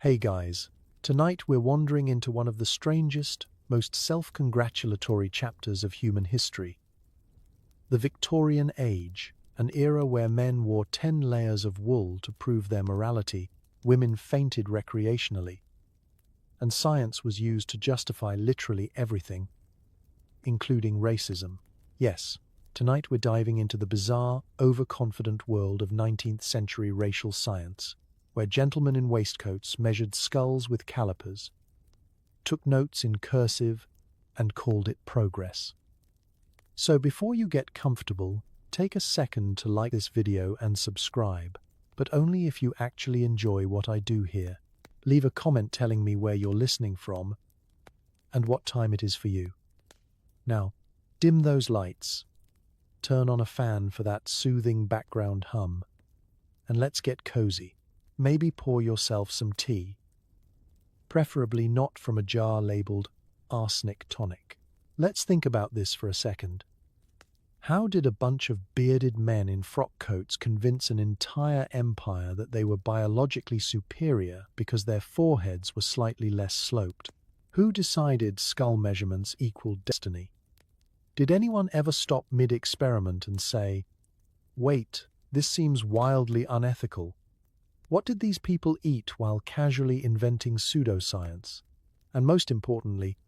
Hey guys, tonight we're wandering into one of the strangest, most self-congratulatory chapters of human history. The Victorian Age, an era where men wore 10 layers of wool to prove their morality, women fainted recreationally, and science was used to justify literally everything, including racism. Yes, tonight we're diving into the bizarre, overconfident world of 19th century racial science, where gentlemen in waistcoats measured skulls with calipers, took notes in cursive, and called it progress. So before you get comfortable, take a second to like this video and subscribe, but only if you actually enjoy what I do here. Leave a comment telling me where you're listening from and what time it is for you. Now, dim those lights, turn on a fan for that soothing background hum, and let's get cozy. Maybe pour yourself some tea, preferably not from a jar labeled arsenic tonic. Let's think about this for a second. How did a bunch of bearded men in frock coats convince an entire empire that they were biologically superior because their foreheads were slightly less sloped? Who decided skull measurements equaled destiny? Did anyone ever stop mid-experiment and say, "Wait, this seems wildly unethical"? What did these people eat while casually inventing pseudoscience? And most importantly,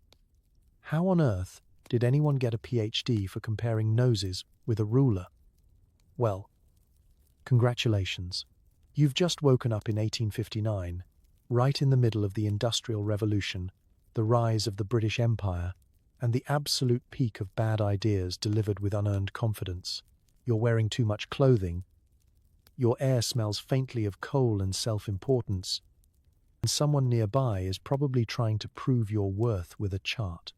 how on earth did anyone get a PhD for comparing noses with a ruler? Well, congratulations. You've just woken up in 1859, right in the middle of the Industrial Revolution, the rise of the British Empire, and the absolute peak of bad ideas delivered with unearned confidence. You're wearing too much clothing. Your air smells faintly of coal and self-importance, and someone nearby is probably trying to prove your worth with a chart.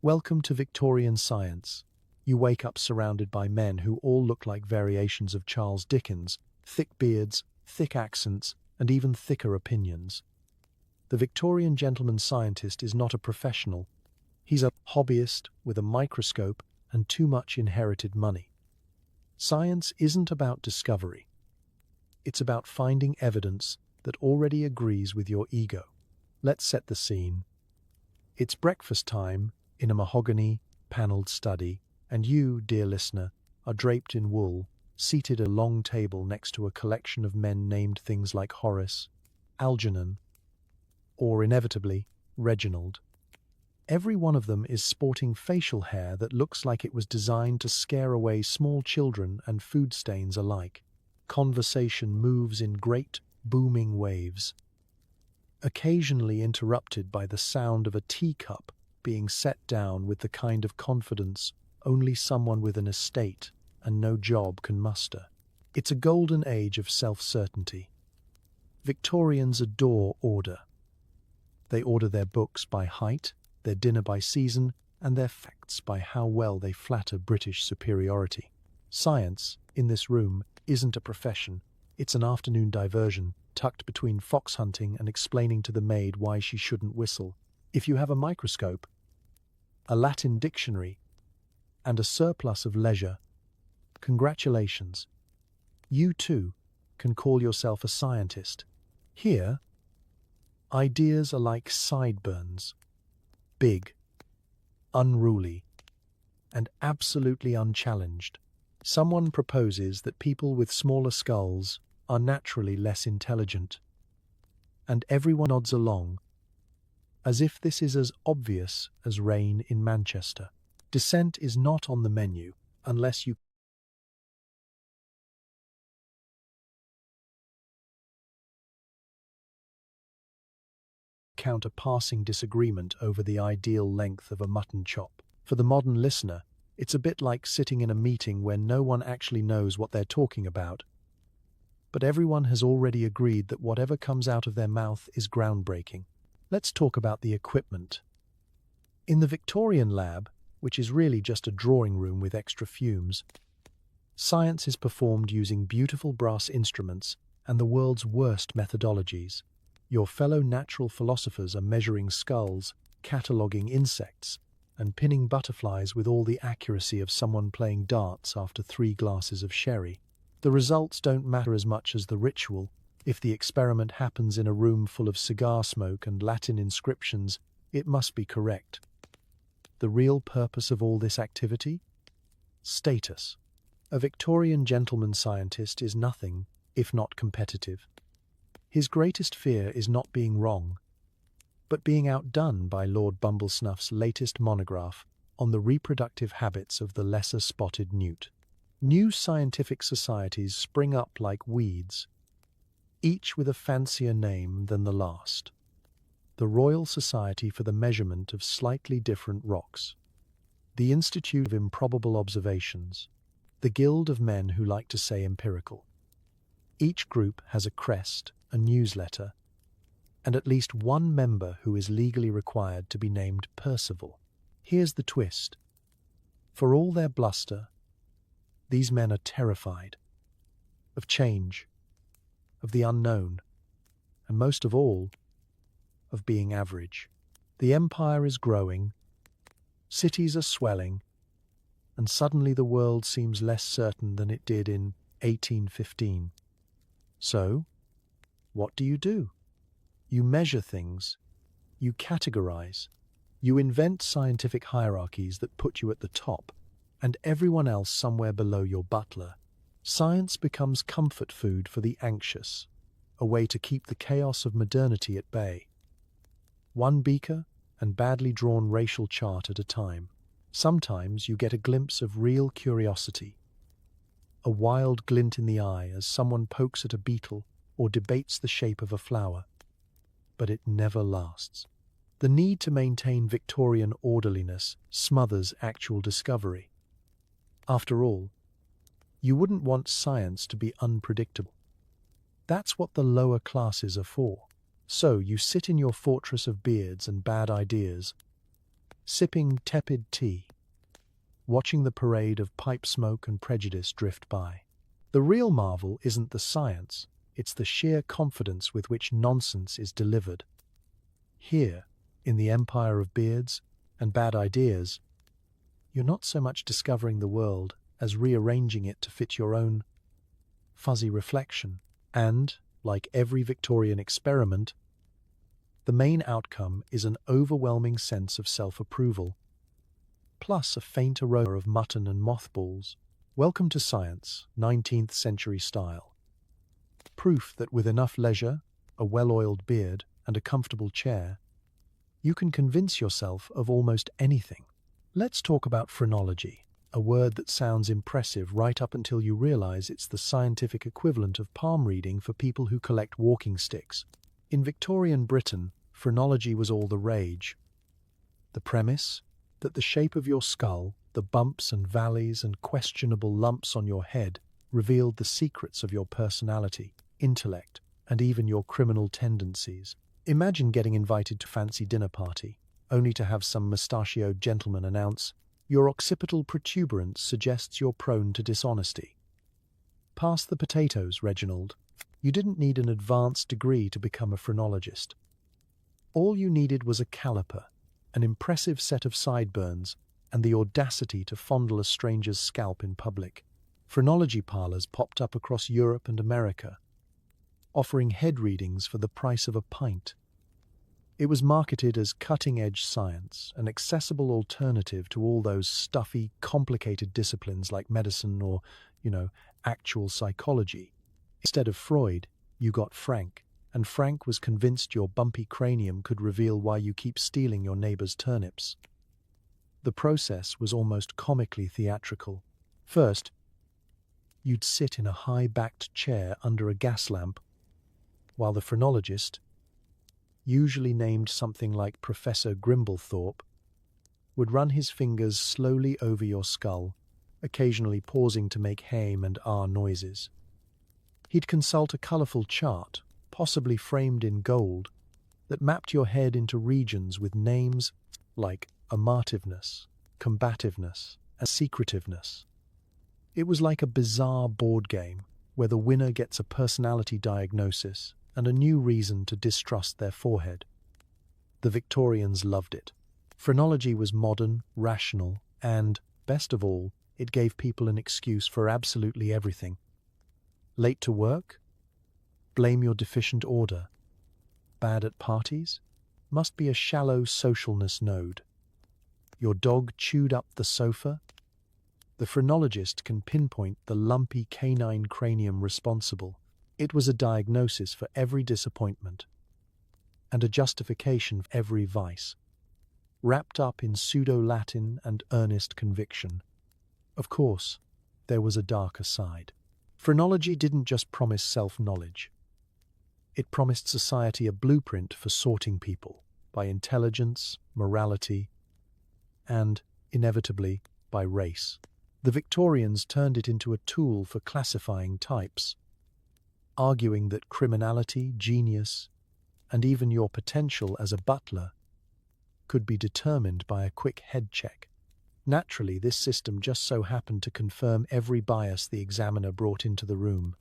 Welcome to Victorian science. You wake up surrounded by men who all look like variations of Charles Dickens, thick beards, thick accents, and even thicker opinions. The Victorian gentleman scientist is not a professional. He's a hobbyist with a microscope and too much inherited money. Science isn't about discovery. It's about finding evidence that already agrees with your ego. Let's set the scene. It's breakfast time in a mahogany, paneled study, and you, dear listener, are draped in wool, seated at a long table next to a collection of men named things like Horace, Algernon, or inevitably, Reginald. Every one of them is sporting facial hair that looks like it was designed to scare away small children and food stains alike. Conversation moves in great, booming waves, occasionally interrupted by the sound of a teacup being set down with the kind of confidence only someone with an estate and no job can muster. It's a golden age of self-certainty. Victorians adore order. They order their books by height, their dinner by season, and their facts by how well they flatter British superiority. Science, in this room, isn't a profession. It's an afternoon diversion, tucked between fox hunting and explaining to the maid why she shouldn't whistle. If you have a microscope, a Latin dictionary, and a surplus of leisure, congratulations. You too can call yourself a scientist. Here, ideas are like sideburns, big, unruly, and absolutely unchallenged. Someone proposes that people with smaller skulls are naturally less intelligent, and everyone nods along, as if this is as obvious as rain in Manchester. Dissent is not on the menu unless you count a passing disagreement over the ideal length of a mutton chop. For the modern listener, it's a bit like sitting in a meeting where no one actually knows what they're talking about, but everyone has already agreed that whatever comes out of their mouth is groundbreaking. Let's talk about the equipment. In the Victorian lab, which is really just a drawing room with extra fumes, science is performed using beautiful brass instruments and the world's worst methodologies. Your fellow natural philosophers are measuring skulls, cataloguing insects, and pinning butterflies with all the accuracy of someone playing darts after 3 glasses of sherry. The results don't matter as much as the ritual. If the experiment happens in a room full of cigar smoke and Latin inscriptions, it must be correct. The real purpose of all this activity? Status. A Victorian gentleman scientist is nothing if not competitive. His greatest fear is not being wrong, but being outdone by Lord Bumblesnuff's latest monograph on the reproductive habits of the lesser spotted newt. New scientific societies spring up like weeds, each with a fancier name than the last. The Royal Society for the Measurement of Slightly Different Rocks, the Institute of Improbable Observations, the Guild of Men Who Like to Say Empirical. Each group has a crest, a newsletter, and at least one member who is legally required to be named Percival. Here's the twist. For all their bluster, these men are terrified of change, of the unknown, and most of all, of being average. The empire is growing, cities are swelling, and suddenly the world seems less certain than it did in 1815. So, what do? You measure things, you categorize, you invent scientific hierarchies that put you at the top, and everyone else somewhere below your butler. Science becomes comfort food for the anxious, a way to keep the chaos of modernity at bay. One beaker and badly drawn racial chart at a time. Sometimes you get a glimpse of real curiosity, a wild glint in the eye as someone pokes at a beetle or debates the shape of a flower. But it never lasts. The need to maintain Victorian orderliness smothers actual discovery. After all, you wouldn't want science to be unpredictable. That's what the lower classes are for. So you sit in your fortress of beards and bad ideas, sipping tepid tea, watching the parade of pipe smoke and prejudice drift by. The real marvel isn't the science, it's the sheer confidence with which nonsense is delivered. Here, in the empire of beards and bad ideas, you're not so much discovering the world as rearranging it to fit your own fuzzy reflection. And, like every Victorian experiment, the main outcome is an overwhelming sense of self-approval, plus a faint aroma of mutton and mothballs. Welcome to science, 19th century style. Proof that with enough leisure, a well-oiled beard, and a comfortable chair, you can convince yourself of almost anything. Let's talk about phrenology, a word that sounds impressive right up until you realize it's the scientific equivalent of palm reading for people who collect walking sticks. In Victorian Britain, phrenology was all the rage. The premise that the shape of your skull, the bumps and valleys and questionable lumps on your head revealed the secrets of your personality, intellect, and even your criminal tendencies. Imagine getting invited to a fancy dinner party, only to have some mustachioed gentleman announce, "Your occipital protuberance suggests you're prone to dishonesty." Pass the potatoes, Reginald. You didn't need an advanced degree to become a phrenologist. All you needed was a caliper, an impressive set of sideburns, and the audacity to fondle a stranger's scalp in public. Phrenology parlors popped up across Europe and America, offering head readings for the price of a pint. It was marketed as cutting-edge science, an accessible alternative to all those stuffy, complicated disciplines like medicine or, actual psychology. Instead of Freud, you got Frank, and Frank was convinced your bumpy cranium could reveal why you keep stealing your neighbor's turnips. The process was almost comically theatrical. First, you'd sit in a high-backed chair under a gas lamp, while the phrenologist, usually named something like Professor Grimblethorpe, would run his fingers slowly over your skull, occasionally pausing to make hem and ah noises. He'd consult a colourful chart, possibly framed in gold, that mapped your head into regions with names like amativeness, combativeness, and secretiveness. It was like a bizarre board game where the winner gets a personality diagnosis and a new reason to distrust their forehead. The Victorians loved it. Phrenology was modern, rational, and, best of all, it gave people an excuse for absolutely everything. Late to work? Blame your deficient order. Bad at parties? Must be a shallow socialness node. Your dog chewed up the sofa? The phrenologist can pinpoint the lumpy canine cranium responsible. It was a diagnosis for every disappointment and a justification for every vice, wrapped up in pseudo-Latin and earnest conviction. Of course, there was a darker side. Phrenology didn't just promise self-knowledge. It promised society a blueprint for sorting people by intelligence, morality, and, inevitably, by race. The Victorians turned it into a tool for classifying types, arguing that criminality, genius, and even your potential as a butler could be determined by a quick head check. Naturally, this system just so happened to confirm every bias the examiner brought into the room.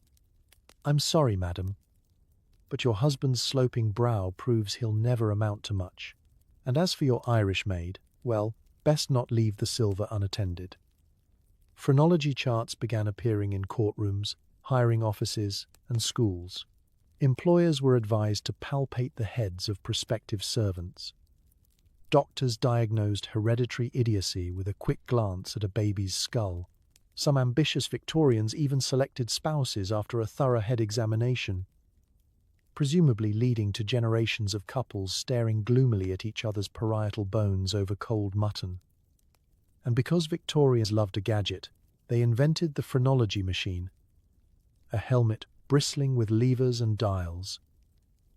"I'm sorry, madam, but your husband's sloping brow proves he'll never amount to much. And as for your Irish maid, well, best not leave the silver unattended." Phrenology charts began appearing in courtrooms, hiring offices, and schools. Employers were advised to palpate the heads of prospective servants. Doctors diagnosed hereditary idiocy with a quick glance at a baby's skull. Some ambitious Victorians even selected spouses after a thorough head examination, presumably leading to generations of couples staring gloomily at each other's parietal bones over cold mutton. And because Victorians loved a gadget, they invented the phrenology machine, a helmet bristling with levers and dials,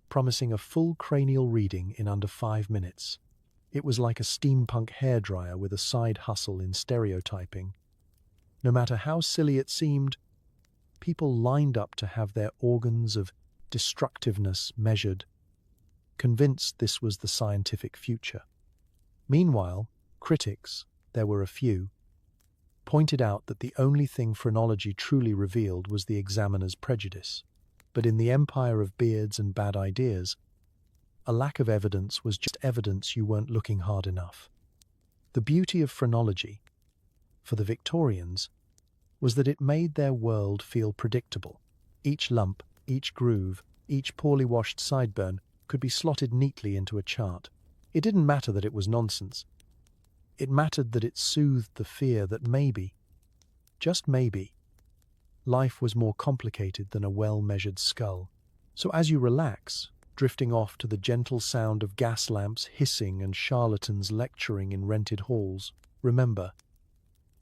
promising a full cranial reading in under 5 minutes. It was like a steampunk hairdryer with a side hustle in stereotyping. No matter how silly it seemed, people lined up to have their organs of destructiveness measured, convinced this was the scientific future. Meanwhile, critics, there were a few, pointed out that the only thing phrenology truly revealed was the examiner's prejudice. But in the empire of beards and bad ideas, a lack of evidence was just evidence you weren't looking hard enough. The beauty of phrenology, for the Victorians, was that it made their world feel predictable. Each lump, each groove, each poorly washed sideburn could be slotted neatly into a chart. It didn't matter that it was nonsense. It mattered that it soothed the fear that maybe, just maybe, life was more complicated than a well-measured skull. So as you relax, drifting off to the gentle sound of gas lamps hissing and charlatans lecturing in rented halls, remember,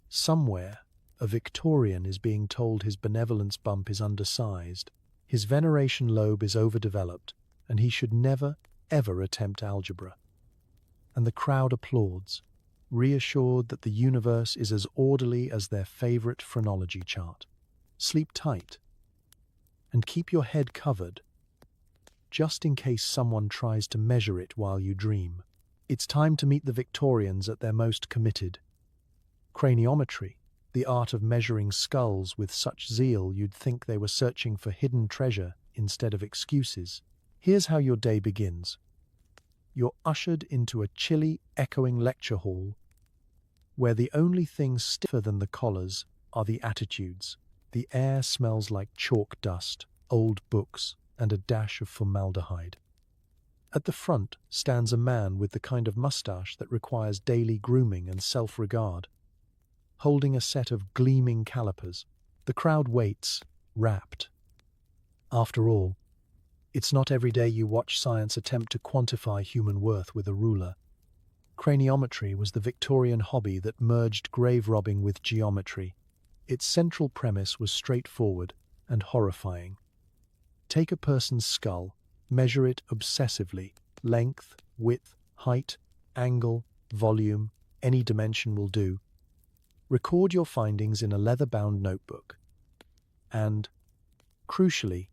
somewhere a Victorian is being told his benevolence bump is undersized, his veneration lobe is overdeveloped, and he should never, ever attempt algebra. And the crowd applauds, reassured that the universe is as orderly as their favorite phrenology chart. Sleep tight, and keep your head covered, just in case someone tries to measure it while you dream. It's time to meet the Victorians at their most committed. Craniometry, the art of measuring skulls with such zeal you'd think they were searching for hidden treasure instead of excuses. Here's how your day begins. You're ushered into a chilly, echoing lecture hall where the only things stiffer than the collars are the attitudes. The air smells like chalk dust, old books, and a dash of formaldehyde. At the front stands a man with the kind of mustache that requires daily grooming and self-regard, holding a set of gleaming calipers. The crowd waits, rapt. After all, it's not every day you watch science attempt to quantify human worth with a ruler. Craniometry was the Victorian hobby that merged grave robbing with geometry. Its central premise was straightforward and horrifying. Take a person's skull, measure it obsessively, length, width, height, angle, volume, any dimension will do. Record your findings in a leather-bound notebook. And, crucially,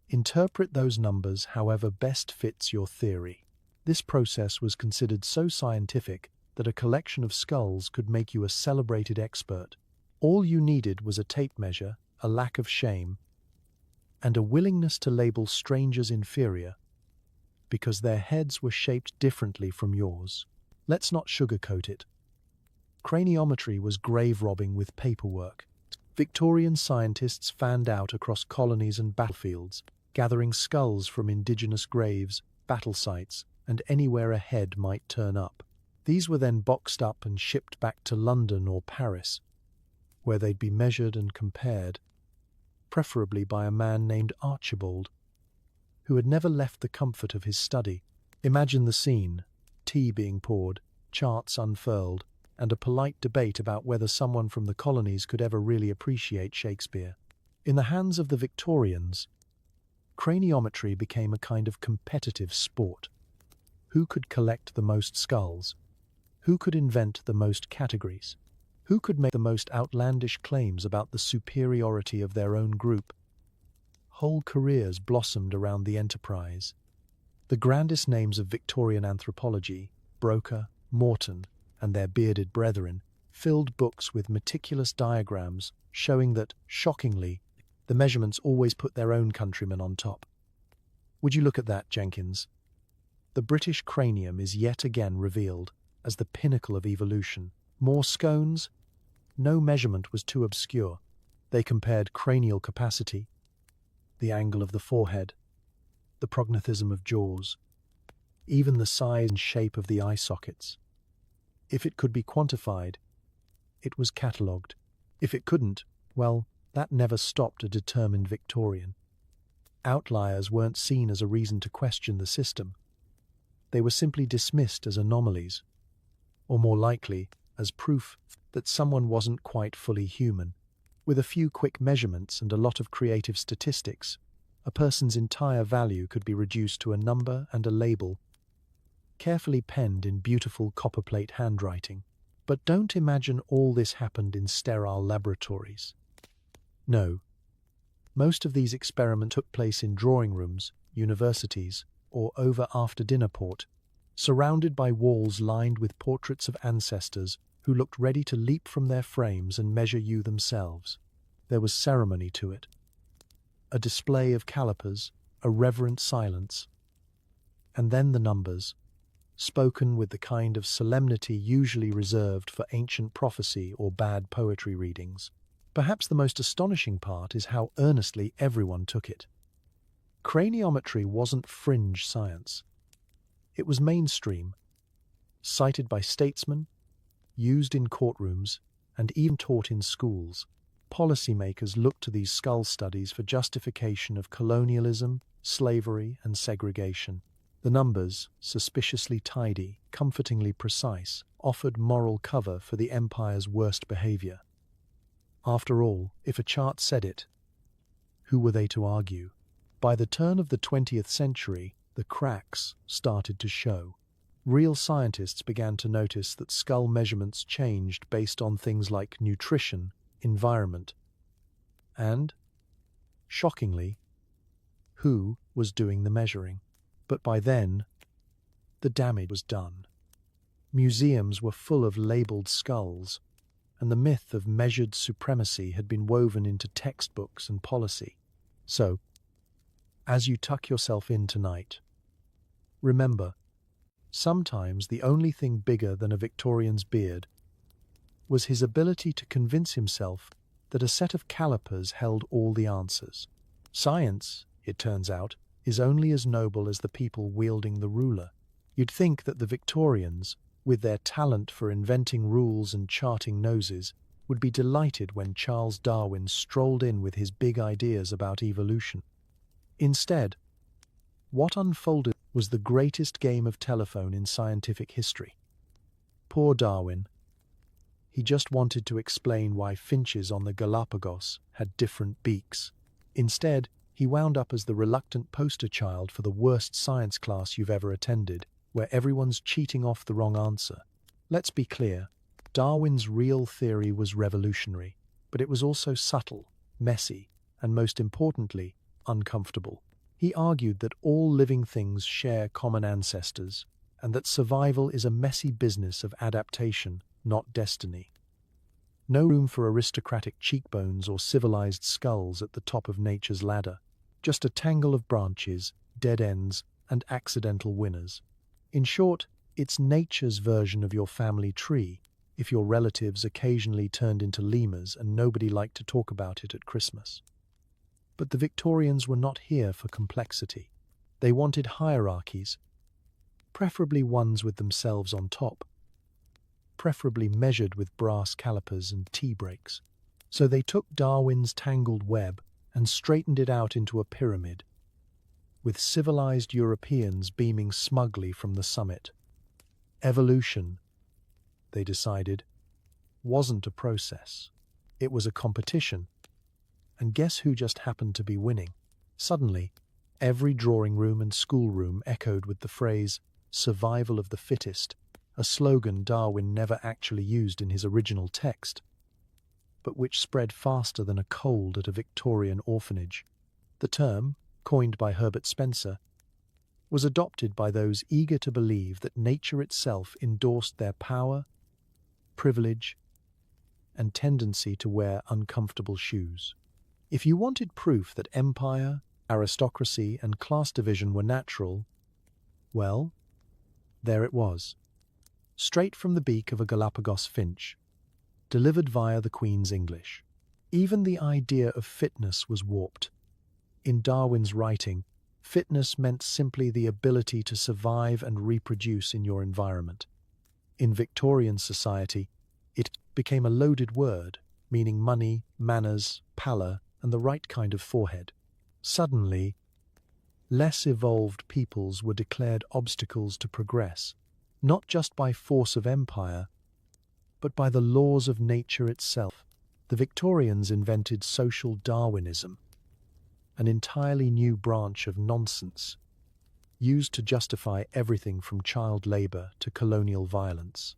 interpret those numbers however best fits your theory. This process was considered so scientific that a collection of skulls could make you a celebrated expert. All you needed was a tape measure, a lack of shame, and a willingness to label strangers inferior because their heads were shaped differently from yours. Let's not sugarcoat it. Craniometry was grave robbing with paperwork. Victorian scientists fanned out across colonies and battlefields, gathering skulls from indigenous graves, battle sites, and anywhere a head might turn up. These were then boxed up and shipped back to London or Paris, where they'd be measured and compared, preferably by a man named Archibald, who had never left the comfort of his study. Imagine the scene: tea being poured, charts unfurled, and a polite debate about whether someone from the colonies could ever really appreciate Shakespeare. In the hands of the Victorians, craniometry became a kind of competitive sport. Who could collect the most skulls? Who could invent the most categories? Who could make the most outlandish claims about the superiority of their own group? Whole careers blossomed around the enterprise. The grandest names of Victorian anthropology, Broca, Morton, and their bearded brethren, filled books with meticulous diagrams showing that, shockingly, the measurements always put their own countrymen on top. Would you look at that, Jenkins? The British cranium is yet again revealed as the pinnacle of evolution. More scones? No measurement was too obscure. They compared cranial capacity, the angle of the forehead, the prognathism of jaws, even the size and shape of the eye sockets. If it could be quantified, it was catalogued. If it couldn't, well, that never stopped a determined Victorian. Outliers weren't seen as a reason to question the system. They were simply dismissed as anomalies, or more likely, as proof that someone wasn't quite fully human. With a few quick measurements and a lot of creative statistics, a person's entire value could be reduced to a number and a label, carefully penned in beautiful copperplate handwriting. But don't imagine all this happened in sterile laboratories. No, most of these experiments took place in drawing rooms, universities, or over after-dinner port, surrounded by walls lined with portraits of ancestors who looked ready to leap from their frames and measure you themselves. There was ceremony to it. A display of calipers, a reverent silence. And then the numbers, spoken with the kind of solemnity usually reserved for ancient prophecy or bad poetry readings. Perhaps the most astonishing part is how earnestly everyone took it. Craniometry wasn't fringe science. It was mainstream, cited by statesmen, used in courtrooms, and even taught in schools. Policymakers looked to these skull studies for justification of colonialism, slavery, and segregation. The numbers, suspiciously tidy, comfortingly precise, offered moral cover for the empire's worst behavior. After all, if a chart said it, who were they to argue? By the turn of the 20th century, the cracks started to show. Real scientists began to notice that skull measurements changed based on things like nutrition, environment, and, shockingly, who was doing the measuring. But by then, the damage was done. Museums were full of labeled skulls, and the myth of measured supremacy had been woven into textbooks and policy. So, as you tuck yourself in tonight, remember, sometimes the only thing bigger than a Victorian's beard was his ability to convince himself that a set of calipers held all the answers. Science, it turns out, is only as noble as the people wielding the ruler. You'd think that the Victorians, with their talent for inventing rules and charting noses, would be delighted when Charles Darwin strolled in with his big ideas about evolution. Instead, what unfolded was the greatest game of telephone in scientific history. Poor Darwin. He just wanted to explain why finches on the Galapagos had different beaks. Instead, he wound up as the reluctant poster child for the worst science class you've ever attended, where everyone's cheating off the wrong answer. Let's be clear, Darwin's real theory was revolutionary, but it was also subtle, messy, and most importantly, uncomfortable. He argued that all living things share common ancestors, and that survival is a messy business of adaptation, not destiny. No room for aristocratic cheekbones or civilized skulls at the top of nature's ladder. Just a tangle of branches, dead ends, and accidental winners. In short, it's nature's version of your family tree, if your relatives occasionally turned into lemurs and nobody liked to talk about it at Christmas. But the Victorians were not here for complexity. They wanted hierarchies, preferably ones with themselves on top, preferably measured with brass calipers and tea breaks. So they took Darwin's tangled web and straightened it out into a pyramid, with civilized Europeans beaming smugly from the summit. Evolution, they decided, wasn't a process. It was a competition. And guess who just happened to be winning? Suddenly, every drawing room and schoolroom echoed with the phrase, "survival of the fittest," a slogan Darwin never actually used in his original text, but which spread faster than a cold at a Victorian orphanage. The term, coined by Herbert Spencer, was adopted by those eager to believe that nature itself endorsed their power, privilege, and tendency to wear uncomfortable shoes. If you wanted proof that empire, aristocracy, and class division were natural, well, there it was, straight from the beak of a Galapagos finch, delivered via the Queen's English. Even the idea of fitness was warped. In Darwin's writing, fitness meant simply the ability to survive and reproduce in your environment. In Victorian society, it became a loaded word, meaning money, manners, pallor, and the right kind of forehead. Suddenly, less evolved peoples were declared obstacles to progress, not just by force of empire, but by the laws of nature itself. The Victorians invented social Darwinism, an entirely new branch of nonsense, used to justify everything from child labor to colonial violence.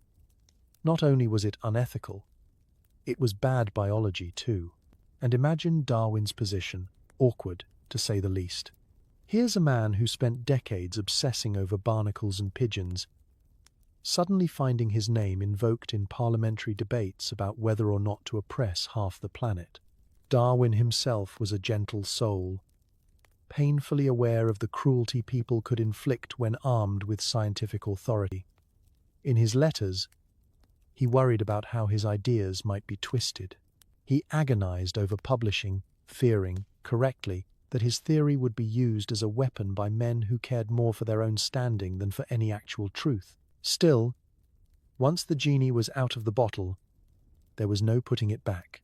Not only was it unethical, it was bad biology too. And imagine Darwin's position, awkward, to say the least. Here's a man who spent decades obsessing over barnacles and pigeons, suddenly finding his name invoked in parliamentary debates about whether or not to oppress half the planet. Darwin himself was a gentle soul, painfully aware of the cruelty people could inflict when armed with scientific authority. In his letters, he worried about how his ideas might be twisted. He agonized over publishing, fearing, correctly, that his theory would be used as a weapon by men who cared more for their own standing than for any actual truth. Still, once the genie was out of the bottle, there was no putting it back.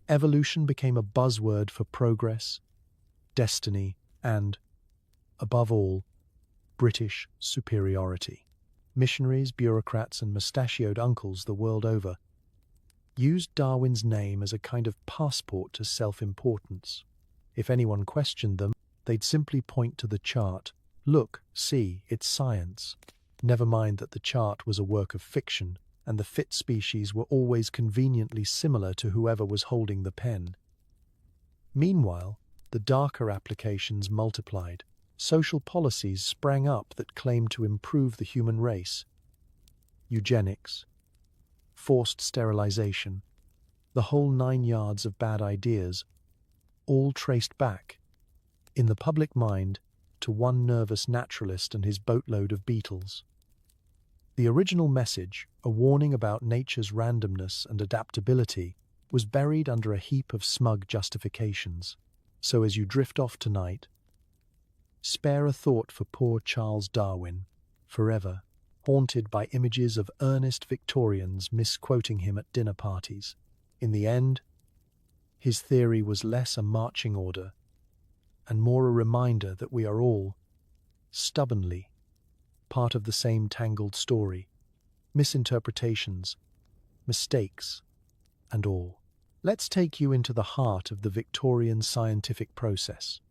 Evolution became a buzzword for progress, destiny, and, above all, British superiority. Missionaries, bureaucrats, and mustachioed uncles the world over used Darwin's name as a kind of passport to self-importance. If anyone questioned them, they'd simply point to the chart. Look, see, it's science. Never mind that the chart was a work of fiction, and the fit species were always conveniently similar to whoever was holding the pen. Meanwhile, the darker applications multiplied. Social policies sprang up that claimed to improve the human race. Eugenics, forced sterilization, the whole 9 yards of bad ideas, all traced back, in the public mind, to one nervous naturalist and his boatload of beetles. The original message, a warning about nature's randomness and adaptability, was buried under a heap of smug justifications. So as you drift off tonight, spare a thought for poor Charles Darwin, forever haunted by images of earnest Victorians misquoting him at dinner parties. In the end, his theory was less a marching order and more a reminder that we are all, stubbornly, part of the same tangled story, misinterpretations, mistakes, and all. Let's take you into the heart of the Victorian scientific process.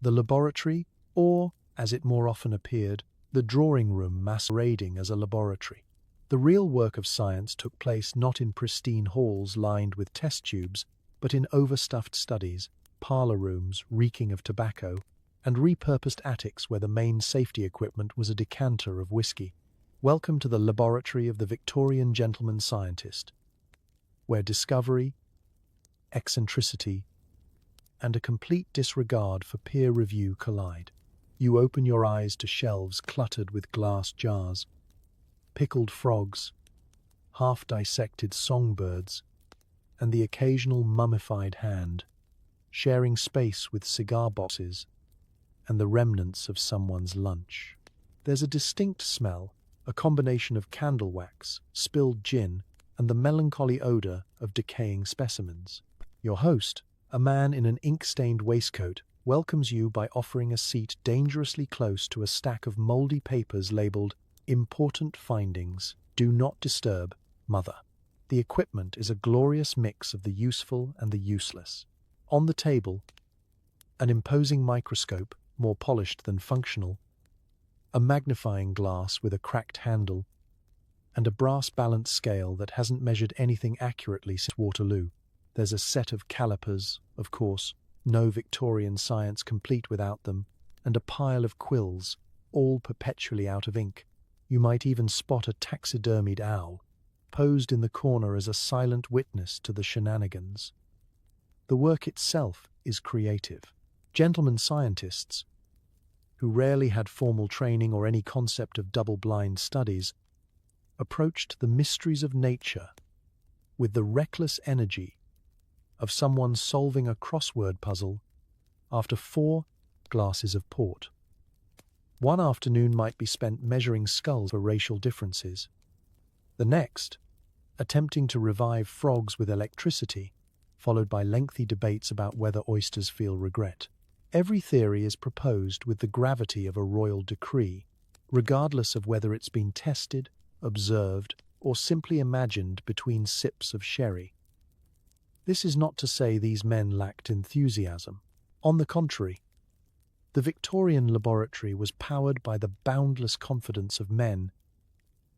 The laboratory, or, as it more often appeared, the drawing room masquerading as a laboratory. The real work of science took place not in pristine halls lined with test tubes, but in overstuffed studies, parlor rooms reeking of tobacco, and repurposed attics where the main safety equipment was a decanter of whiskey. Welcome to the laboratory of the Victorian gentleman scientist, where discovery, eccentricity, and a complete disregard for peer review collide. You open your eyes to shelves cluttered with glass jars, pickled frogs, half-dissected songbirds, and the occasional mummified hand. sharing space with cigar boxes and the remnants of someone's lunch. There's a distinct smell, a combination of candle wax, spilled gin, and the melancholy odor of decaying specimens. Your host, a man in an ink-stained waistcoat, welcomes you by offering a seat dangerously close to a stack of moldy papers labeled "Important Findings, Do Not Disturb, Mother." The equipment is a glorious mix of the useful and the useless. On the table, an imposing microscope, more polished than functional, a magnifying glass with a cracked handle, and a brass balance scale that hasn't measured anything accurately since Waterloo. There's a set of calipers, of course, no Victorian science complete without them, and a pile of quills, all perpetually out of ink. You might even spot a taxidermied owl, posed in the corner as a silent witness to the shenanigans. The work itself is creative. Gentlemen scientists, who rarely had formal training or any concept of double-blind studies, approached the mysteries of nature with the reckless energy of someone solving a crossword puzzle after 4 glasses of port. One afternoon might be spent measuring skulls for racial differences. The next, attempting to revive frogs with electricity, followed by lengthy debates about whether oysters feel regret. Every theory is proposed with the gravity of a royal decree, regardless of whether it's been tested, observed, or simply imagined between sips of sherry. This is not to say these men lacked enthusiasm. On the contrary, the Victorian laboratory was powered by the boundless confidence of men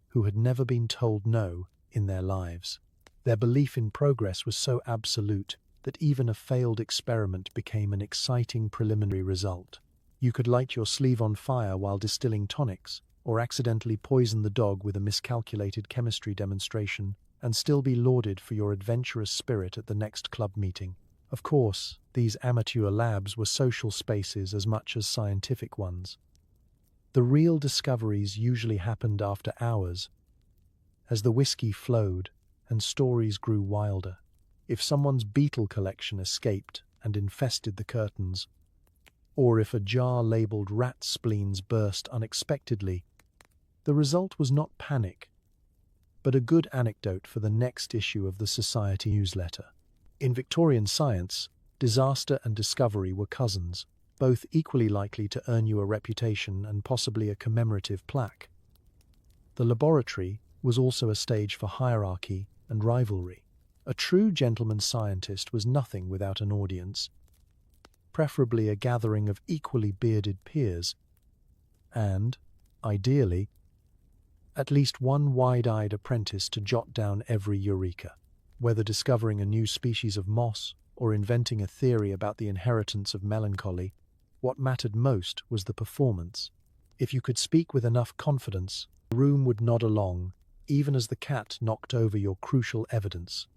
who had never been told no in their lives. Their belief in progress was so absolute that even a failed experiment became an exciting preliminary result. You could light your sleeve on fire while distilling tonics, or accidentally poison the dog with a miscalculated chemistry demonstration, and still be lauded for your adventurous spirit at the next club meeting. Of course, these amateur labs were social spaces as much as scientific ones. The real discoveries usually happened after hours, as the whiskey flowed and stories grew wilder. If someone's beetle collection escaped and infested the curtains, or if a jar labeled rat spleens burst unexpectedly, the result was not panic, but a good anecdote for the next issue of the Society newsletter. In Victorian science, disaster and discovery were cousins, both equally likely to earn you a reputation and possibly a commemorative plaque. The laboratory was also a stage for hierarchy and rivalry. A true gentleman scientist was nothing without an audience, preferably a gathering of equally bearded peers, and, ideally, at least one wide-eyed apprentice to jot down every eureka. Whether discovering a new species of moss or inventing a theory about the inheritance of melancholy, what mattered most was the performance. If you could speak with enough confidence, the room would nod along, even as the cat knocked over your crucial evidence.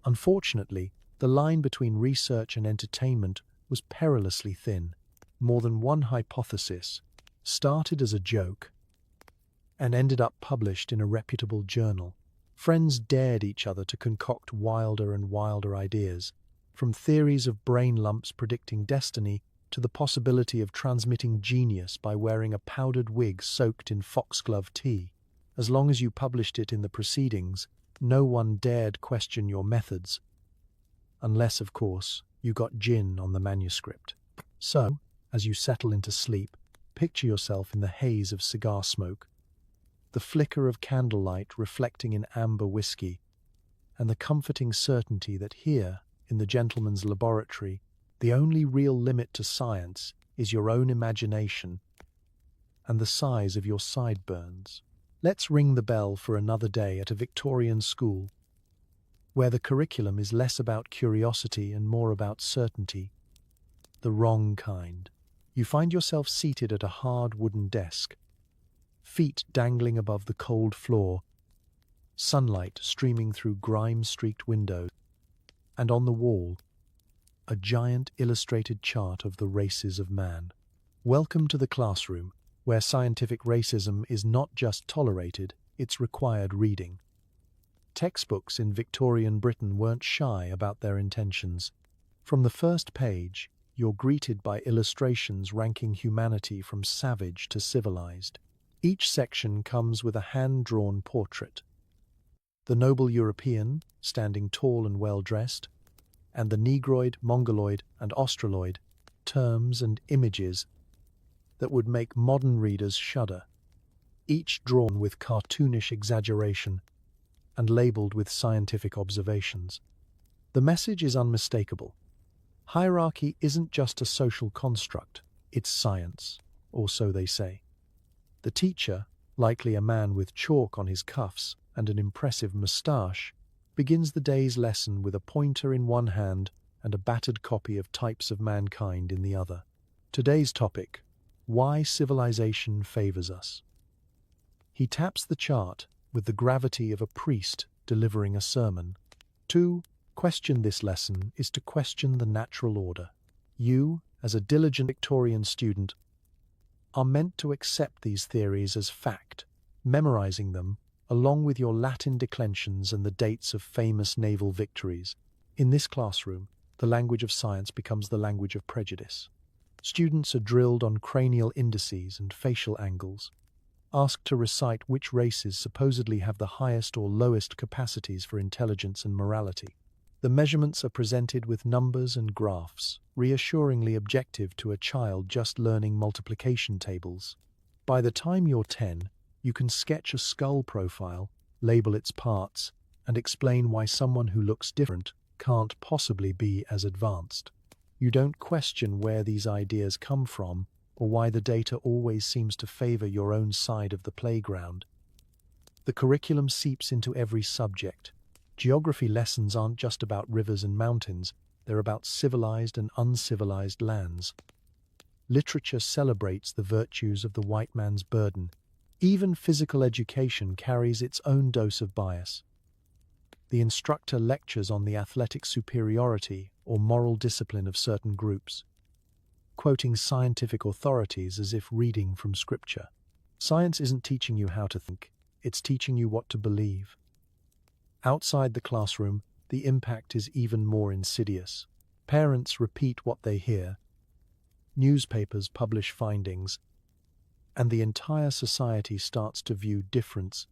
Unfortunately, the line between research and entertainment was perilously thin. More than one hypothesis started as a joke and ended up published in a reputable journal. Friends dared each other to concoct wilder and wilder ideas, from theories of brain lumps predicting destiny to the possibility of transmitting genius by wearing a powdered wig soaked in foxglove tea. As long as you published it in the proceedings, no one dared question your methods, unless, of course, you got gin on the manuscript. So, as you settle into sleep, picture yourself in the haze of cigar smoke, the flicker of candlelight reflecting in amber whiskey, and the comforting certainty that here, in the gentleman's laboratory, the only real limit to science is your own imagination and the size of your sideburns. Let's ring the bell for another day at a Victorian school, where the curriculum is less about curiosity and more about certainty, the wrong kind. You find yourself seated at a hard wooden desk, feet dangling above the cold floor, sunlight streaming through grime-streaked windows, and on the wall, a giant illustrated chart of the races of man. Welcome to the classroom, where scientific racism is not just tolerated, it's required reading. Textbooks in Victorian Britain weren't shy about their intentions. From the first page, you're greeted by illustrations ranking humanity from savage to civilized. Each section comes with a hand-drawn portrait. The noble European, standing tall and well-dressed, and the Negroid, Mongoloid, and Australoid, terms and images that would make modern readers shudder, each drawn with cartoonish exaggeration and labeled with scientific observations. The message is unmistakable. Hierarchy isn't just a social construct, it's science, or so they say. The teacher, likely a man with chalk on his cuffs and an impressive moustache, begins the day's lesson with a pointer in one hand and a battered copy of Types of Mankind in the other. Today's topic: why civilization favors us. He taps the chart with the gravity of a priest delivering a sermon. To question this lesson is to question the natural order. You, as a diligent Victorian student, are meant to accept these theories as fact, memorizing them along with your Latin declensions and the dates of famous naval victories. In this classroom, the language of science becomes the language of prejudice. Students are drilled on cranial indices and facial angles, asked to recite which races supposedly have the highest or lowest capacities for intelligence and morality. The measurements are presented with numbers and graphs, reassuringly objective to a child just learning multiplication tables. By the time you're 10, you can sketch a skull profile, label its parts, and explain why someone who looks different can't possibly be as advanced. You don't question where these ideas come from or why the data always seems to favor your own side of the playground. The curriculum seeps into every subject. Geography lessons aren't just about rivers and mountains, they're about civilized and uncivilized lands. Literature celebrates the virtues of the white man's burden. Even physical education carries its own dose of bias. The instructor lectures on the athletic superiority or moral discipline of certain groups, quoting scientific authorities as if reading from scripture. Science isn't teaching you how to think, it's teaching you what to believe. Outside the classroom, the impact is even more insidious. Parents repeat what they hear, newspapers publish findings, and the entire society starts to view difference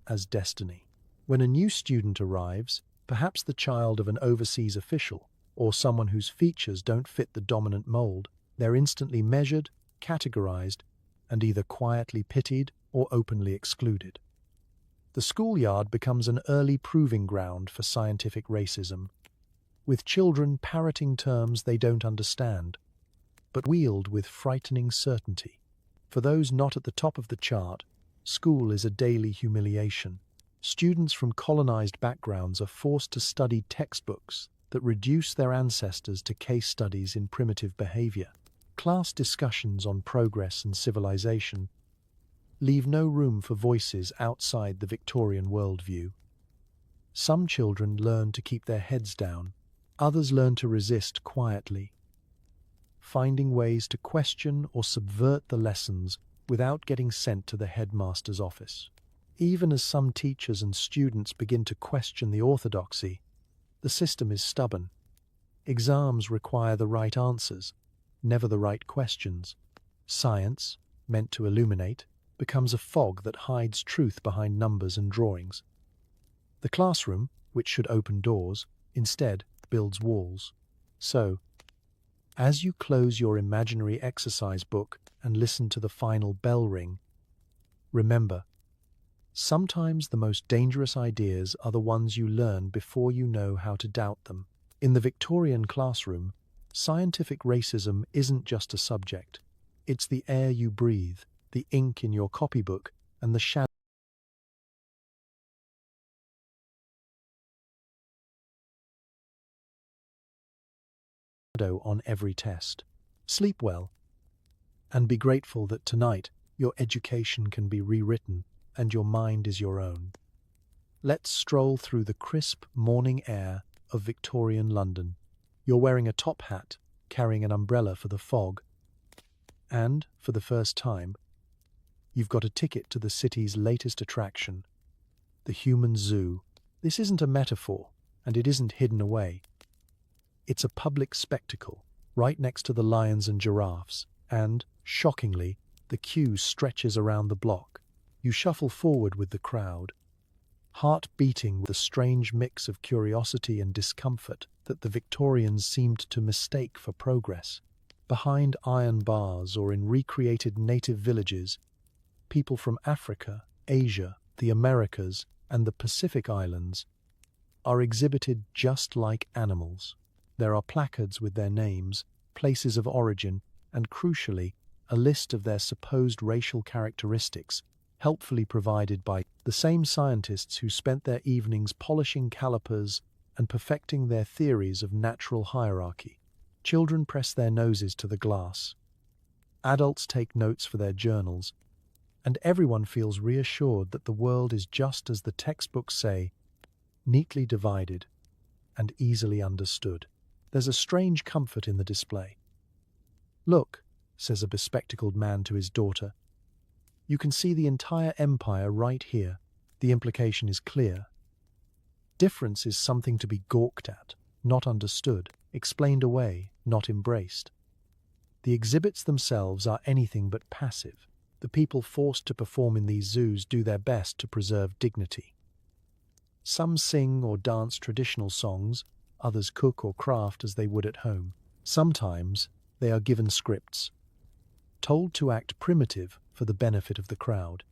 as destiny. When a new student arrives, perhaps the child of an overseas official, or someone whose features don't fit the dominant mold, they're instantly measured, categorized, and either quietly pitied or openly excluded. The schoolyard becomes an early proving ground for scientific racism, with children parroting terms they don't understand, but wield with frightening certainty. For those not at the top of the chart, school is a daily humiliation. Students from colonized backgrounds are forced to study textbooks that reduce their ancestors to case studies in primitive behavior. Class discussions on progress and civilization leave no room for voices outside the Victorian worldview. Some children learn to keep their heads down, others learn to resist quietly, finding ways to question or subvert the lessons without getting sent to the headmaster's office. Even as some teachers and students begin to question the orthodoxy, the system is stubborn. Exams require the right answers, never the right questions. Science, meant to illuminate, becomes a fog that hides truth behind numbers and drawings. The classroom, which should open doors, instead builds walls. So, as you close your imaginary exercise book and listen to the final bell ring, remember, sometimes the most dangerous ideas are the ones you learn before you know how to doubt them. In the Victorian classroom, scientific racism isn't just a subject. It's the air you breathe, the ink in your copybook, and the shadow on every test. Sleep well, and be grateful that tonight your education can be rewritten and your mind is your own. Let's stroll through the crisp morning air of Victorian London. You're wearing a top hat, carrying an umbrella for the fog, and, for the first time, you've got a ticket to the city's latest attraction, the human zoo. This isn't a metaphor, and it isn't hidden away. It's a public spectacle, right next to the lions and giraffes, and, shockingly, the queue stretches around the block. You shuffle forward with the crowd, heart beating with a strange mix of curiosity and discomfort that the Victorians seemed to mistake for progress. Behind iron bars or in recreated native villages, people from Africa, Asia, the Americas, and the Pacific Islands are exhibited just like animals. There are placards with their names, places of origin, and crucially, a list of their supposed racial characteristics, helpfully provided by the same scientists who spent their evenings polishing calipers and perfecting their theories of natural hierarchy. Children press their noses to the glass. Adults take notes for their journals, and everyone feels reassured that the world is just as the textbooks say, neatly divided and easily understood. There's a strange comfort in the display. "Look," says a bespectacled man to his daughter, "you can see the entire empire right here." The implication is clear. Difference is something to be gawked at, not understood, explained away, not embraced. The exhibits themselves are anything but passive. The people forced to perform in these zoos do their best to preserve dignity. Some sing or dance traditional songs, others cook or craft as they would at home. Sometimes they are given scripts, told to act primitive for the benefit of the crowd.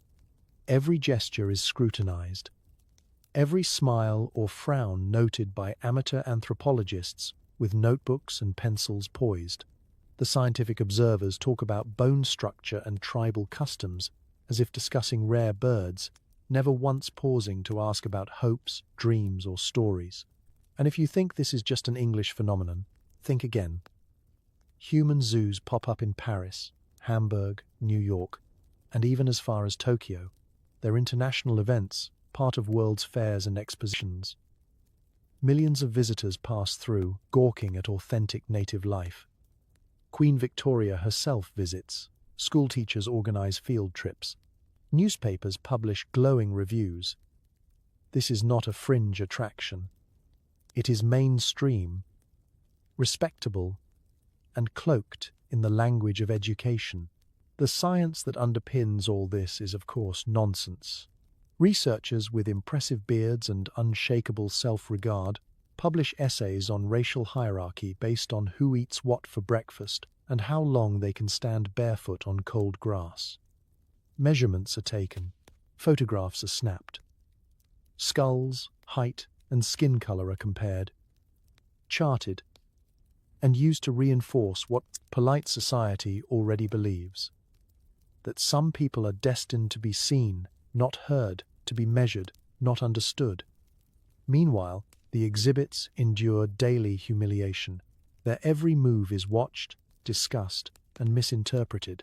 Every gesture is scrutinized, every smile or frown noted by amateur anthropologists with notebooks and pencils poised. The scientific observers talk about bone structure and tribal customs as if discussing rare birds, never once pausing to ask about hopes, dreams, or stories. And if you think this is just an English phenomenon, think again. Human zoos pop up in Paris, Hamburg, New York, and even as far as Tokyo. They're international events, part of world's fairs and expositions. Millions of visitors pass through, gawking at authentic native life. Queen Victoria herself visits. Schoolteachers organize field trips. Newspapers publish glowing reviews. This is not a fringe attraction. It is mainstream, respectable, and cloaked in the language of education. The science that underpins all this is, of course, nonsense. Researchers with impressive beards and unshakable self-regard publish essays on racial hierarchy based on who eats what for breakfast and how long they can stand barefoot on cold grass. Measurements are taken, photographs are snapped. Skulls, height, and skin color are compared, charted, and used to reinforce what polite society already believes: that some people are destined to be seen, not heard, to be measured, not understood. Meanwhile, the exhibits endure daily humiliation. Their every move is watched, discussed, and misinterpreted.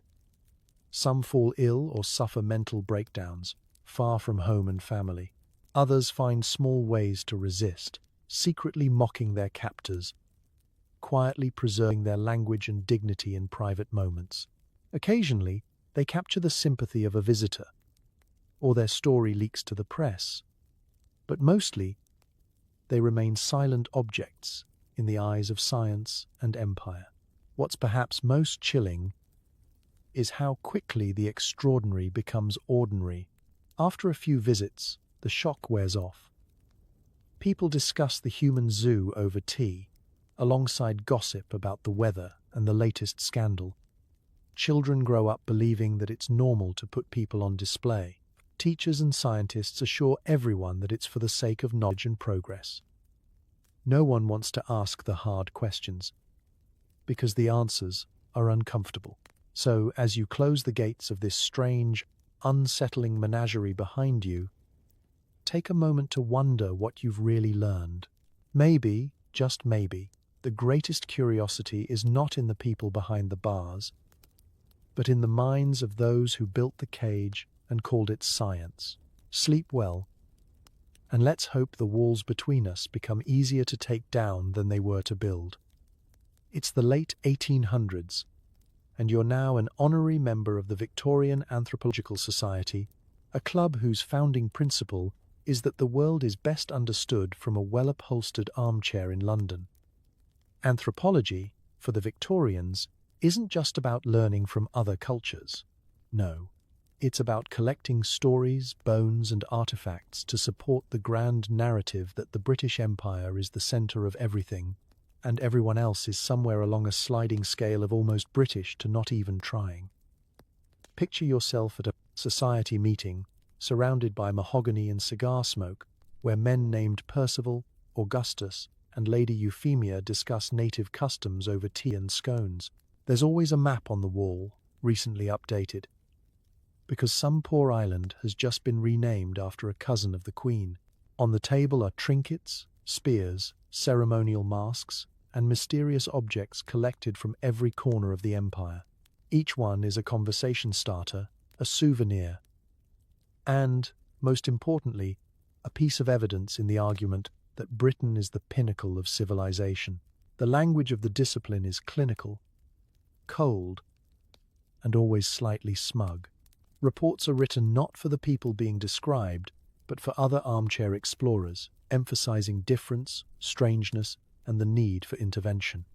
Some fall ill or suffer mental breakdowns, far from home and family. Others find small ways to resist, secretly mocking their captors, quietly preserving their language and dignity in private moments. Occasionally, they capture the sympathy of a visitor, or their story leaks to the press. But mostly, they remain silent objects in the eyes of science and empire. What's perhaps most chilling is how quickly the extraordinary becomes ordinary. After a few visits, the shock wears off. People discuss the human zoo over tea, alongside gossip about the weather and the latest scandal. Children grow up believing that it's normal to put people on display. Teachers and scientists assure everyone that it's for the sake of knowledge and progress. No one wants to ask the hard questions, because the answers are uncomfortable. So, as you close the gates of this strange, unsettling menagerie behind you, take a moment to wonder what you've really learned. Maybe, just maybe, the greatest curiosity is not in the people behind the bars, but in the minds of those who built the cage and called it science. Sleep well, and let's hope the walls between us become easier to take down than they were to build. It's the late 1800s, and you're now an honorary member of the Victorian Anthropological Society, a club whose founding principle is that the world is best understood from a well-upholstered armchair in London. Anthropology, for the Victorians, isn't just about learning from other cultures. No, it's about collecting stories, bones, and artifacts to support the grand narrative that the British Empire is the centre of everything, and everyone else is somewhere along a sliding scale of almost British to not even trying. Picture yourself at a society meeting, surrounded by mahogany and cigar smoke, where men named Percival, Augustus, and Lady Euphemia discuss native customs over tea and scones. There's always a map on the wall, recently updated, because some poor island has just been renamed after a cousin of the Queen. On the table are trinkets, spears, ceremonial masks, and mysterious objects collected from every corner of the empire. Each one is a conversation starter, a souvenir, and, most importantly, a piece of evidence in the argument that Britain is the pinnacle of civilization. The language of the discipline is clinical, cold, and always slightly smug. Reports are written not for the people being described, but for other armchair explorers, emphasizing difference, strangeness, and the need for intervention.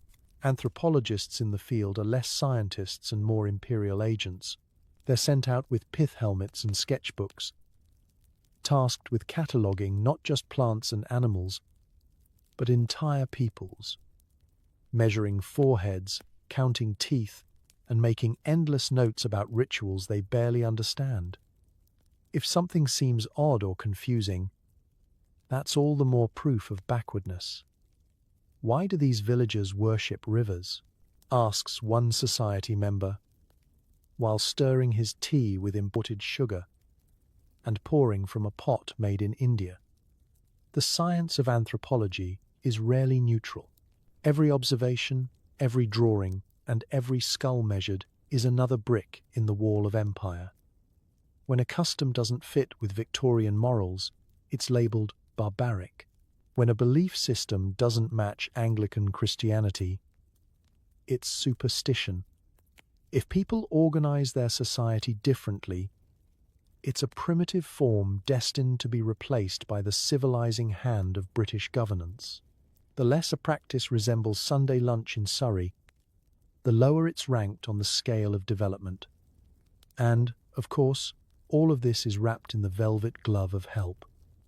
Anthropologists in the field are less scientists and more imperial agents. They're sent out with pith helmets and sketchbooks, tasked with cataloguing not just plants and animals, but entire peoples, measuring foreheads, counting teeth, and making endless notes about rituals they barely understand. If something seems odd or confusing, that's all the more proof of backwardness. "Why do these villagers worship rivers?" asks one society member, while stirring his tea with imported sugar and pouring from a pot made in India. The science of anthropology is rarely neutral. Every observation, every drawing, and every skull measured is another brick in the wall of empire. When a custom doesn't fit with Victorian morals, it's labelled barbaric. When a belief system doesn't match Anglican Christianity, it's superstition. If people organize their society differently, it's a primitive form destined to be replaced by the civilizing hand of British governance. The less a practice resembles Sunday lunch in Surrey, the lower it's ranked on the scale of development. And, of course, all of this is wrapped in the velvet glove of help.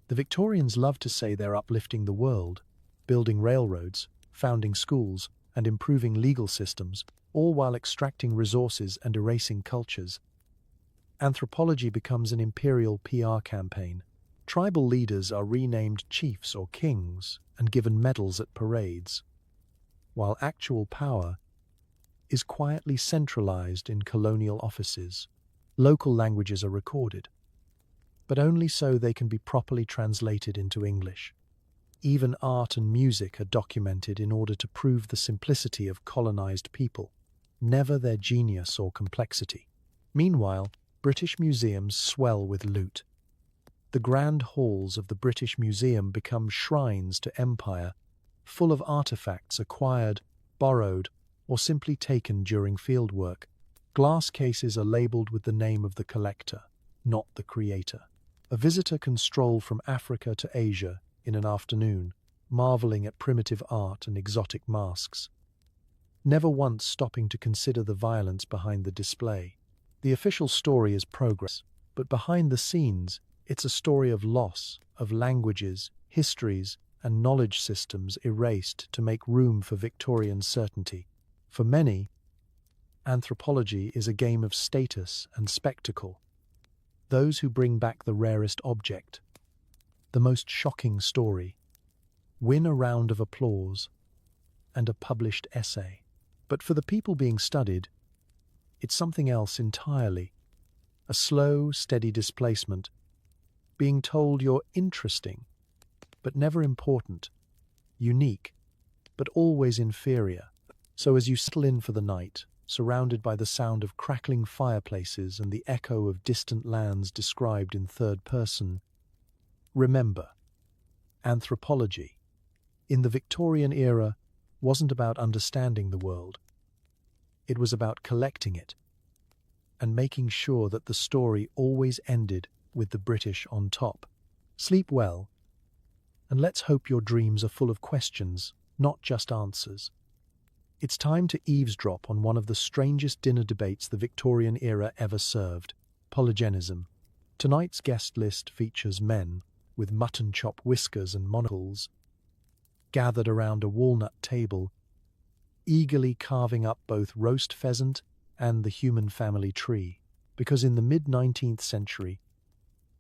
The Victorians love to say they're uplifting the world, building railroads, founding schools, and improving legal systems, all while extracting resources and erasing cultures. Anthropology becomes an imperial PR campaign. Tribal leaders are renamed chiefs or kings and given medals at parades, while actual power is quietly centralized in colonial offices. Local languages are recorded, but only so they can be properly translated into English. Even art and music are documented in order to prove the simplicity of colonized people, never their genius or complexity. Meanwhile, British museums swell with loot. The grand halls of the British Museum become shrines to empire, full of artifacts acquired, borrowed, or simply taken during fieldwork. Glass cases are labelled with the name of the collector, not the creator. A visitor can stroll from Africa to Asia in an afternoon, marvelling at primitive art and exotic masks, never once stopping to consider the violence behind the display. The official story is progress, but behind the scenes, it's a story of loss, of languages, histories, and knowledge systems erased to make room for Victorian certainty. For many, anthropology is a game of status and spectacle. Those who bring back the rarest object, the most shocking story, win a round of applause and a published essay. But for the people being studied, it's something else entirely. A slow, steady displacement, being told you're interesting, but never important, unique, but always inferior. So as you settle in for the night, surrounded by the sound of crackling fireplaces and the echo of distant lands described in third person, remember, anthropology, in the Victorian era, wasn't about understanding the world. It was about collecting it and making sure that the story always ended with the British on top. Sleep well, and let's hope your dreams are full of questions, not just answers. It's time to eavesdrop on one of the strangest dinner debates the Victorian era ever served, polygenism. Tonight's guest list features men with mutton chop whiskers and monocles, gathered around a walnut table, eagerly carving up both roast pheasant and the human family tree. Because in the mid-19th century,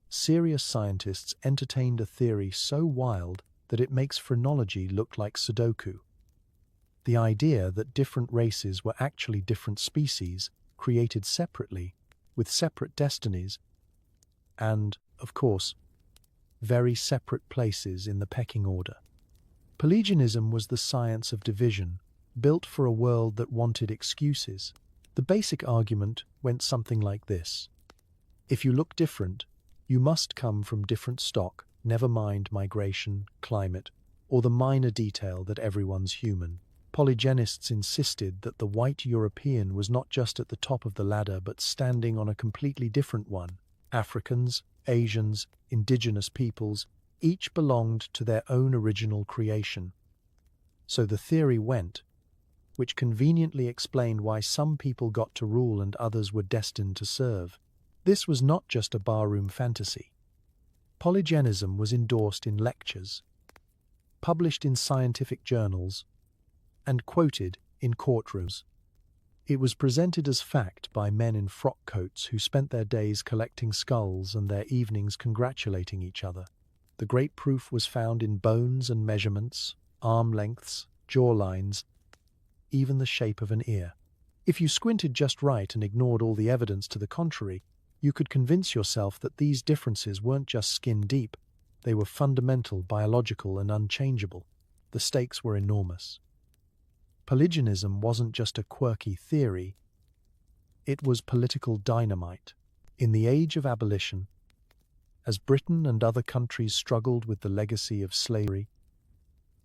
serious scientists entertained a theory so wild that it makes phrenology look like Sudoku. The idea that different races were actually different species, created separately, with separate destinies, and, of course, very separate places in the pecking order. Pelagianism was the science of division, built for a world that wanted excuses. The basic argument went something like this: if you look different, you must come from different stock, never mind migration, climate, or the minor detail that everyone's human. Polygenists insisted that the white European was not just at the top of the ladder but standing on a completely different one. Africans, Asians, indigenous peoples, each belonged to their own original creation. So the theory went, which conveniently explained why some people got to rule and others were destined to serve. This was not just a barroom fantasy. Polygenism was endorsed in lectures, published in scientific journals, and quoted in courtrooms. It was presented as fact by men in frock coats who spent their days collecting skulls and their evenings congratulating each other. The great proof was found in bones and measurements, arm lengths, jaw lines, even the shape of an ear. If you squinted just right and ignored all the evidence to the contrary, you could convince yourself that these differences weren't just skin deep, they were fundamental, biological, and unchangeable. The stakes were enormous. Pelagianism wasn't just a quirky theory, it was political dynamite. In the age of abolition, as Britain and other countries struggled with the legacy of slavery,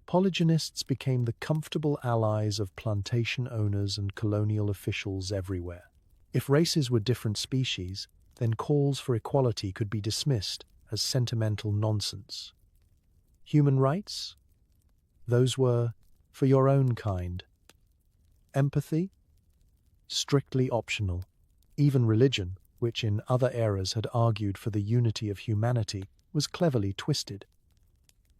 polygynists became the comfortable allies of plantation owners and colonial officials everywhere. If races were different species, then calls for equality could be dismissed as sentimental nonsense. Human rights? Those were for your own kind. Empathy? Strictly optional. Even religion, which in other eras had argued for the unity of humanity, was cleverly twisted.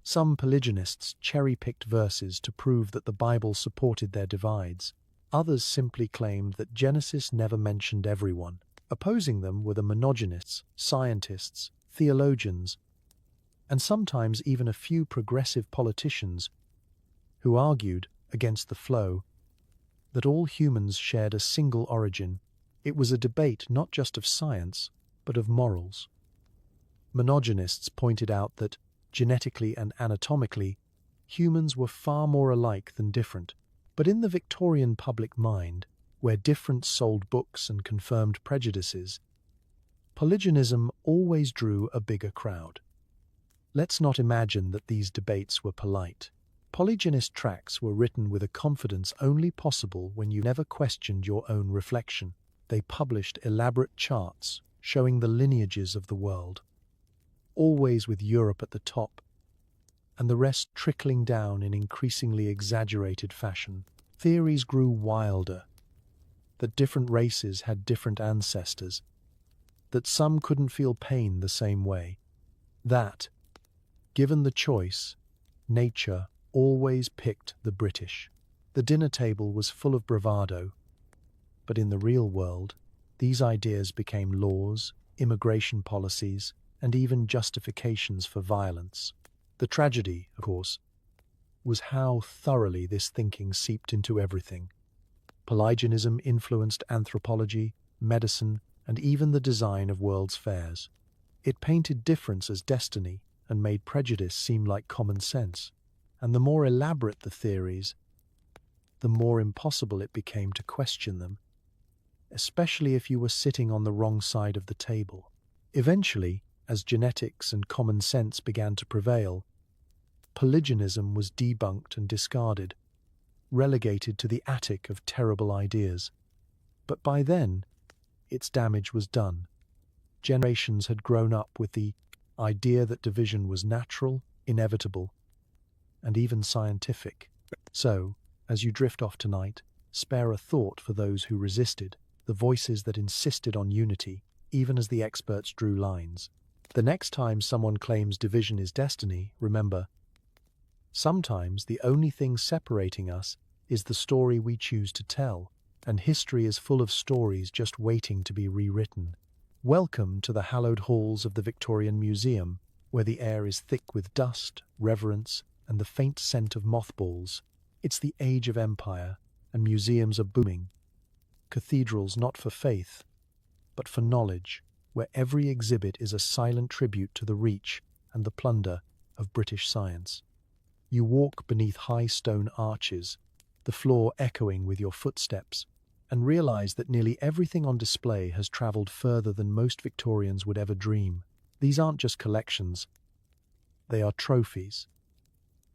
Some pelagianists cherry-picked verses to prove that the Bible supported their divides. Others simply claimed that Genesis never mentioned everyone. Opposing them were the monogenists, scientists, theologians, and sometimes even a few progressive politicians who argued, against the flow, that all humans shared a single origin. It was a debate not just of science, but of morals. Monogenists pointed out that, genetically and anatomically, humans were far more alike than different. But in the Victorian public mind, where difference sold books and confirmed prejudices, polygenism always drew a bigger crowd. Let's not imagine that these debates were polite. Polygynist tracts were written with a confidence only possible when you never questioned your own reflection. They published elaborate charts showing the lineages of the world, always with Europe at the top, and the rest trickling down in increasingly exaggerated fashion. Theories grew wilder, that different races had different ancestors, that some couldn't feel pain the same way, that, given the choice, nature always picked the British. The dinner table was full of bravado, but in the real world, these ideas became laws, immigration policies, and even justifications for violence. The tragedy, of course, was how thoroughly this thinking seeped into everything. Pelagianism influenced anthropology, medicine, and even the design of world's fairs. It painted difference as destiny and made prejudice seem like common sense. And the more elaborate the theories, the more impossible it became to question them, especially if you were sitting on the wrong side of the table. Eventually, as genetics and common sense began to prevail, pelagianism was debunked and discarded, relegated to the attic of terrible ideas. But by then, its damage was done. Generations had grown up with the idea that division was natural, inevitable, and even scientific. So, As you drift off tonight, spare a thought for those who resisted, the voices that insisted on unity, even as the experts drew lines. The next time someone claims division is destiny, remember, sometimes the only thing separating us is the story we choose to tell, and history is full of stories just waiting to be rewritten. Welcome to the hallowed halls of the Victorian Museum, where the air is thick with dust, reverence, and the faint scent of mothballs. It's the age of empire, and museums are booming. Cathedrals not for faith, but for knowledge, where every exhibit is a silent tribute to the reach and the plunder of British science. You walk beneath high stone arches, the floor echoing with your footsteps, and realize that nearly everything on display has traveled further than most Victorians would ever dream. These aren't just collections, they are trophies.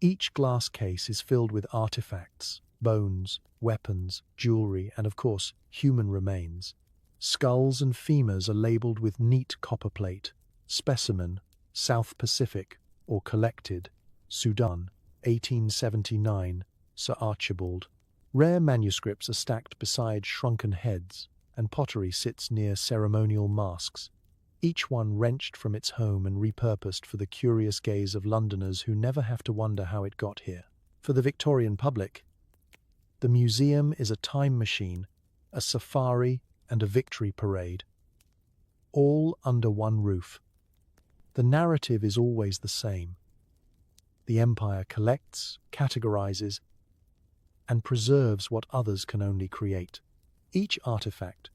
Each glass case is filled with artifacts, bones, weapons, jewelry, and of course, human remains. Skulls and femurs are labeled with neat copperplate, specimen, South Pacific, or collected, Sudan, 1879, Sir Archibald. Rare manuscripts are stacked beside shrunken heads, and pottery sits near ceremonial masks, each one wrenched from its home and repurposed for the curious gaze of Londoners who never have to wonder how it got here. For the Victorian public, the museum is a time machine, a safari, and a victory parade, all under one roof. The narrative is always the same. The empire collects, categorizes, and preserves what others can only create. Each artifact,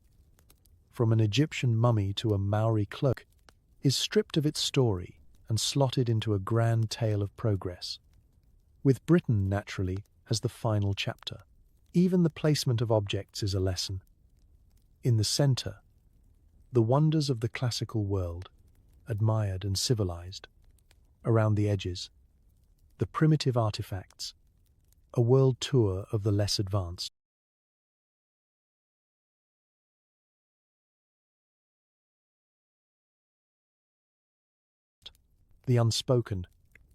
from an Egyptian mummy to a Maori cloak, is stripped of its story and slotted into a grand tale of progress. With Britain, naturally, as the final chapter. Even the placement of objects is a lesson. In the center, the wonders of the classical world, admired and civilized. Around the edges, the primitive artifacts, a world tour of the less advanced. The unspoken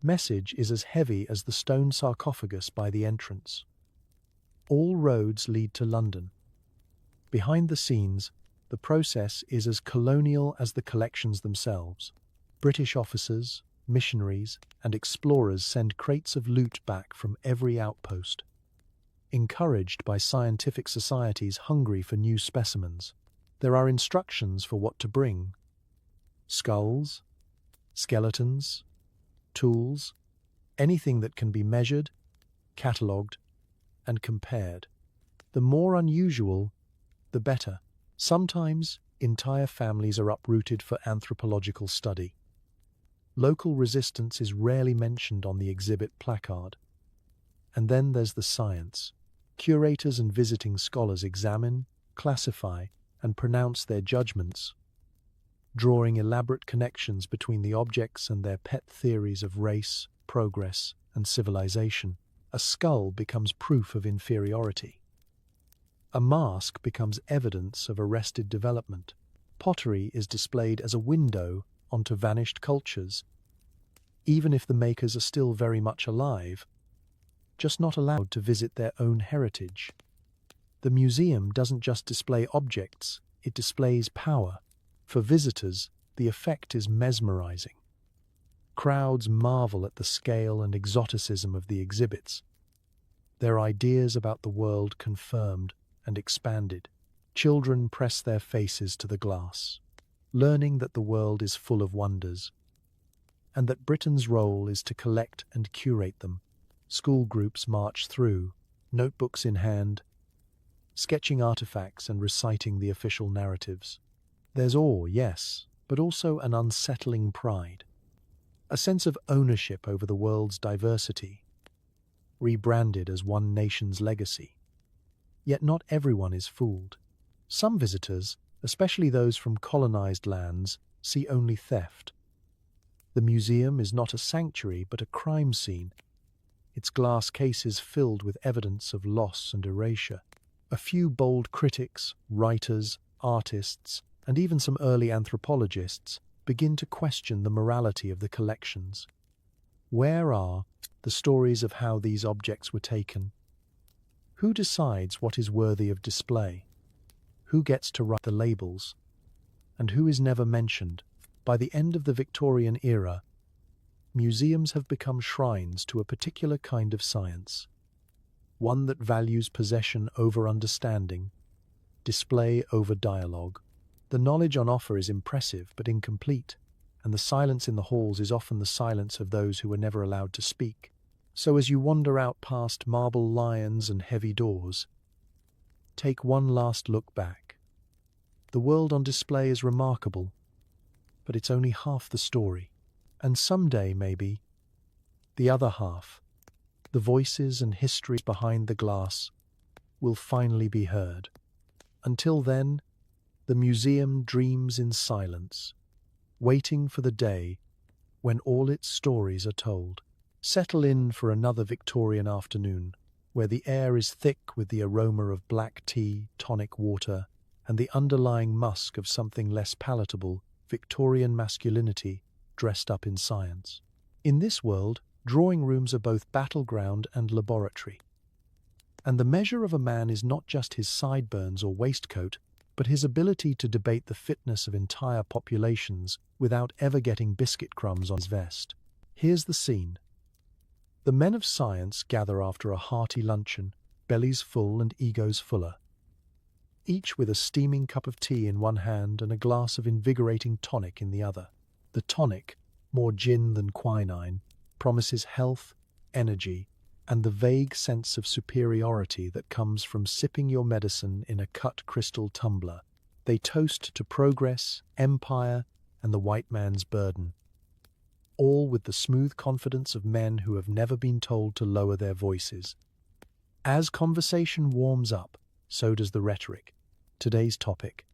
message is as heavy as the stone sarcophagus by the entrance. All roads lead to London. Behind the scenes, the process is as colonial as the collections themselves. British officers, missionaries, and explorers send crates of loot back from every outpost, encouraged by scientific societies hungry for new specimens. There are instructions for what to bring: skulls, skeletons, tools, anything that can be measured, catalogued, and compared. The more unusual, the better. Sometimes, entire families are uprooted for anthropological study. Local resistance is rarely mentioned on the exhibit placard. And then there's the science. Curators and visiting scholars examine, classify, and pronounce their judgments, drawing elaborate connections between the objects and their pet theories of race, progress, and civilization. A skull becomes proof of inferiority. A mask becomes evidence of arrested development. Pottery is displayed as a window onto vanished cultures, even if the makers are still very much alive, just not allowed to visit their own heritage. The museum doesn't just display objects, it displays power. For visitors, the effect is mesmerizing. Crowds marvel at the scale and exoticism of the exhibits, their ideas about the world confirmed and expanded. Children press their faces to the glass, learning that the world is full of wonders, and that Britain's role is to collect and curate them. School groups march through, notebooks in hand, sketching artifacts and reciting the official narratives. There's awe, yes, but also an unsettling pride, a sense of ownership over the world's diversity, rebranded as one nation's legacy. Yet not everyone is fooled. Some visitors, especially those from colonized lands, see only theft. The museum is not a sanctuary but a crime scene, its glass cases filled with evidence of loss and erasure. A few bold critics, writers, artists, and even some early anthropologists begin to question the morality of the collections. Where are the stories of how these objects were taken, Who decides what is worthy of display? Who gets to write the labels? And who is never mentioned? By the end of the Victorian era, museums have become shrines to a particular kind of science, one that values possession over understanding, display over dialogue. The knowledge on offer is impressive but incomplete, and the silence in the halls is often the silence of those who were never allowed to speak. So as you wander out past marble lions and heavy doors, take one last look back. The world on display is remarkable, but it's only half the story. And someday, maybe, the other half, the voices and histories behind the glass, will finally be heard. Until then, the museum dreams in silence, waiting for the day when all its stories are told. Settle in for another Victorian afternoon, where the air is thick with the aroma of black tea, tonic water, and the underlying musk of something less palatable, Victorian masculinity dressed up in science. In this world, drawing rooms are both battleground and laboratory. And the measure of a man is not just his sideburns or waistcoat, but his ability to debate the fitness of entire populations without ever getting biscuit crumbs on his vest. Here's the scene. The men of science gather after a hearty luncheon, bellies full and egos fuller, each with a steaming cup of tea in one hand and a glass of invigorating tonic in the other. The tonic, more gin than quinine, promises health, energy, and the vague sense of superiority that comes from sipping your medicine in a cut crystal tumbler. They toast to progress, empire, and the white man's burden, all with the smooth confidence of men who have never been told to lower their voices. As conversation warms up, so does the rhetoric. Today's topic: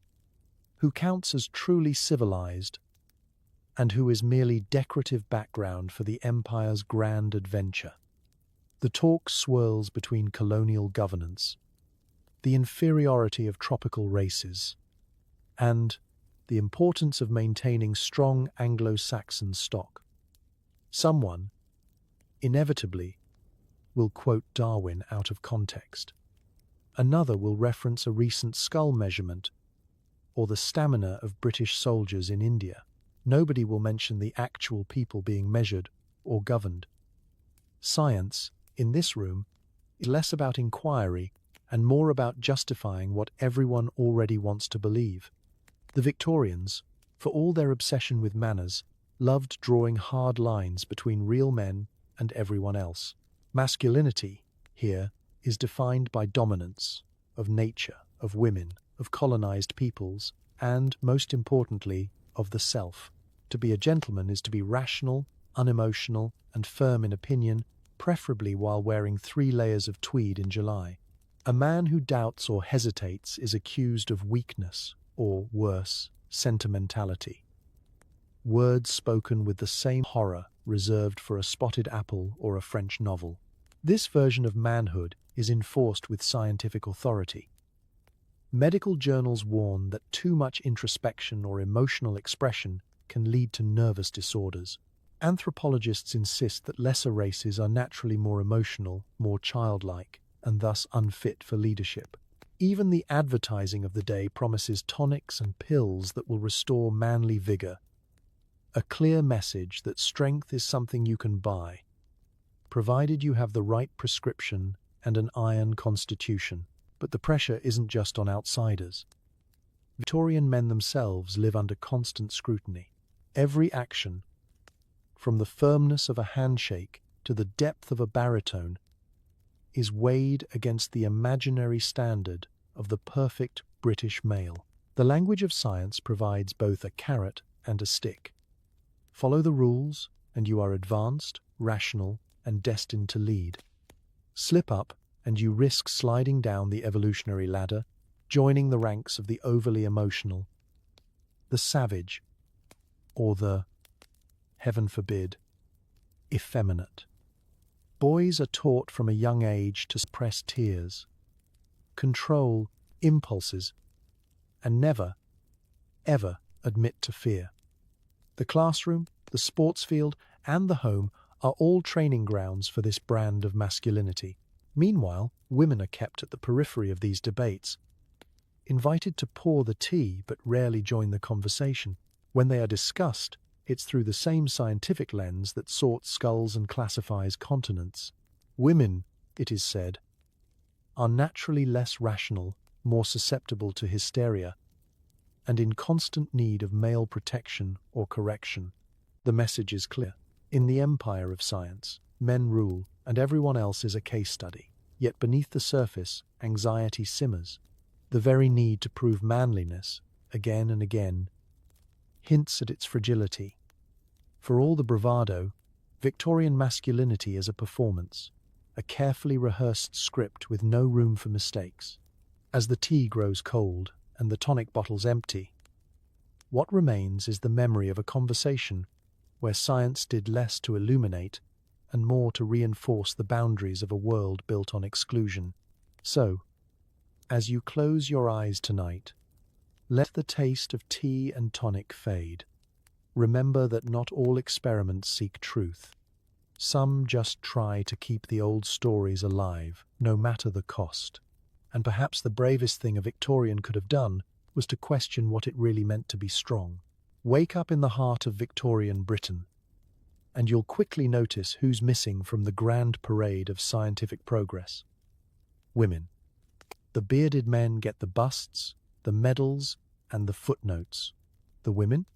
who counts as truly civilized, and who is merely decorative background for the empire's grand adventure. The talk swirls between colonial governance, the inferiority of tropical races, and the importance of maintaining strong Anglo-Saxon stock. Someone, inevitably, will quote Darwin out of context. Another will reference a recent skull measurement or the stamina of British soldiers in India. Nobody will mention the actual people being measured or governed. Science, in this room, is less about inquiry and more about justifying what everyone already wants to believe. The Victorians, for all their obsession with manners, loved drawing hard lines between real men and everyone else. Masculinity, here, is defined by dominance of nature, of women, of colonized peoples, and, most importantly, of the self. To be a gentleman is to be rational, unemotional, and firm in opinion, preferably while wearing 3 layers of tweed in July. A man who doubts or hesitates is accused of weakness, or worse, sentimentality. Words spoken with the same horror reserved for a spotted apple or a French novel. This version of manhood is enforced with scientific authority. Medical journals warn that too much introspection or emotional expression can lead to nervous disorders. Anthropologists insist that lesser races are naturally more emotional, more childlike, and thus unfit for leadership. Even the advertising of the day promises tonics and pills that will restore manly vigor. A clear message that strength is something you can buy, provided you have the right prescription and an iron constitution. But the pressure isn't just on outsiders. Victorian men themselves live under constant scrutiny. Every action, from the firmness of a handshake to the depth of a baritone, is weighed against the imaginary standard of the perfect British male. The language of science provides both a carrot and a stick. Follow the rules, and you are advanced, rational, and destined to lead. Slip up, and you risk sliding down the evolutionary ladder, joining the ranks of the overly emotional, the savage, or the, heaven forbid, effeminate. Boys are taught from a young age to suppress tears, control impulses, and never, ever admit to fear. The classroom, the sports field, and the home are all training grounds for this brand of masculinity. Meanwhile, women are kept at the periphery of these debates, invited to pour the tea but rarely join the conversation. When they are discussed, it's through the same scientific lens that sorts skulls and classifies continents. Women, it is said, are naturally less rational, more susceptible to hysteria, and in constant need of male protection or correction. The message is clear. In the empire of science, men rule, and everyone else is a case study. Yet beneath the surface, anxiety simmers. The very need to prove manliness, again and again, hints at its fragility. For all the bravado, Victorian masculinity is a performance, a carefully rehearsed script with no room for mistakes. As the tea grows cold and the tonic bottles empty, what remains is the memory of a conversation where science did less to illuminate and more to reinforce the boundaries of a world built on exclusion. So, as you close your eyes tonight, let the taste of tea and tonic fade. Remember that not all experiments seek truth. Some just try to keep the old stories alive, no matter the cost. And perhaps the bravest thing a Victorian could have done was to question what it really meant to be strong. Wake up in the heart of Victorian Britain, and you'll quickly notice who's missing from the grand parade of scientific progress. Women. The bearded men get the busts, the medals, and the footnotes. The women?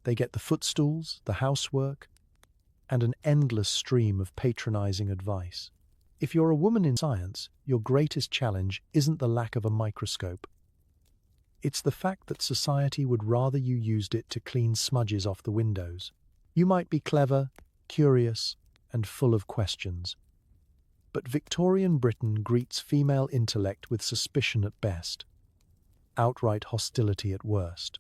They get the footstools, the housework, and an endless stream of patronizing advice. If you're a woman in science, your greatest challenge isn't the lack of a microscope. It's the fact that society would rather you used it to clean smudges off the windows. You might be clever, curious, and full of questions. But Victorian Britain greets female intellect with suspicion at best, outright hostility at worst.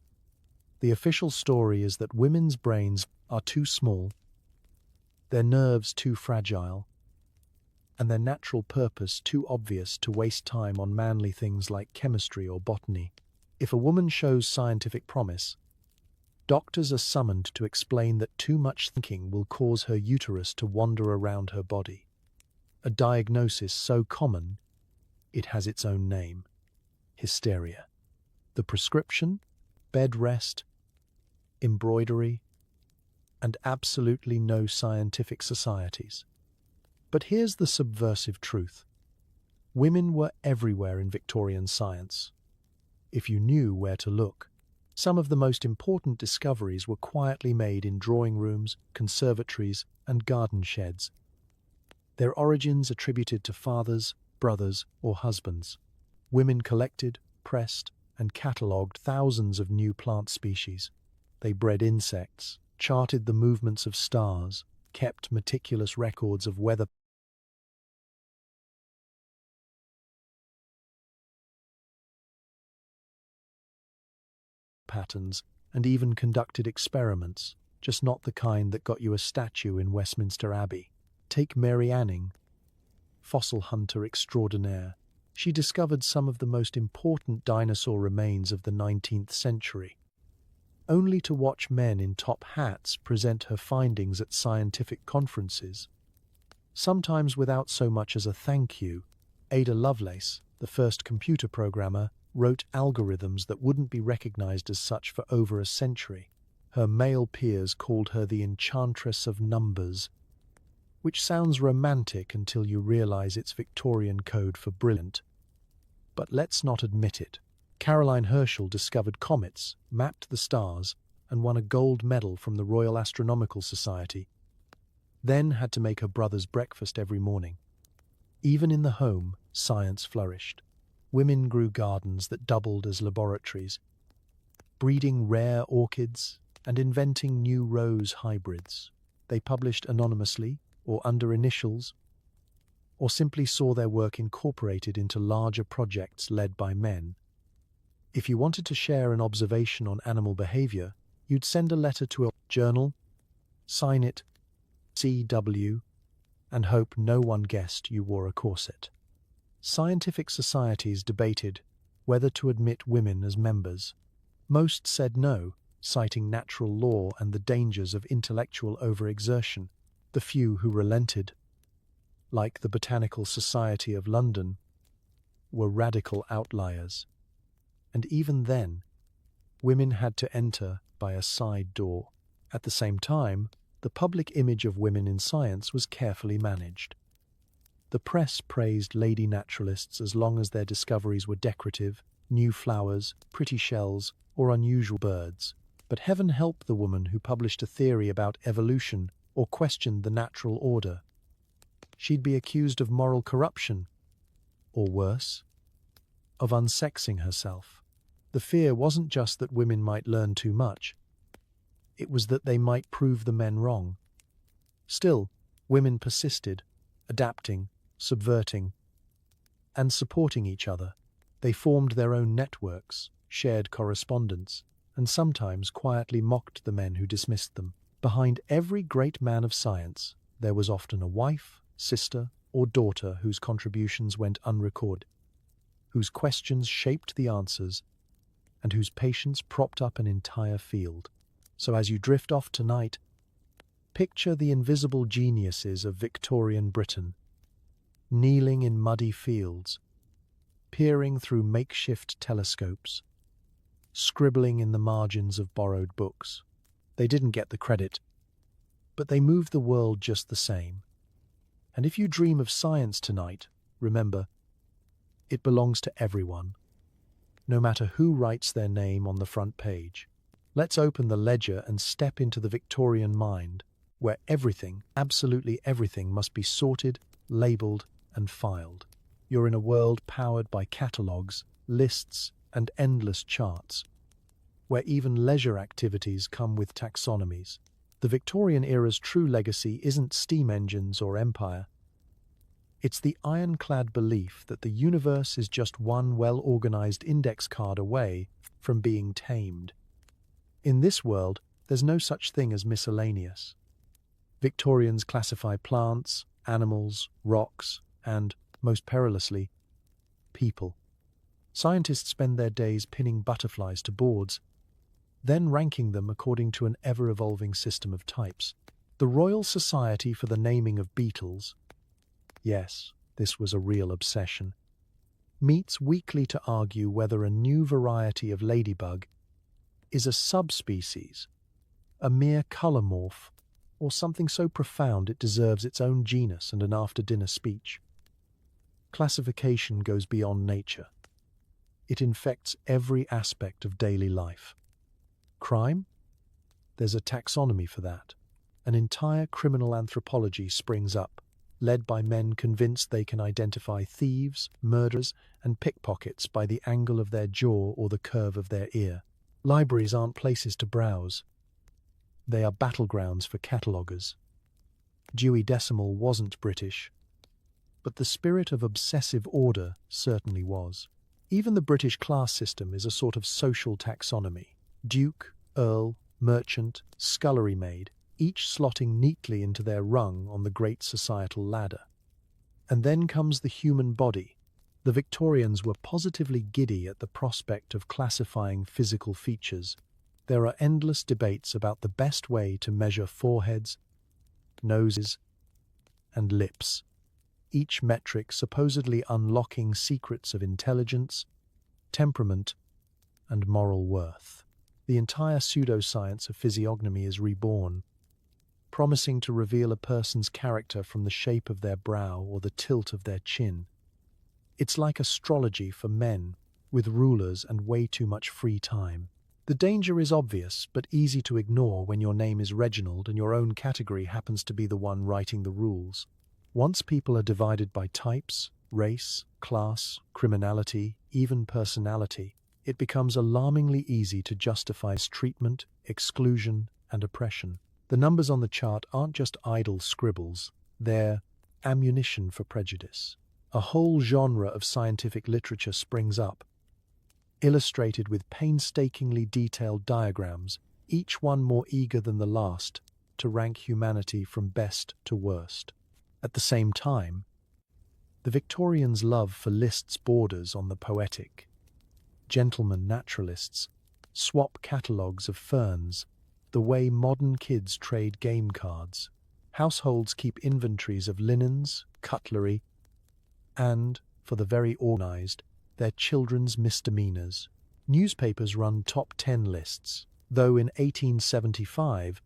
The official story is that women's brains are too small, their nerves too fragile, and their natural purpose too obvious to waste time on manly things like chemistry or botany. If a woman shows scientific promise, doctors are summoned to explain that too much thinking will cause her uterus to wander around her body. A diagnosis so common, it has its own name: hysteria. The prescription? Bed rest, embroidery, and absolutely no scientific societies. But here's the subversive truth. Women were everywhere in Victorian science, if you knew where to look. Some of the most important discoveries were quietly made in drawing rooms, conservatories, and garden sheds. Their origins attributed to fathers, brothers, or husbands. Women collected, pressed, and catalogued thousands of new plant species. They bred insects, charted the movements of stars, kept meticulous records of weather patterns, and even conducted experiments, just not the kind that got you a statue in Westminster Abbey. Take Mary Anning, fossil hunter extraordinaire. She discovered some of the most important dinosaur remains of the 19th century, only to watch men in top hats present her findings at scientific conferences, sometimes without so much as a thank you. Ada Lovelace, the first computer programmer, wrote algorithms that wouldn't be recognized as such for over a century. Her male peers called her the enchantress of numbers, which sounds romantic until you realize it's Victorian code for brilliant. But let's not admit it. Caroline Herschel discovered comets, mapped the stars, and won a gold medal from the Royal Astronomical Society, then had to make her brother's breakfast every morning. Even in the home, science flourished. Women grew gardens that doubled as laboratories, breeding rare orchids and inventing new rose hybrids. They published anonymously or under initials, or simply saw their work incorporated into larger projects led by men. If you wanted to share an observation on animal behavior, you'd send a letter to a journal, sign it CW, and hope no one guessed you wore a corset. Scientific societies debated whether to admit women as members. Most said no, citing natural law and the dangers of intellectual overexertion. The few who relented like the Botanical Society of London, were radical outliers. And even then, women had to enter by a side door. At the same time, the public image of women in science was carefully managed. The press praised lady naturalists as long as their discoveries were decorative, new flowers, pretty shells, or unusual birds. But heaven help the woman who published a theory about evolution or questioned the natural order. She'd be accused of moral corruption, or worse, of unsexing herself. The fear wasn't just that women might learn too much, it was that they might prove the men wrong. Still, women persisted, adapting, subverting, and supporting each other. They formed their own networks, shared correspondence, and sometimes quietly mocked the men who dismissed them. Behind every great man of science, there was often a wife, sister, or daughter whose contributions went unrecorded, whose questions shaped the answers, and whose patience propped up an entire field. So as you drift off tonight, picture the invisible geniuses of Victorian Britain, kneeling in muddy fields, peering through makeshift telescopes, scribbling in the margins of borrowed books. They didn't get the credit, but they moved the world just the same. And if you dream of science tonight, remember, it belongs to everyone, no matter who writes their name on the front page. Let's open the ledger and step into the Victorian mind, where everything, absolutely everything, must be sorted, labelled, and filed. You're in a world powered by catalogues, lists, and endless charts, where even leisure activities come with taxonomies. The Victorian era's true legacy isn't steam engines or empire. It's the ironclad belief that the universe is just one well-organized index card away from being tamed. In this world, there's no such thing as miscellaneous. Victorians classify plants, animals, rocks, and, most perilously, people. Scientists spend their days pinning butterflies to boards, then ranking them according to an ever-evolving system of types. The Royal Society for the Naming of Beetles, yes, this was a real obsession, meets weekly to argue whether a new variety of ladybug is a subspecies, a mere colour morph, or something so profound it deserves its own genus and an after-dinner speech. Classification goes beyond nature. It infects every aspect of daily life. Crime? There's a taxonomy for that. An entire criminal anthropology springs up, led by men convinced they can identify thieves, murderers, and pickpockets by the angle of their jaw or the curve of their ear. Libraries aren't places to browse. They are battlegrounds for cataloguers. Dewey Decimal wasn't British, but the spirit of obsessive order certainly was. Even the British class system is a sort of social taxonomy. Duke, Earl, Merchant, Scullery Maid, each slotting neatly into their rung on the great societal ladder. And then comes the human body. The Victorians were positively giddy at the prospect of classifying physical features. There are endless debates about the best way to measure foreheads, noses, and lips, each metric supposedly unlocking secrets of intelligence, temperament, and moral worth. The entire pseudoscience of physiognomy is reborn, promising to reveal a person's character from the shape of their brow or the tilt of their chin. It's like astrology for men, with rulers and way too much free time. The danger is obvious, but easy to ignore when your name is Reginald and your own category happens to be the one writing the rules. Once people are divided by types, race, class, criminality, even personality, it becomes alarmingly easy to justify treatment, exclusion, and oppression. The numbers on the chart aren't just idle scribbles, they're ammunition for prejudice. A whole genre of scientific literature springs up, illustrated with painstakingly detailed diagrams, each one more eager than the last to rank humanity from best to worst. At the same time, the Victorians' love for lists borders on the poetic. Gentlemen naturalists swap catalogues of ferns the way modern kids trade game cards. Households keep inventories of linens, cutlery, and, for the very organized, their children's misdemeanors. Newspapers run top 10 lists, though in 1875,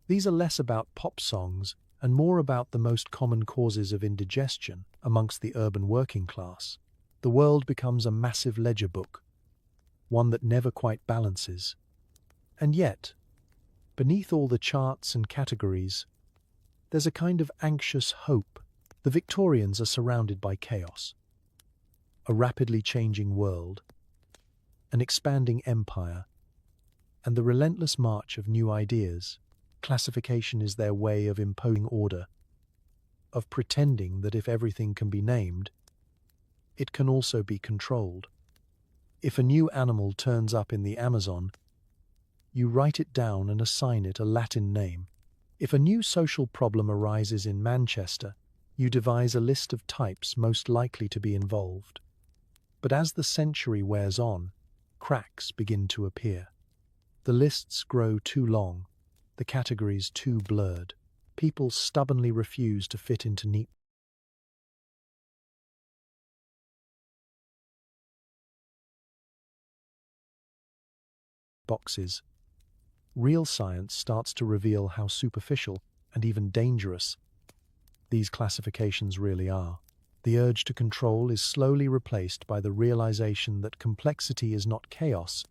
these are less about pop songs and more about the most common causes of indigestion amongst the urban working class. The world becomes a massive ledger book, one that never quite balances. And yet, beneath all the charts and categories, there's a kind of anxious hope. The Victorians are surrounded by chaos, a rapidly changing world, an expanding empire, and the relentless march of new ideas. Classification is their way of imposing order, of pretending that if everything can be named, it can also be controlled. If a new animal turns up in the Amazon, you write it down and assign it a Latin name. If a new social problem arises in Manchester, you devise a list of types most likely to be involved. But as the century wears on, cracks begin to appear. The lists grow too long, the categories too blurred. People stubbornly refuse to fit into neat boxes. Real science starts to reveal how superficial and even dangerous these classifications really are. The urge to control is slowly replaced by the realization that complexity is not chaos,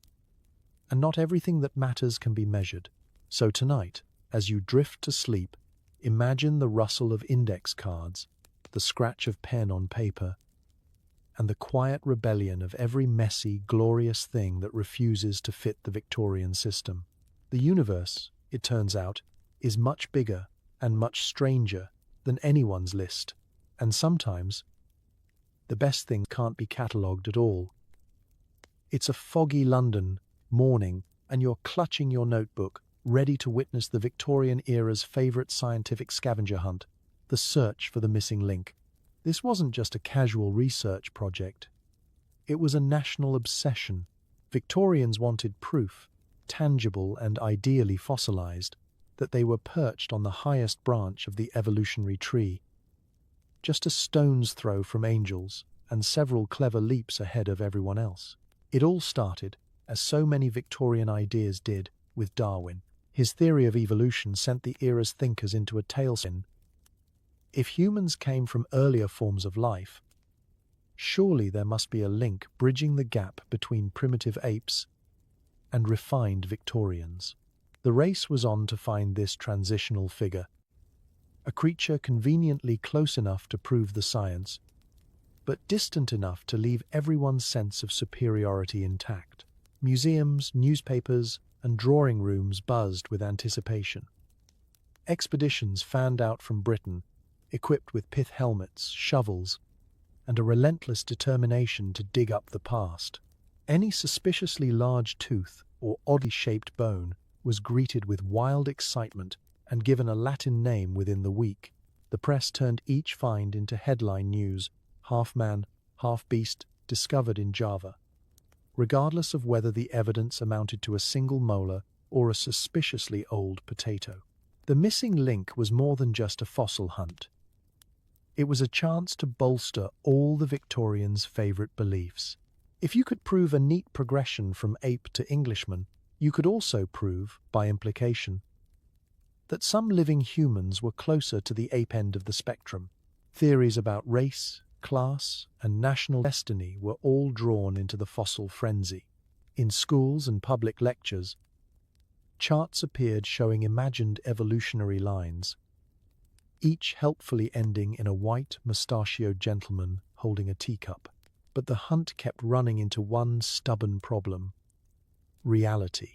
and not everything that matters can be measured. So tonight, as you drift to sleep, imagine the rustle of index cards, the scratch of pen on paper, and the quiet rebellion of every messy, glorious thing that refuses to fit the Victorian system. The universe, it turns out, is much bigger and much stranger than anyone's list, and sometimes the best thing can't be catalogued at all. It's a foggy London morning, and you're clutching your notebook, ready to witness the Victorian era's favourite scientific scavenger hunt, the search for the missing link. This wasn't just a casual research project. It was a national obsession. Victorians wanted proof, tangible and ideally fossilized, that they were perched on the highest branch of the evolutionary tree, just a stone's throw from angels and several clever leaps ahead of everyone else. It all started, as so many Victorian ideas did, with Darwin. His theory of evolution sent the era's thinkers into a tailspin. If humans came from earlier forms of life, surely there must be a link bridging the gap between primitive apes and refined Victorians. The race was on to find this transitional figure, a creature conveniently close enough to prove the science, but distant enough to leave everyone's sense of superiority intact. Museums, newspapers, and drawing rooms buzzed with anticipation. Expeditions fanned out from Britain, equipped with pith helmets, shovels, and a relentless determination to dig up the past. Any suspiciously large tooth or oddly shaped bone was greeted with wild excitement and given a Latin name within the week. The press turned each find into headline news: half man, half beast, discovered in Java, regardless of whether the evidence amounted to a single molar or a suspiciously old potato. The missing link was more than just a fossil hunt. It was a chance to bolster all the Victorians' favourite beliefs. If you could prove a neat progression from ape to Englishman, you could also prove, by implication, that some living humans were closer to the ape end of the spectrum. Theories about race, class, and national destiny were all drawn into the fossil frenzy. In schools and public lectures, charts appeared showing imagined evolutionary lines, each helpfully ending in a white, mustachioed gentleman holding a teacup. But the hunt kept running into one stubborn problem: reality.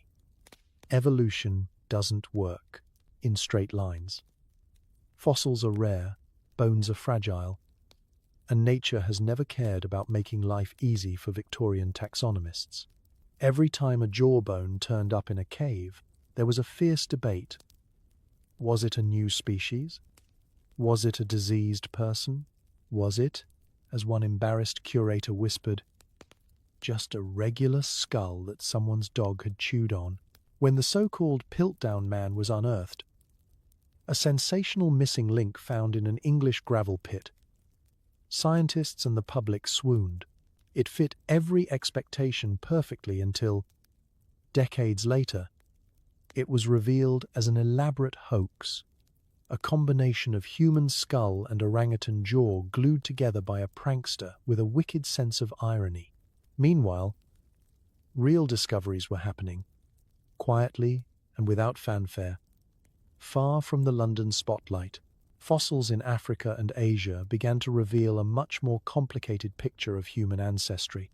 Evolution doesn't work in straight lines. Fossils are rare, bones are fragile, and nature has never cared about making life easy for Victorian taxonomists. Every time a jawbone turned up in a cave, there was a fierce debate. Was it a new species? Was it a diseased person? Was it, as one embarrassed curator whispered, just a regular skull that someone's dog had chewed on? When the so-called Piltdown Man was unearthed, A sensational missing link found in an English gravel pit. Scientists and the public swooned. It fit every expectation perfectly until, decades later, it was revealed as an elaborate hoax, a combination of human skull and orangutan jaw glued together by a prankster with a wicked sense of irony. Meanwhile, real discoveries were happening, quietly and without fanfare. Far from the London spotlight, fossils in Africa and Asia began to reveal a much more complicated picture of human ancestry,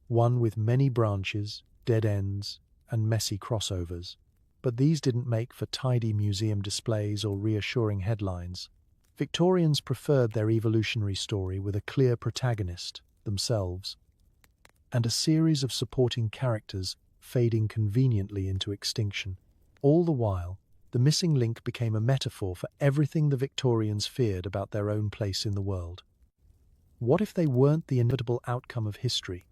one with many branches, dead ends, and messy crossovers. But these didn't make for tidy museum displays or reassuring headlines. Victorians preferred their evolutionary story with a clear protagonist, themselves, and a series of supporting characters fading conveniently into extinction. All the while, the missing link became a metaphor for everything the Victorians feared about their own place in the world. What if they weren't the inevitable outcome of history?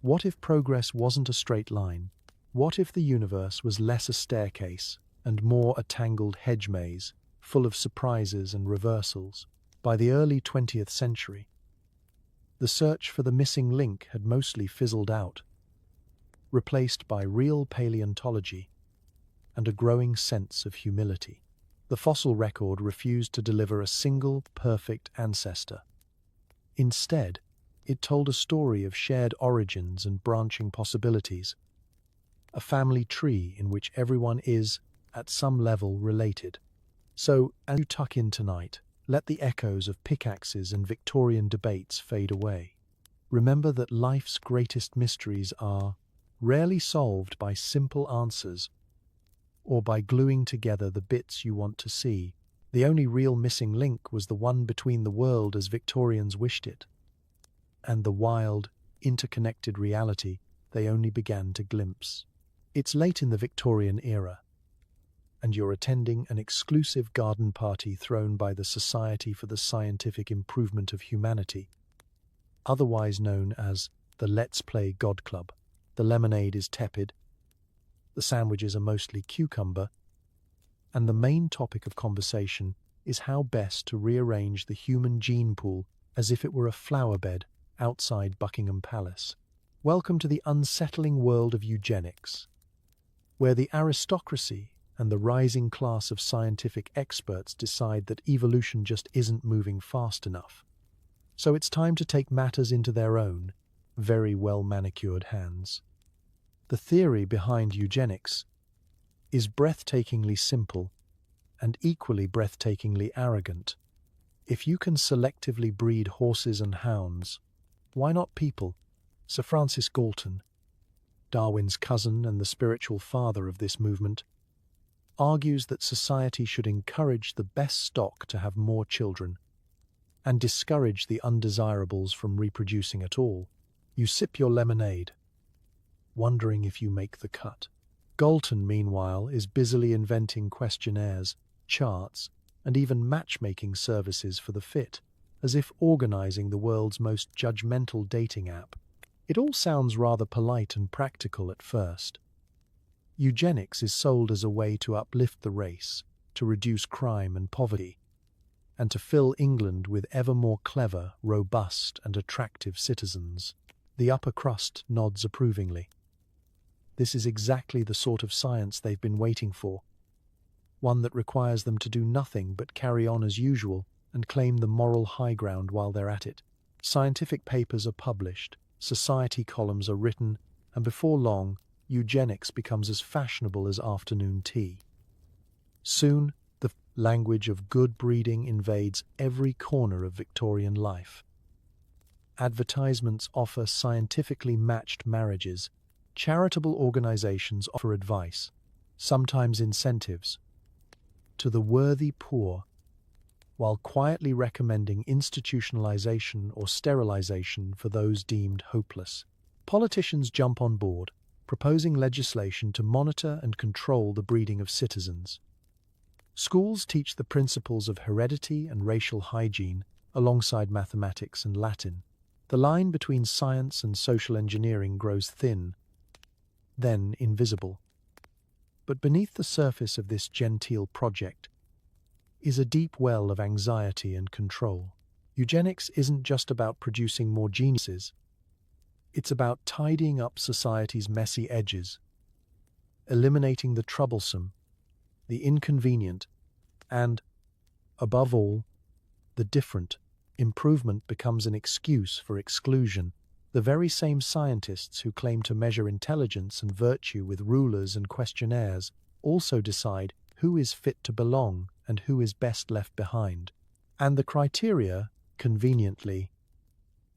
What if progress wasn't a straight line? What if the universe was less a staircase and more a tangled hedge maze, full of surprises and reversals? By the early 20th century, the search for the missing link had mostly fizzled out, replaced by real paleontology and a growing sense of humility. The fossil record refused to deliver a single perfect ancestor. Instead, it told a story of shared origins and branching possibilities, a family tree in which everyone is, at some level, related. So, as you tuck in tonight, let the echoes of pickaxes and Victorian debates fade away. Remember that life's greatest mysteries are rarely solved by simple answers or by gluing together the bits you want to see. The only real missing link was the one between the world as Victorians wished it, and the wild, interconnected reality they only began to glimpse. It's late in the Victorian era, and you're attending an exclusive garden party thrown by the Society for the Scientific Improvement of Humanity, otherwise known as the Let's Play God Club. The lemonade is tepid, the sandwiches are mostly cucumber, and the main topic of conversation is how best to rearrange the human gene pool as if it were a flower bed outside Buckingham Palace. Welcome to the unsettling world of eugenics, where the aristocracy and the rising class of scientific experts decide that evolution just isn't moving fast enough. So it's time to take matters into their own, very well-manicured hands. The theory behind eugenics is breathtakingly simple and equally breathtakingly arrogant. If you can selectively breed horses and hounds, why not people? Sir Francis Galton, Darwin's cousin and the spiritual father of this movement, argues that society should encourage the best stock to have more children and discourage the undesirables from reproducing at all. You sip your lemonade, wondering if you make the cut. Galton, meanwhile, is busily inventing questionnaires, charts, and even matchmaking services for the fit, as if organizing the world's most judgmental dating app. It all sounds rather polite and practical at first. Eugenics is sold as a way to uplift the race, to reduce crime and poverty, and to fill England with ever more clever, robust, and attractive citizens. The upper crust nods approvingly. This is exactly the sort of science they've been waiting for, one that requires them to do nothing but carry on as usual and claim the moral high ground while they're at it. Scientific papers are published, society columns are written, and before long, eugenics becomes as fashionable as afternoon tea. Soon, the language of good breeding invades every corner of Victorian life. Advertisements offer scientifically matched marriages. Charitable organizations offer advice, sometimes incentives, to the worthy poor, while quietly recommending institutionalization or sterilization for those deemed hopeless. Politicians jump on board, proposing legislation to monitor and control the breeding of citizens. Schools teach the principles of heredity and racial hygiene alongside mathematics and Latin. The line between science and social engineering grows thin, then invisible. But beneath the surface of this genteel project is a deep well of anxiety and control. Eugenics isn't just about producing more geniuses, it's about tidying up society's messy edges, eliminating the troublesome, the inconvenient, and, above all, the different. Improvement becomes an excuse for exclusion. The very same scientists who claim to measure intelligence and virtue with rulers and questionnaires also decide who is fit to belong and who is best left behind. And the criteria, conveniently,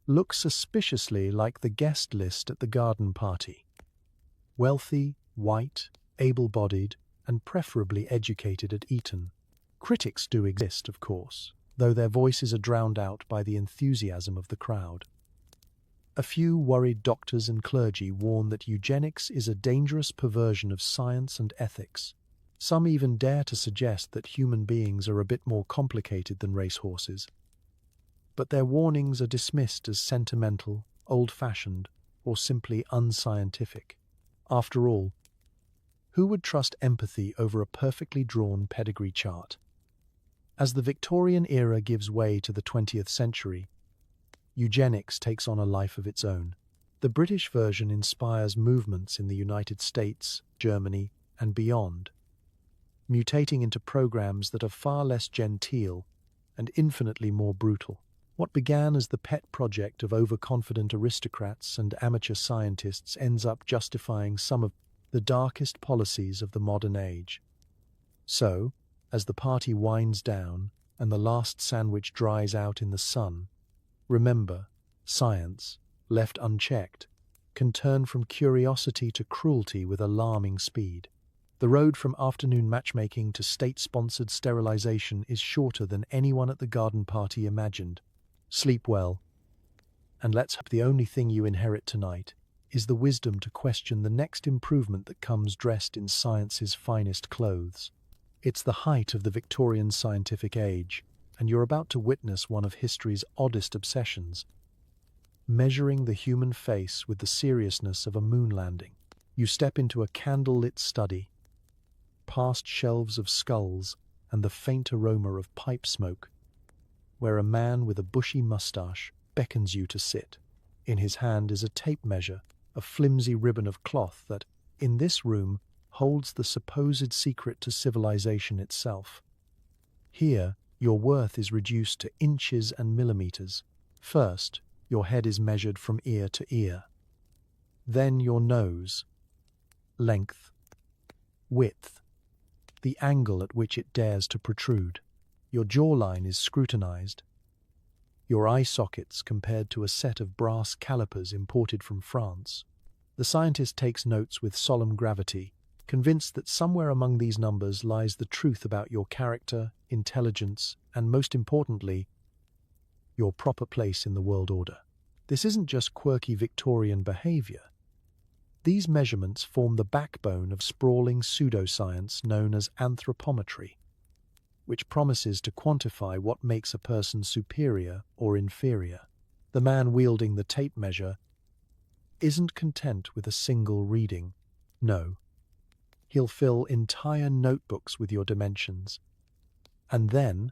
look suspiciously like the guest list at the garden party. Wealthy, white, able-bodied, and preferably educated at Eton. Critics do exist, of course, though their voices are drowned out by the enthusiasm of the crowd. A few worried doctors and clergy warn that eugenics is a dangerous perversion of science and ethics. Some even dare to suggest that human beings are a bit more complicated than racehorses. But their warnings are dismissed as sentimental, old-fashioned, or simply unscientific. After all, who would trust empathy over a perfectly drawn pedigree chart? As the Victorian era gives way to the 20th century, eugenics takes on a life of its own. The British version inspires movements in the United States, Germany, and beyond, mutating into programs that are far less genteel and infinitely more brutal. What began as the pet project of overconfident aristocrats and amateur scientists ends up justifying some of the darkest policies of the modern age. So, as the party winds down and the last sandwich dries out in the sun, remember, science, left unchecked, can turn from curiosity to cruelty with alarming speed. The road from afternoon matchmaking to state-sponsored sterilization is shorter than anyone at the garden party imagined. Sleep well, and let's hope the only thing you inherit tonight is the wisdom to question the next improvement that comes dressed in science's finest clothes. It's the height of the Victorian scientific age, and you're about to witness one of history's oddest obsessions, measuring the human face with the seriousness of a moon landing. You step into a candle-lit study, past shelves of skulls and the faint aroma of pipe smoke, where a man with a bushy mustache beckons you to sit. In his hand is a tape measure, a flimsy ribbon of cloth that, in this room, holds the supposed secret to civilization itself. Here, your worth is reduced to inches and millimeters. First, your head is measured from ear to ear. Then your nose, length, width, the angle at which it dares to protrude. Your jawline is scrutinized, your eye sockets compared to a set of brass calipers imported from France. The scientist takes notes with solemn gravity, convinced that somewhere among these numbers lies the truth about your character, intelligence, and most importantly, your proper place in the world order. This isn't just quirky Victorian behavior. These measurements form the backbone of sprawling pseudoscience known as anthropometry, which promises to quantify what makes a person superior or inferior. The man wielding the tape measure isn't content with a single reading. No, he'll fill entire notebooks with your dimensions. And then,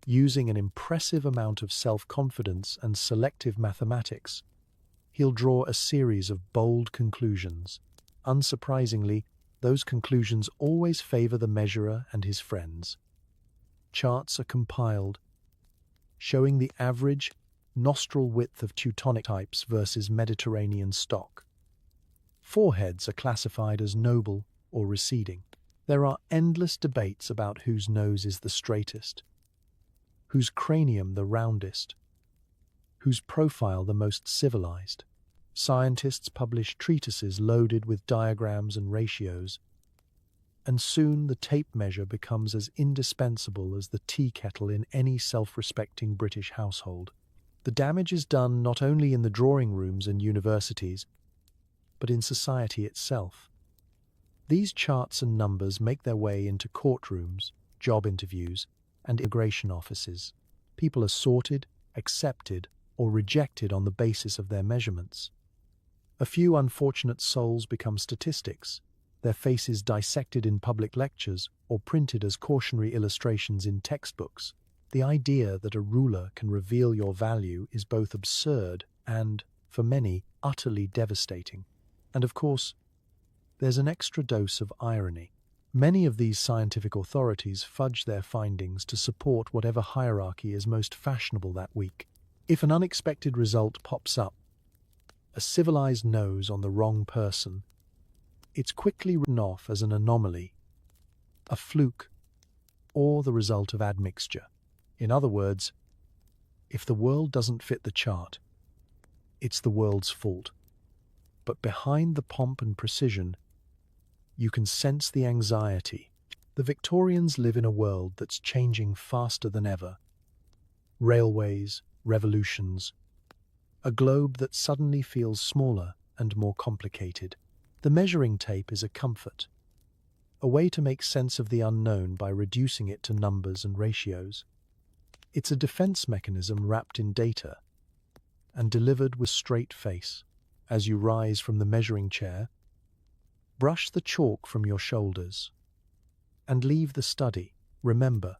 using an impressive amount of self-confidence and selective mathematics, he'll draw a series of bold conclusions. Unsurprisingly, those conclusions always favor the measurer and his friends. Charts are compiled, showing the average nostril width of Teutonic types versus Mediterranean stock. Foreheads are classified as noble or receding. There are endless debates about whose nose is the straightest, whose cranium the roundest, whose profile the most civilized. Scientists publish treatises loaded with diagrams and ratios, and soon the tape measure becomes as indispensable as the tea kettle in any self-respecting British household. The damage is done not only in the drawing rooms and universities, but in society itself. These charts and numbers make their way into courtrooms, job interviews, and immigration offices. People are sorted, accepted, or rejected on the basis of their measurements. A few unfortunate souls become statistics, their faces dissected in public lectures or printed as cautionary illustrations in textbooks. The idea that a ruler can reveal your value is both absurd and, for many, utterly devastating. And of course, there's an extra dose of irony. Many of these scientific authorities fudge their findings to support whatever hierarchy is most fashionable that week. If an unexpected result pops up, a civilized nose on the wrong person, it's quickly written off as an anomaly, a fluke, or the result of admixture. In other words, if the world doesn't fit the chart, it's the world's fault. But behind the pomp and precision, you can sense the anxiety. The Victorians live in a world that's changing faster than ever. Railways, revolutions, a globe that suddenly feels smaller and more complicated. The measuring tape is a comfort, a way to make sense of the unknown by reducing it to numbers and ratios. It's a defense mechanism wrapped in data and delivered with straight face. As you rise from the measuring chair, brush the chalk from your shoulders and leave the study. Remember,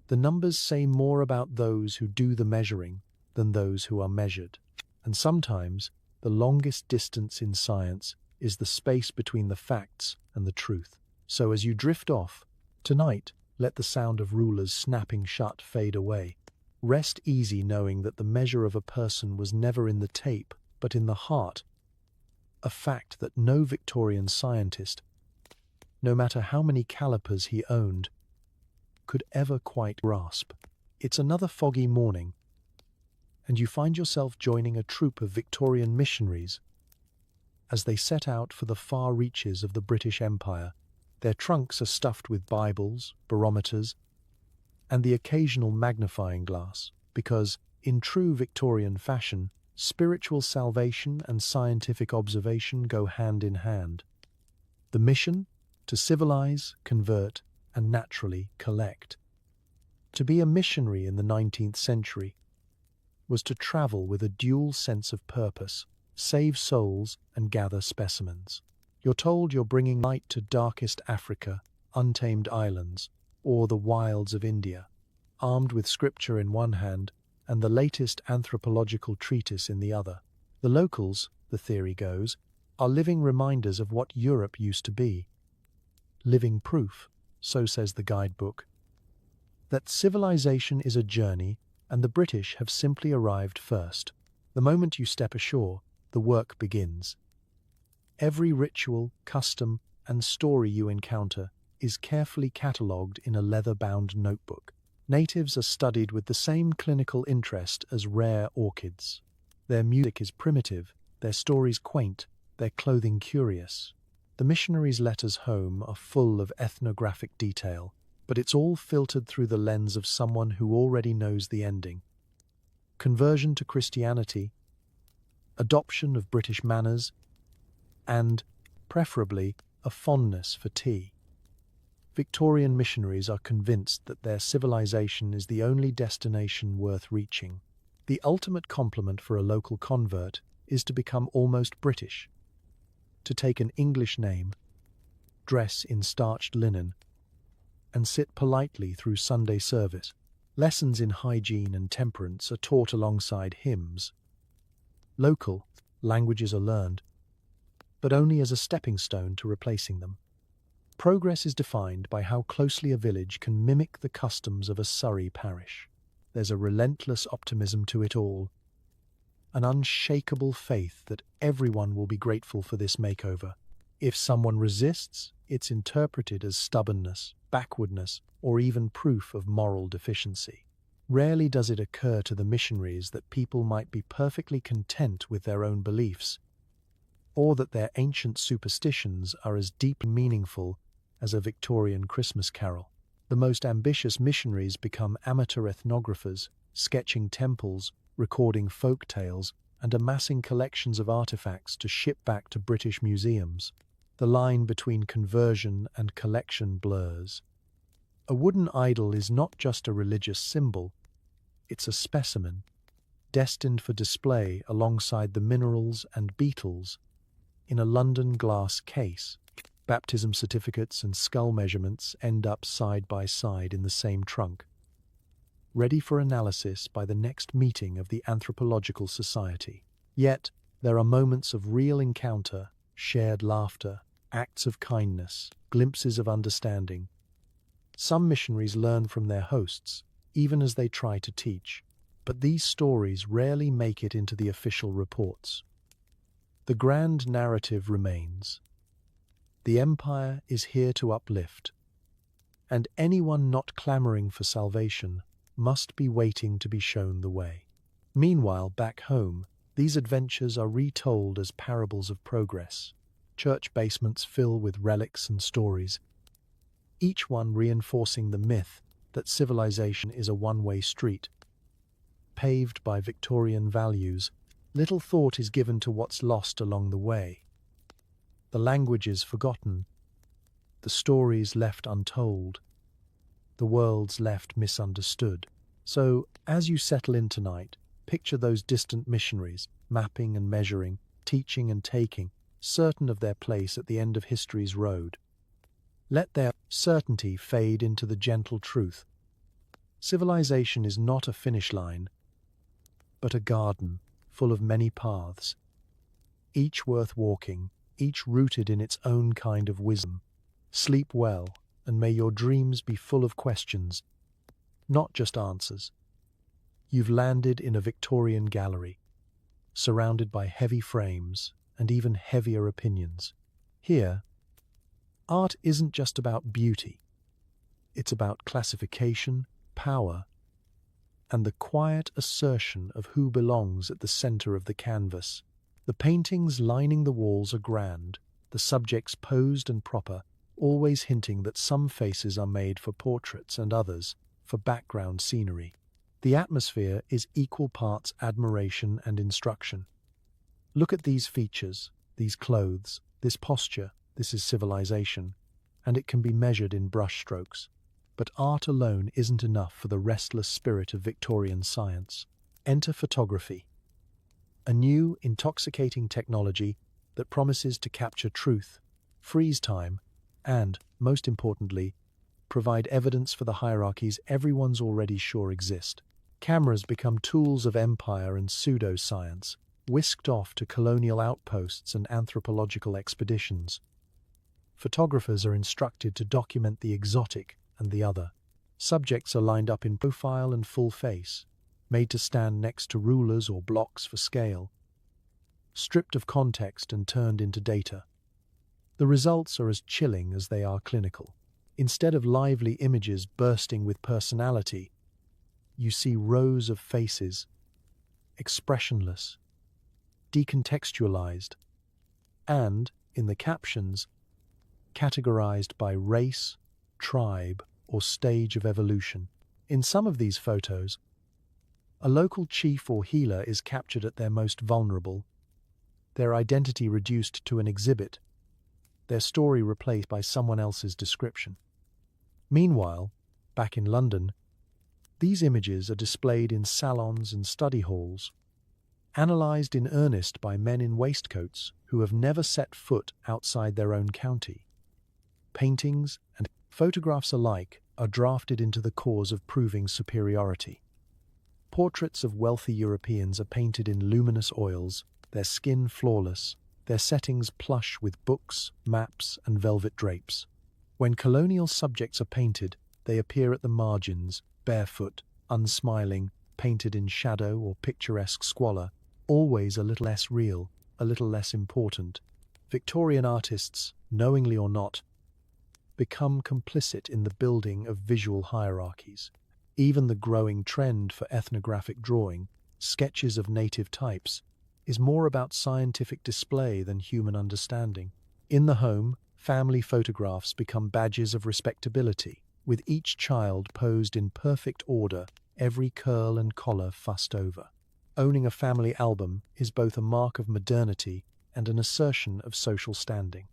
the numbers say more about those who do the measuring than those who are measured. And sometimes, the longest distance in science is the space between the facts and the truth. So as you drift off, tonight, let the sound of rulers snapping shut fade away. Rest easy knowing that the measure of a person was never in the tape, but in the heart, a fact that no Victorian scientist, no matter how many calipers he owned, could ever quite grasp. It's another foggy morning, and you find yourself joining a troop of Victorian missionaries as they set out for the far reaches of the British Empire. Their trunks are stuffed with Bibles, barometers, and the occasional magnifying glass, because, in true Victorian fashion, spiritual salvation and scientific observation go hand in hand. The mission? To civilize, convert, and naturally collect. To be a missionary in the 19th century was to travel with a dual sense of purpose, save souls and gather specimens. You're told you're bringing light to darkest Africa, untamed islands, or the wilds of India, armed with scripture in one hand and the latest anthropological treatise in the other. The locals, the theory goes, are living reminders of what Europe used to be. Living proof, so says the guidebook, that civilization is a journey and the British have simply arrived first. The moment you step ashore, the work begins. Every ritual, custom, and story you encounter is carefully catalogued in a leather-bound notebook. Natives are studied with the same clinical interest as rare orchids. Their music is primitive, their stories quaint, their clothing curious. The missionaries' letters home are full of ethnographic detail, but it's all filtered through the lens of someone who already knows the ending. Conversion to Christianity, adoption of British manners, and, preferably, a fondness for tea. Victorian missionaries are convinced that their civilization is the only destination worth reaching. The ultimate compliment for a local convert is to become almost British, to take an English name, dress in starched linen, and sit politely through Sunday service. Lessons in hygiene and temperance are taught alongside hymns. Local languages are learned, but only as a stepping stone to replacing them. Progress is defined by how closely a village can mimic the customs of a Surrey parish. There's a relentless optimism to it all, an unshakable faith that everyone will be grateful for this makeover. If someone resists, it's interpreted as stubbornness, backwardness, or even proof of moral deficiency. Rarely does it occur to the missionaries that people might be perfectly content with their own beliefs, or that their ancient superstitions are as deeply meaningful as a Victorian Christmas carol. The most ambitious missionaries become amateur ethnographers, sketching temples, recording folk tales, and amassing collections of artifacts to ship back to British museums. The line between conversion and collection blurs. A wooden idol is not just a religious symbol, it's a specimen, destined for display alongside the minerals and beetles in a London glass case. Baptism certificates and skull measurements end up side by side in the same trunk, ready for analysis by the next meeting of the Anthropological Society. Yet, there are moments of real encounter, shared laughter, acts of kindness, glimpses of understanding. Some missionaries learn from their hosts, even as they try to teach, but these stories rarely make it into the official reports. The grand narrative remains. The empire is here to uplift, and anyone not clamoring for salvation must be waiting to be shown the way. Meanwhile, back home, these adventures are retold as parables of progress. Church basements fill with relics and stories, each one reinforcing the myth that civilization is a one-way street. Paved by Victorian values, little thought is given to what's lost along the way. The languages forgotten, the stories left untold, the worlds left misunderstood. So, as you settle in tonight, picture those distant missionaries, mapping and measuring, teaching and taking, certain of their place at the end of history's road. Let their certainty fade into the gentle truth. Civilization is not a finish line, but a garden full of many paths, each worth walking, each rooted in its own kind of wisdom. Sleep well, and may your dreams be full of questions, not just answers. You've landed in a Victorian gallery, surrounded by heavy frames and even heavier opinions. Here, art isn't just about beauty. It's about classification, power, and the quiet assertion of who belongs at the center of the canvas. The paintings lining the walls are grand, the subjects posed and proper, always hinting that some faces are made for portraits and others for background scenery. The atmosphere is equal parts admiration and instruction. Look at these features, these clothes, this posture. This is civilization, and it can be measured in brushstrokes. But art alone isn't enough for the restless spirit of Victorian science. Enter photography, a new, intoxicating technology that promises to capture truth, freeze time, and, most importantly, provide evidence for the hierarchies everyone's already sure exist. Cameras become tools of empire and pseudoscience, whisked off to colonial outposts and anthropological expeditions. Photographers are instructed to document the exotic and the other. Subjects are lined up in profile and full face, made to stand next to rulers or blocks for scale, stripped of context and turned into data. The results are as chilling as they are clinical. Instead of lively images bursting with personality, you see rows of faces, expressionless, decontextualized, and, in the captions, categorized by race, tribe, or stage of evolution. In some of these photos, a local chief or healer is captured at their most vulnerable, their identity reduced to an exhibit, their story replaced by someone else's description. Meanwhile, back in London, these images are displayed in salons and study halls, analyzed in earnest by men in waistcoats who have never set foot outside their own county. Paintings and photographs alike are drafted into the cause of proving superiority. Portraits of wealthy Europeans are painted in luminous oils, their skin flawless, their settings plush with books, maps, and velvet drapes. When colonial subjects are painted, they appear at the margins, barefoot, unsmiling, painted in shadow or picturesque squalor, always a little less real, a little less important. Victorian artists, knowingly or not, become complicit in the building of visual hierarchies. Even the growing trend for ethnographic drawing, sketches of native types, is more about scientific display than human understanding. In the home, family photographs become badges of respectability, with each child posed in perfect order, every curl and collar fussed over. Owning a family album is both a mark of modernity and an assertion of social standing.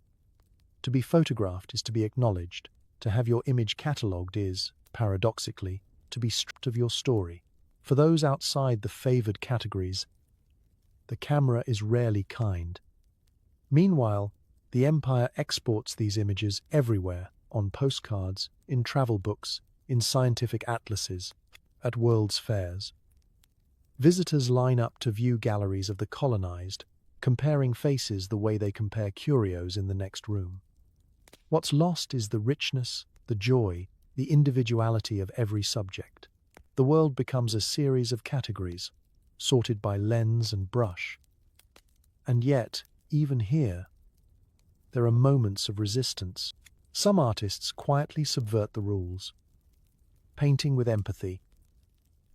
To be photographed is to be acknowledged. To have your image catalogued is, paradoxically, to be stripped of your story. For those outside the favored categories, the camera is rarely kind. Meanwhile, The empire exports these images everywhere, on postcards, in travel books, in scientific atlases, at world's fairs. Visitors line up to view galleries of the colonized, comparing faces the way they compare curios in the next room. What's lost is the richness, the joy, the individuality of every subject. The world becomes a series of categories, sorted by lens and brush. And yet, even here, there are moments of resistance. Some artists quietly subvert the rules, painting with empathy,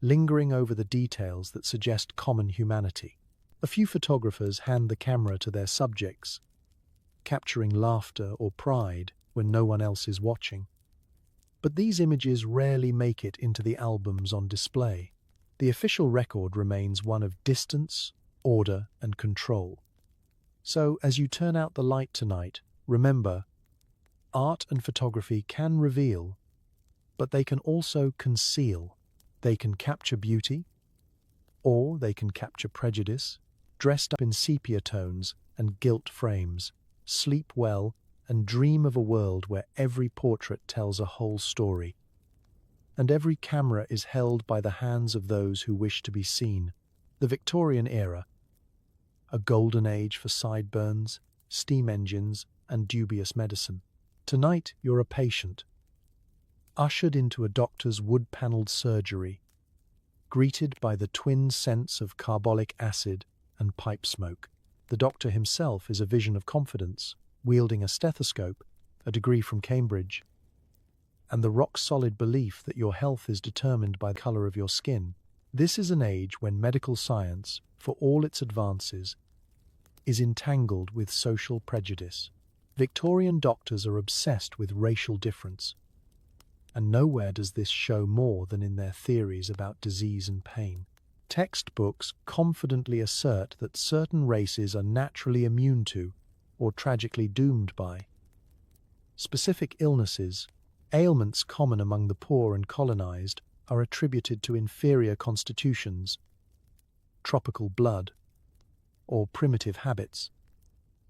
lingering over the details that suggest common humanity. A few photographers hand the camera to their subjects, capturing laughter or pride when no one else is watching. But these images rarely make it into the albums on display. The official record remains one of distance, order, and control. So, as you turn out the light tonight, remember, art and photography can reveal, but they can also conceal. They can capture beauty, or they can capture prejudice, dressed up in sepia tones and gilt frames. Sleep well and dream of a world where every portrait tells a whole story, and every camera is held by the hands of those who wish to be seen. The Victorian era, a golden age for sideburns, steam engines, and dubious medicine. Tonight you're a patient, ushered into a doctor's wood-panelled surgery, greeted by the twin scents of carbolic acid and pipe smoke. The doctor himself is a vision of confidence, wielding a stethoscope, a degree from Cambridge, and the rock-solid belief that your health is determined by the color of your skin. This is an age when medical science, for all its advances, is entangled with social prejudice. Victorian doctors are obsessed with racial difference, and nowhere does this show more than in their theories about disease and pain. Textbooks confidently assert that certain races are naturally immune to, or tragically doomed by, specific illnesses. Ailments common among the poor and colonized are attributed to inferior constitutions, tropical blood, or primitive habits,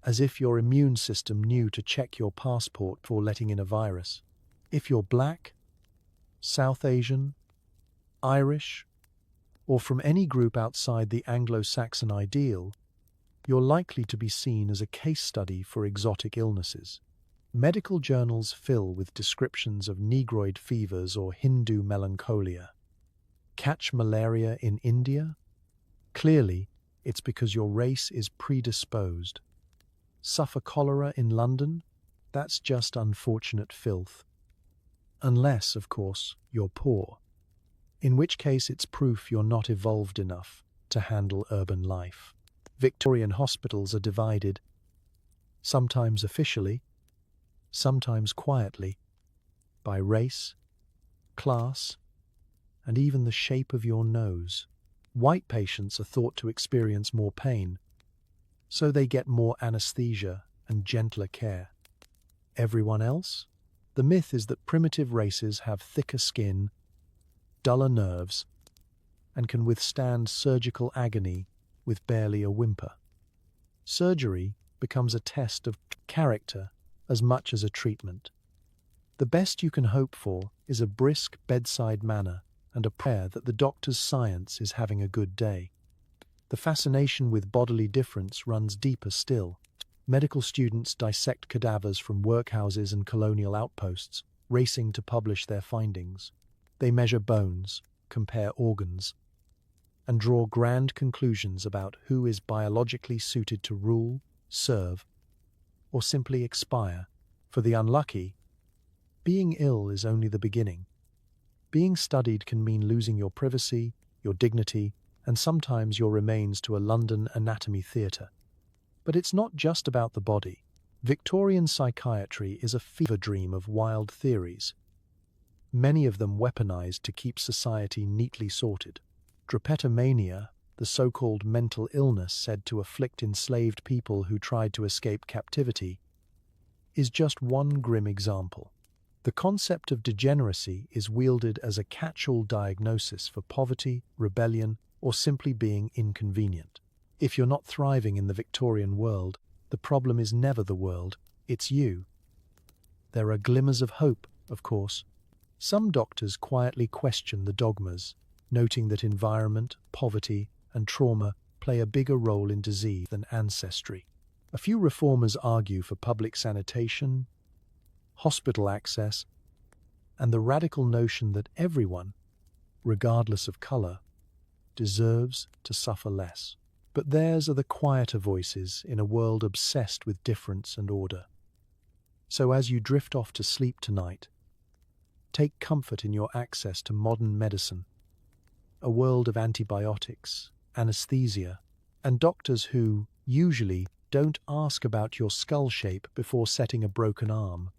as if your immune system knew to check your passport before letting in a virus. If you're Black, South Asian, Irish, or from any group outside the Anglo-Saxon ideal, you're likely to be seen as a case study for exotic illnesses. Medical journals fill with descriptions of Negroid fevers or Hindu melancholia. Catch malaria in India? Clearly, it's because your race is predisposed. Suffer cholera in London? That's just unfortunate filth. Unless, of course, you're poor, in which case it's proof you're not evolved enough to handle urban life. Victorian hospitals are divided, sometimes officially, sometimes quietly, by race, class, and even the shape of your nose. White patients are thought to experience more pain, so they get more anesthesia and gentler care. Everyone else? The myth is that primitive races have thicker skin, duller nerves, and can withstand surgical agony with barely a whimper. Surgery becomes a test of character as much as a treatment. The best you can hope for is a brisk bedside manner and a prayer that the doctor's science is having a good day. The fascination with bodily difference runs deeper still. Medical students dissect cadavers from workhouses and colonial outposts, racing to publish their findings. They measure bones, compare organs, and draw grand conclusions about who is biologically suited to rule, serve, or simply expire. For the unlucky, being ill is only the beginning. Being studied can mean losing your privacy, your dignity, and sometimes your remains to a London anatomy theatre. But it's not just about the body. Victorian psychiatry is a fever dream of wild theories, many of them weaponized to keep society neatly sorted. Drapetomania, the so-called mental illness said to afflict enslaved people who tried to escape captivity, is just one grim example. The concept of degeneracy is wielded as a catch-all diagnosis for poverty, rebellion, or simply being inconvenient. If you're not thriving in the Victorian world, the The problem is never the world, it's you. There are glimmers of hope, of course. Some doctors quietly question the dogmas, noting that environment, poverty, and trauma play a bigger role in disease than ancestry. A few reformers argue for public sanitation, hospital access, and the radical notion that everyone, regardless of color, deserves to suffer less. But theirs are the quieter voices in a world obsessed with difference and order. So as you drift off to sleep tonight, take comfort in your access to modern medicine, a world of antibiotics, anesthesia, and doctors who, usually, don't ask about your skull shape before setting a broken arm.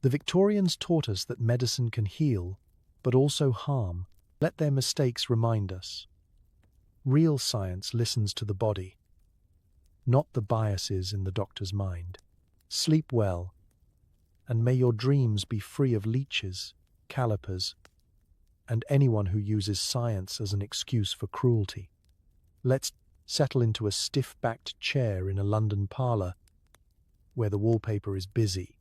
The Victorians taught us that medicine can heal, but also harm. Let their mistakes remind us. Real science listens to the body, not the biases in the doctor's mind. Sleep well, and may your dreams be free of leeches, calipers, and anyone who uses science as an excuse for cruelty. Let's settle into a stiff-backed chair in a London parlour where the wallpaper is busy,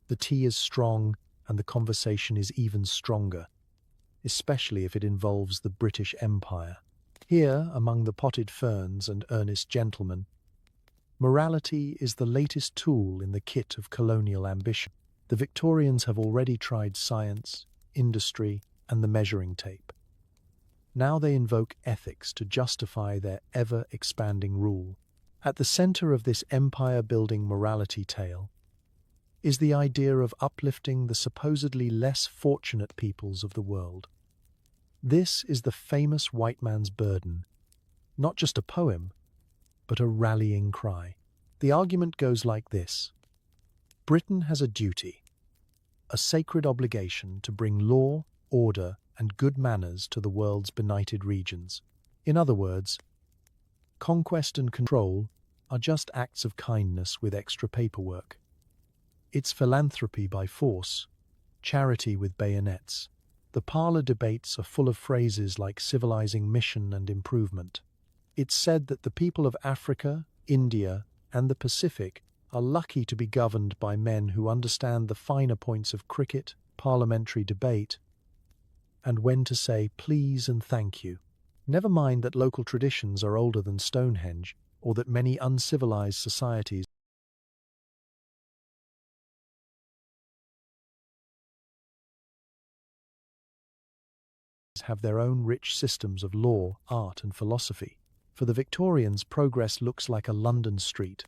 the tea is strong, and the conversation is even stronger, especially if it involves the British Empire. Here, among the potted ferns and earnest gentlemen, morality is the latest tool in the kit of colonial ambition. The Victorians have already tried science, industry, and the measuring tape. Now they invoke ethics to justify their ever-expanding rule. At the center of this empire-building morality tale is the idea of uplifting the supposedly less fortunate peoples of the world. This is the famous white man's burden, not just a poem, but a rallying cry. The argument goes like this: Britain has a duty, a sacred obligation to bring law, order, and good manners to the world's benighted regions. In other words, conquest and control are just acts of kindness with extra paperwork. It's philanthropy by force, charity with bayonets. The parlour debates are full of phrases like civilizing mission and improvement. It's said that the people of Africa, India, and the Pacific are lucky to be governed by men who understand the finer points of cricket, parliamentary debate, and when to say please and thank you. Never mind that local traditions are older than Stonehenge, or that many uncivilized societies have their own rich systems of law, art, and philosophy. For the Victorians, progress looks like a London street,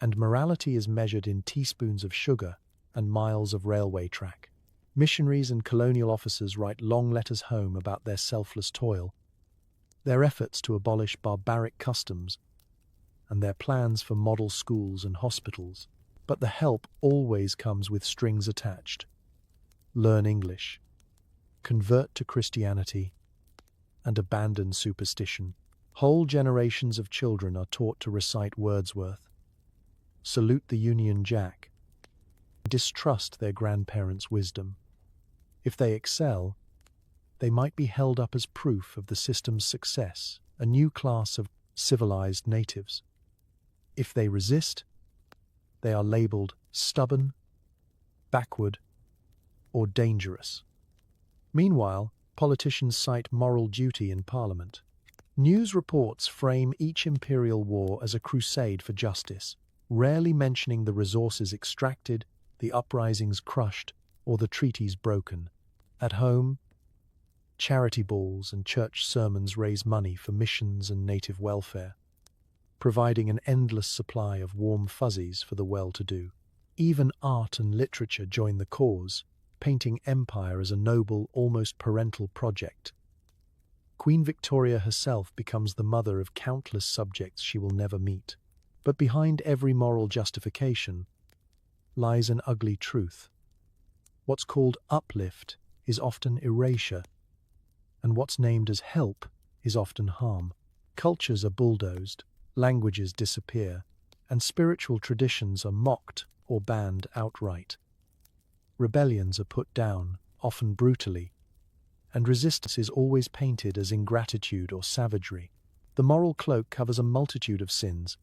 and morality is measured in teaspoons of sugar and miles of railway track. Missionaries and colonial officers write long letters home about their selfless toil, their efforts to abolish barbaric customs, and their plans for model schools and hospitals. But the help always comes with strings attached. Learn English, convert to Christianity, and abandon superstition. Whole generations of children are taught to recite Wordsworth, salute the Union Jack, and distrust their grandparents' wisdom. If they excel, they might be held up as proof of the system's success, a new class of civilized natives. If they resist, they are labeled stubborn, backward, or dangerous. Meanwhile, politicians cite moral duty in Parliament. News reports frame each imperial war as a crusade for justice, rarely mentioning the resources extracted, the uprisings crushed, or the treaties broken. At home, charity balls and church sermons raise money for missions and native welfare, providing an endless supply of warm fuzzies for the well-to-do. Even art and literature join the cause, painting empire as a noble, almost parental project. Queen Victoria herself becomes the mother of countless subjects she will never meet. But behind every moral justification lies an ugly truth. What's called uplift is often erasure, and what's named as help is often harm. Cultures are bulldozed, languages disappear, and spiritual traditions are mocked or banned outright. Rebellions are put down, often brutally, and resistance is always painted as ingratitude or savagery. The moral cloak covers a multitude of sins,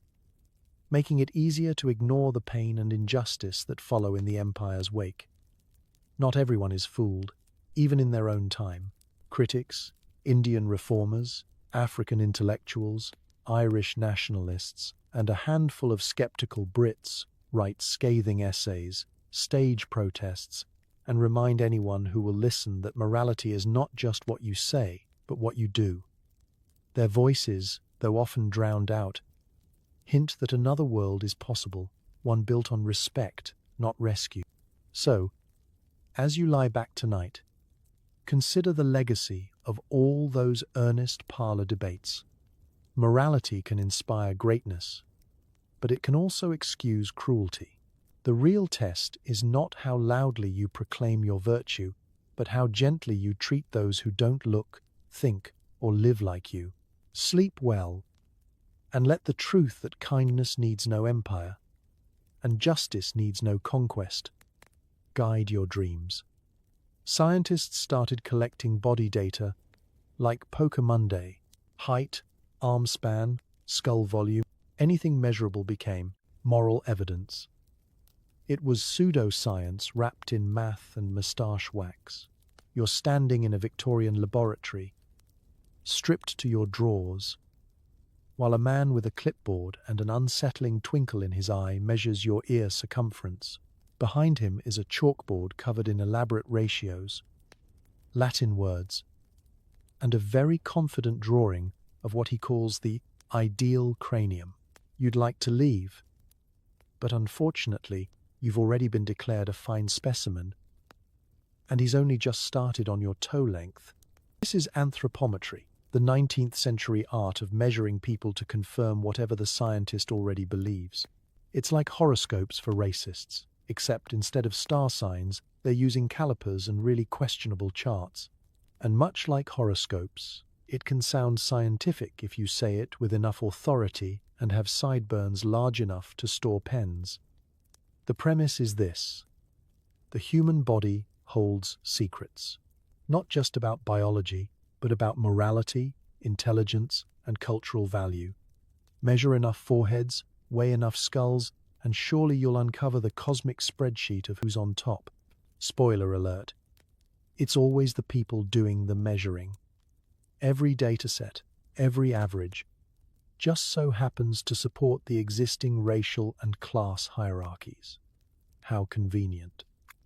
making it easier to ignore the pain and injustice that follow in the empire's wake. Not everyone is fooled, even in their own time. Critics, Indian reformers, African intellectuals, Irish nationalists, and a handful of skeptical Brits write scathing essays, stage protests, and remind anyone who will listen that morality is not just what you say, but what you do. Their voices, though often drowned out, hint that another world is possible, one built on respect, not rescue. So, as you lie back tonight, consider the legacy of all those earnest parlor debates. Morality can inspire greatness, but it can also excuse cruelty. The real test is not how loudly you proclaim your virtue, but how gently you treat those who don't look, think, or live like you. Sleep well, and let the truth that kindness needs no empire, and justice needs no conquest, guide your dreams. Scientists started collecting body data like Poker Monday, height, arm span, skull volume, anything measurable became moral evidence. It was pseudoscience wrapped in math and moustache wax. You're standing in a Victorian laboratory, stripped to your drawers, while a man with a clipboard and an unsettling twinkle in his eye measures your ear circumference. Behind him is a chalkboard covered in elaborate ratios, Latin words, and a very confident drawing of what he calls the ideal cranium. You'd like to leave, but unfortunately, you've already been declared a fine specimen, and he's only just started on your toe length. This is anthropometry, the 19th century art of measuring people to confirm whatever the scientist already believes. It's like horoscopes for racists, except instead of star signs, they're using calipers and really questionable charts. And much like horoscopes, it can sound scientific if you say it with enough authority and have sideburns large enough to store pens. The premise is this: the human body holds secrets, not just about biology, but about morality, intelligence, and cultural value. Measure enough foreheads, weigh enough skulls, and surely you'll uncover the cosmic spreadsheet of who's on top. Spoiler alert. It's always the people doing the measuring. Every dataset, every average, just so happens to support the existing racial and class hierarchies. How convenient.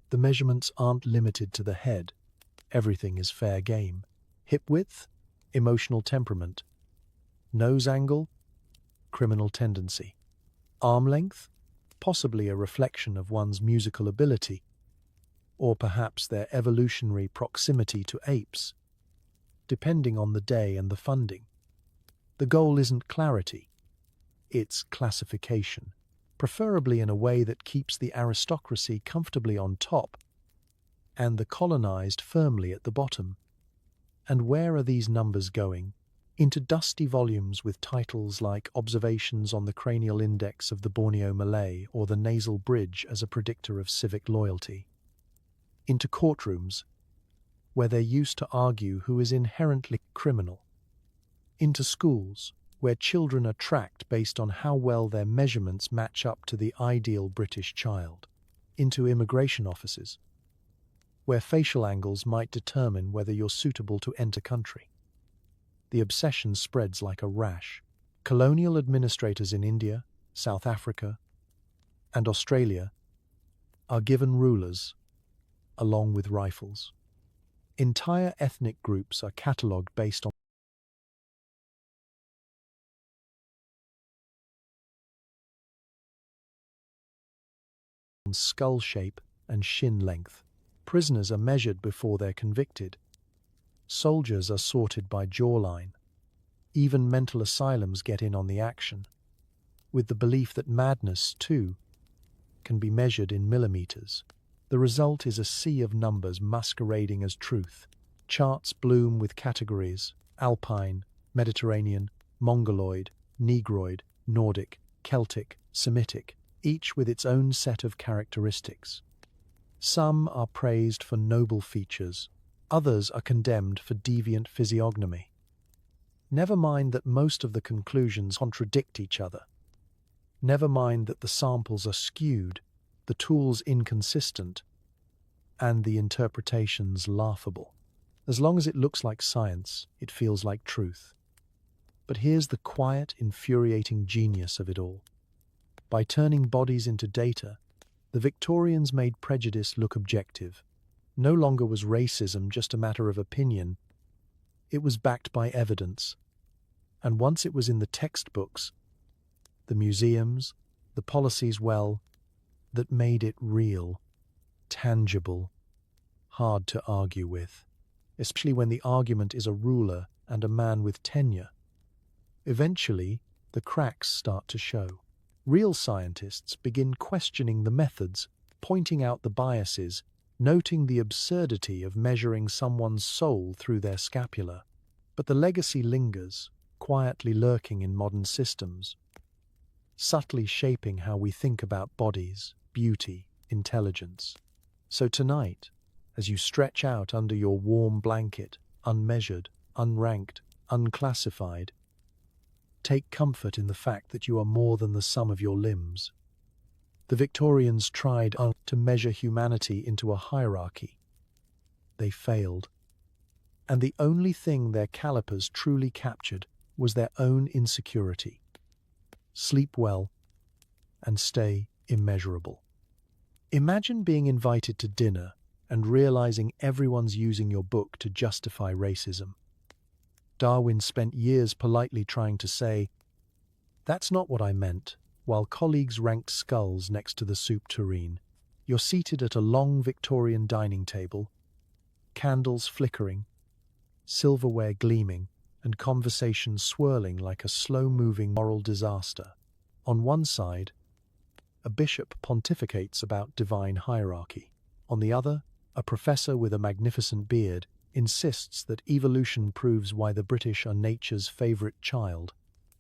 The measurements aren't limited to the head. Everything is fair game. Hip width, emotional temperament. Nose angle, criminal tendency. Arm length, possibly a reflection of one's musical ability, or perhaps their evolutionary proximity to apes, depending on the day and the funding. The goal isn't clarity, it's classification, preferably in a way that keeps the aristocracy comfortably on top and the colonized firmly at the bottom. And where are these numbers going? Into dusty volumes with titles like Observations on the Cranial Index of the Borneo Malay or the Nasal Bridge as a Predictor of Civic Loyalty. Into courtrooms, where they're used to argue who is inherently criminal. Into schools, where children are tracked based on how well their measurements match up to the ideal British child. Into immigration offices, where facial angles might determine whether you're suitable to enter country. The obsession spreads like a rash. Colonial administrators in India, South Africa, and Australia are given rulers, along with rifles. Entire ethnic groups are catalogued based on skull shape and shin length. Prisoners are measured before they're convicted. Soldiers are sorted by jawline. Even mental asylums get in on the action, with the belief that madness, too, can be measured in millimeters. The result is a sea of numbers masquerading as truth. Charts bloom with categories: Alpine, Mediterranean, Mongoloid, Negroid, Nordic, Celtic, Semitic, each with its own set of characteristics. Some are praised for noble features, others are condemned for deviant physiognomy. Never mind that most of the conclusions contradict each other. Never mind that the samples are skewed, the tools inconsistent, and the interpretations laughable. As long as it looks like science, it feels like truth. But here's the quiet, infuriating genius of it all. By turning bodies into data, the Victorians made prejudice look objective. No longer was racism just a matter of opinion, it was backed by evidence. And once it was in the textbooks, the museums, the policies, well, that made it real, tangible, hard to argue with, especially when the argument is a ruler and a man with tenure. Eventually, the cracks start to show. Real scientists begin questioning the methods, pointing out the biases, noting the absurdity of measuring someone's soul through their scapula. But the legacy lingers, quietly lurking in modern systems, subtly shaping how we think about bodies, beauty, intelligence. So tonight, as you stretch out under your warm blanket, unmeasured, unranked, unclassified, take comfort in the fact that you are more than the sum of your limbs. The Victorians tried to measure humanity into a hierarchy. They failed. And the only thing their calipers truly captured was their own insecurity. Sleep well and stay immeasurable. Imagine being invited to dinner and realizing everyone's using your book to justify racism. Darwin spent years politely trying to say, "That's not what I meant," while colleagues ranked skulls next to the soup tureen. You're seated at a long Victorian dining table, candles flickering, silverware gleaming, and conversation swirling like a slow-moving moral disaster. On one side, a bishop pontificates about divine hierarchy. On the other, a professor with a magnificent beard insists that evolution proves why the British are nature's favourite child.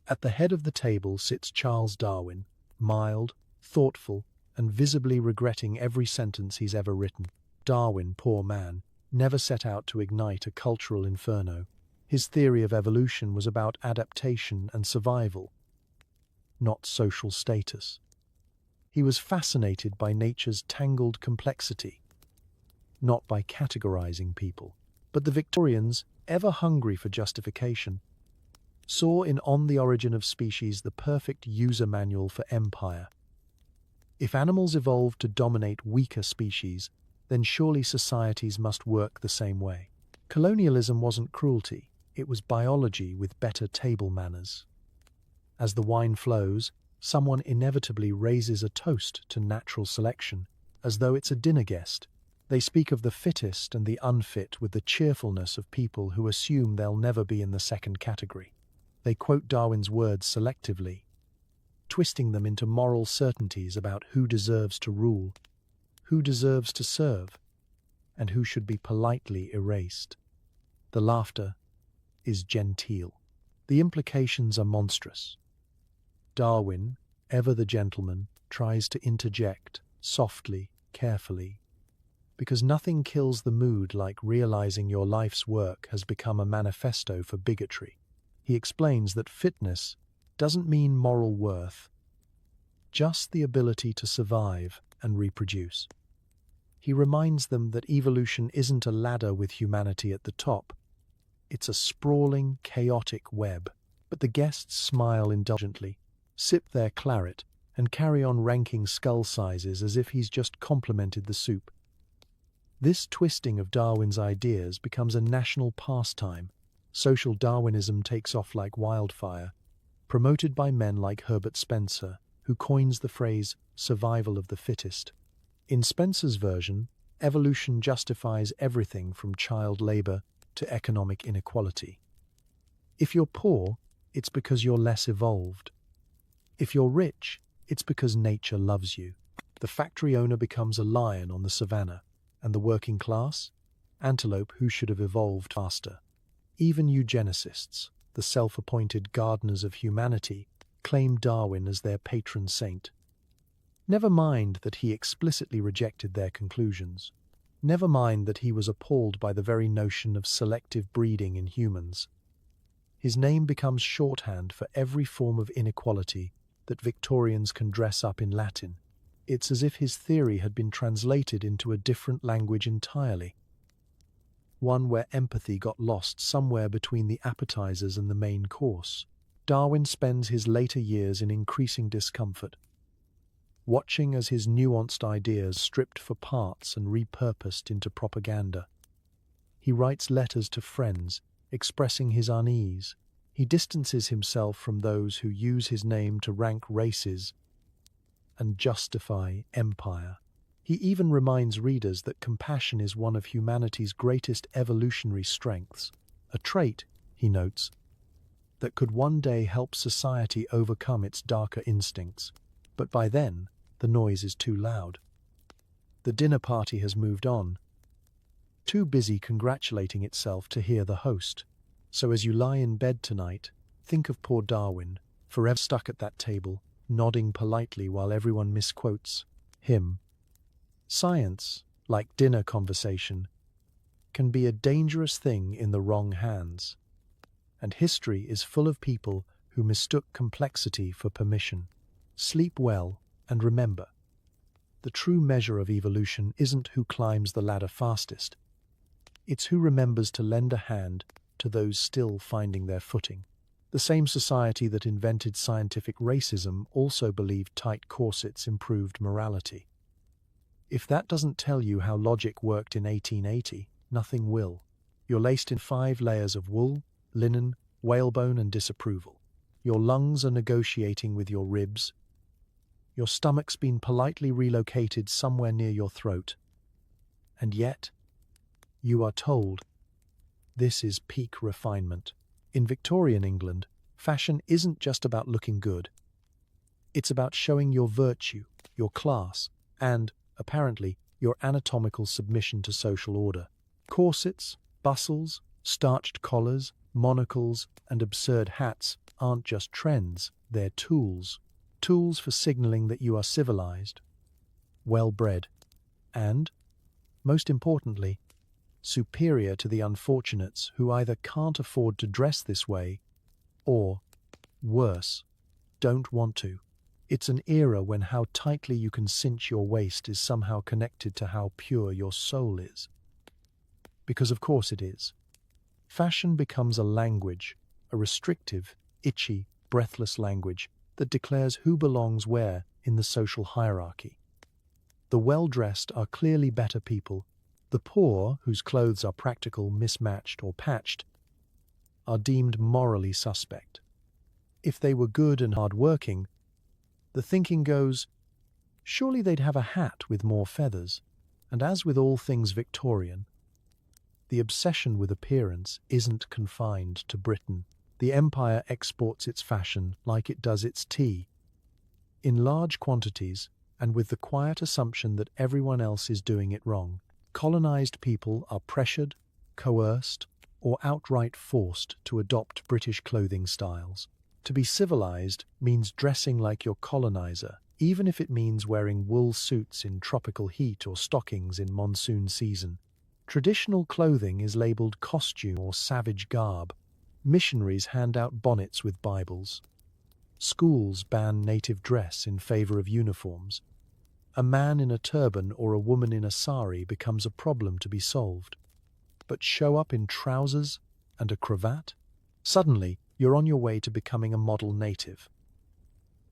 At the head of the table sits Charles Darwin, mild, thoughtful, and visibly regretting every sentence he's ever written. Darwin, poor man, never set out to ignite a cultural inferno. His theory of evolution was about adaptation and survival, not social status. He was fascinated by nature's tangled complexity, not by categorizing people. But the Victorians, ever hungry for justification, saw in On the Origin of Species the perfect user manual for empire. If animals evolved to dominate weaker species, then surely societies must work the same way. Colonialism wasn't cruelty, it was biology with better table manners. As the wine flows, someone inevitably raises a toast to natural selection, as though it's a dinner guest. They speak of the fittest and the unfit with the cheerfulness of people who assume they'll never be in the second category. They quote Darwin's words selectively, twisting them into moral certainties about who deserves to rule, who deserves to serve, and who should be politely erased. The laughter is genteel. The implications are monstrous. Darwin, ever the gentleman, tries to interject, softly, carefully, because nothing kills the mood like realizing your life's work has become a manifesto for bigotry. He explains that fitness doesn't mean moral worth, just the ability to survive and reproduce. He reminds them that evolution isn't a ladder with humanity at the top. It's a sprawling, chaotic web. But the guests smile indulgently, sip their claret, and carry on ranking skull sizes as if he's just complimented the soup. This twisting of Darwin's ideas becomes a national pastime. Social Darwinism takes off like wildfire, promoted by men like Herbert Spencer, who coins the phrase survival of the fittest. In Spencer's version, evolution justifies everything from child labor to economic inequality. If you're poor, it's because you're less evolved. If you're rich, it's because nature loves you. The factory owner becomes a lion on the savannah, and the working class? Antelope who should have evolved faster. Even eugenicists, the self-appointed gardeners of humanity, claim Darwin as their patron saint. Never mind that he explicitly rejected their conclusions. Never mind that he was appalled by the very notion of selective breeding in humans. His name becomes shorthand for every form of inequality, that Victorians can dress up in Latin. It's as if his theory had been translated into a different language entirely. One where empathy got lost somewhere between the appetizers and the main course. Darwin spends his later years in increasing discomfort, watching as his nuanced ideas stripped for parts and repurposed into propaganda. He writes letters to friends, expressing his unease. He distances himself from those who use his name to rank races and justify empire. He even reminds readers that compassion is one of humanity's greatest evolutionary strengths, a trait, he notes, that could one day help society overcome its darker instincts. But by then, the noise is too loud. The dinner party has moved on, too busy congratulating itself to hear the host. So as you lie in bed tonight, think of poor Darwin, forever stuck at that table, nodding politely while everyone misquotes him. Science, like dinner conversation, can be a dangerous thing in the wrong hands. And history is full of people who mistook complexity for permission. Sleep well, and remember, the true measure of evolution isn't who climbs the ladder fastest. It's who remembers to lend a hand to those still finding their footing. The same society that invented scientific racism also believed tight corsets improved morality. If that doesn't tell you how logic worked in 1880, nothing will. You're laced in 5 layers of wool, linen, whalebone, and disapproval. Your lungs are negotiating with your ribs. Your stomach's been politely relocated somewhere near your throat. And yet, you are told, this is peak refinement. In Victorian England, fashion isn't just about looking good. It's about showing your virtue, your class, and, apparently, your anatomical submission to social order. Corsets, bustles, starched collars, monocles, and absurd hats aren't just trends, they're tools. Tools for signaling that you are civilized, well-bred, and, most importantly, superior to the unfortunates who either can't afford to dress this way or, worse, don't want to. It's an era when how tightly you can cinch your waist is somehow connected to how pure your soul is. Because of course it is. Fashion becomes a language, a restrictive, itchy, breathless language that declares who belongs where in the social hierarchy. The well-dressed are clearly better people. The poor, whose clothes are practical, mismatched, or patched, are deemed morally suspect. If they were good and hard-working, the thinking goes, surely they'd have a hat with more feathers. And as with all things Victorian, the obsession with appearance isn't confined to Britain. The empire exports its fashion like it does its tea, in large quantities and with the quiet assumption that everyone else is doing it wrong. Colonized people are pressured, coerced, or outright forced to adopt British clothing styles. To be civilized means dressing like your colonizer, even if it means wearing wool suits in tropical heat or stockings in monsoon season. Traditional clothing is labeled costume or savage garb. Missionaries hand out bonnets with Bibles. Schools ban native dress in favor of uniforms. A man in a turban or a woman in a sari becomes a problem to be solved. But show up in trousers and a cravat? Suddenly, you're on your way to becoming a model native.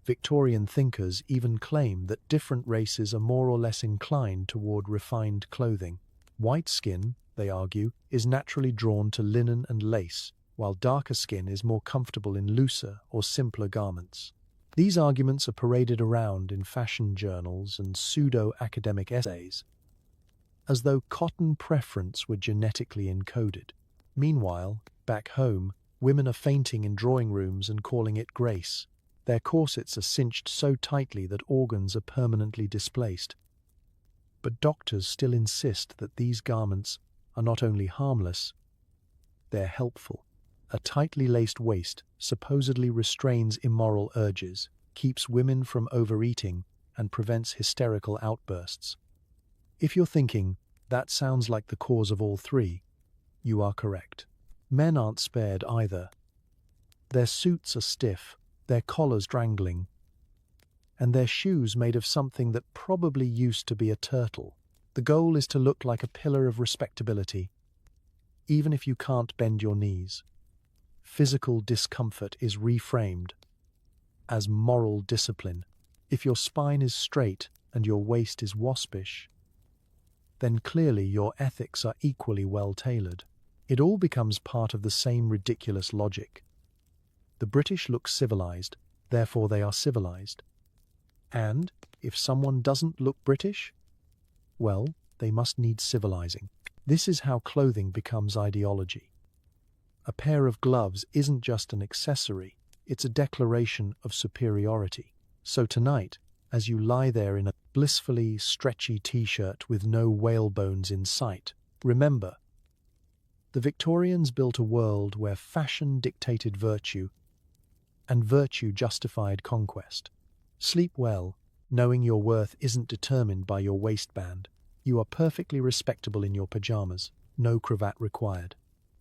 Victorian thinkers even claim that different races are more or less inclined toward refined clothing. White skin, they argue, is naturally drawn to linen and lace, while darker skin is more comfortable in looser or simpler garments. These arguments are paraded around in fashion journals and pseudo-academic essays, as though cotton preference were genetically encoded. Meanwhile, back home, women are fainting in drawing rooms and calling it grace. Their corsets are cinched so tightly that organs are permanently displaced. But doctors still insist that these garments are not only harmless, they're helpful. A tightly laced waist supposedly restrains immoral urges, keeps women from overeating, and prevents hysterical outbursts. If you're thinking, that sounds like the cause of all three, you are correct. Men aren't spared either. Their suits are stiff, their collars strangling, and their shoes made of something that probably used to be a turtle. The goal is to look like a pillar of respectability, even if you can't bend your knees. Physical discomfort is reframed as moral discipline. If your spine is straight and your waist is waspish, then clearly your ethics are equally well tailored. It all becomes part of the same ridiculous logic. The British look civilized, therefore they are civilized. And if someone doesn't look British, well, they must need civilizing. This is how clothing becomes ideology. A pair of gloves isn't just an accessory, it's a declaration of superiority. So tonight, as you lie there in a blissfully stretchy t-shirt with no whalebones in sight, remember, the Victorians built a world where fashion dictated virtue and virtue justified conquest. Sleep well, knowing your worth isn't determined by your waistband. You are perfectly respectable in your pajamas, no cravat required.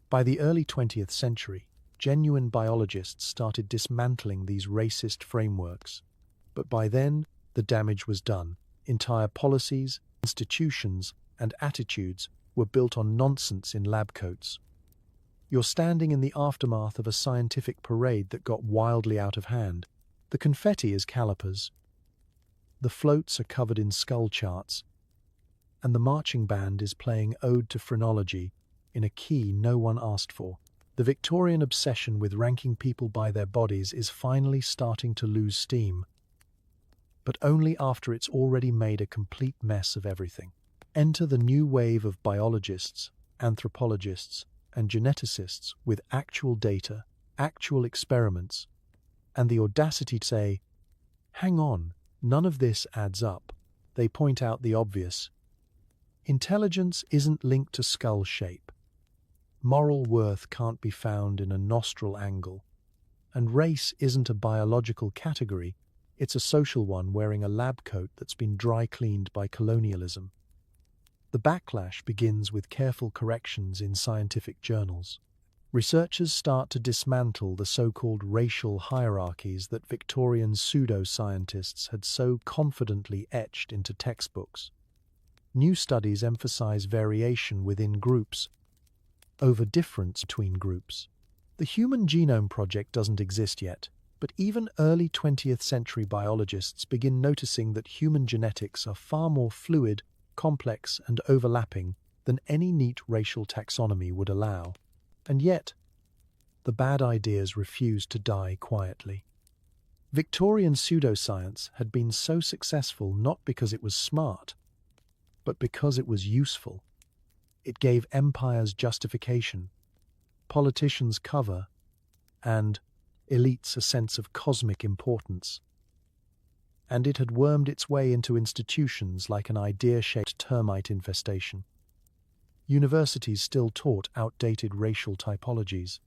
By the early 20th century, genuine biologists started dismantling these racist frameworks. But by then, the damage was done. Entire policies, institutions, and attitudes were built on nonsense in lab coats. You're standing in the aftermath of a scientific parade that got wildly out of hand. The confetti is calipers. The floats are covered in skull charts, and the marching band is playing Ode to Phrenology in a key no one asked for. The Victorian obsession with ranking people by their bodies is finally starting to lose steam, but only after it's already made a complete mess of everything. Enter the new wave of biologists, anthropologists, and geneticists with actual data, actual experiments, and the audacity to say, hang on, none of this adds up. They point out the obvious. Intelligence isn't linked to skull shape. Moral worth can't be found in a nostril angle. And race isn't a biological category, it's a social one wearing a lab coat that's been dry cleaned by colonialism. The backlash begins with careful corrections in scientific journals. Researchers start to dismantle the so-called racial hierarchies that Victorian pseudoscientists had so confidently etched into textbooks. New studies emphasize variation within groups over difference between groups. The Human Genome Project doesn't exist yet, but even early 20th century biologists begin noticing that human genetics are far more fluid, complex, and overlapping than any neat racial taxonomy would allow. And yet, the bad ideas refused to die quietly. Victorian pseudoscience had been so successful not because it was smart, but because it was useful. It gave empires justification, politicians cover, and elites a sense of cosmic importance. And it had wormed its way into institutions like an idea-shaped termite infestation. Universities still taught outdated racial typologies.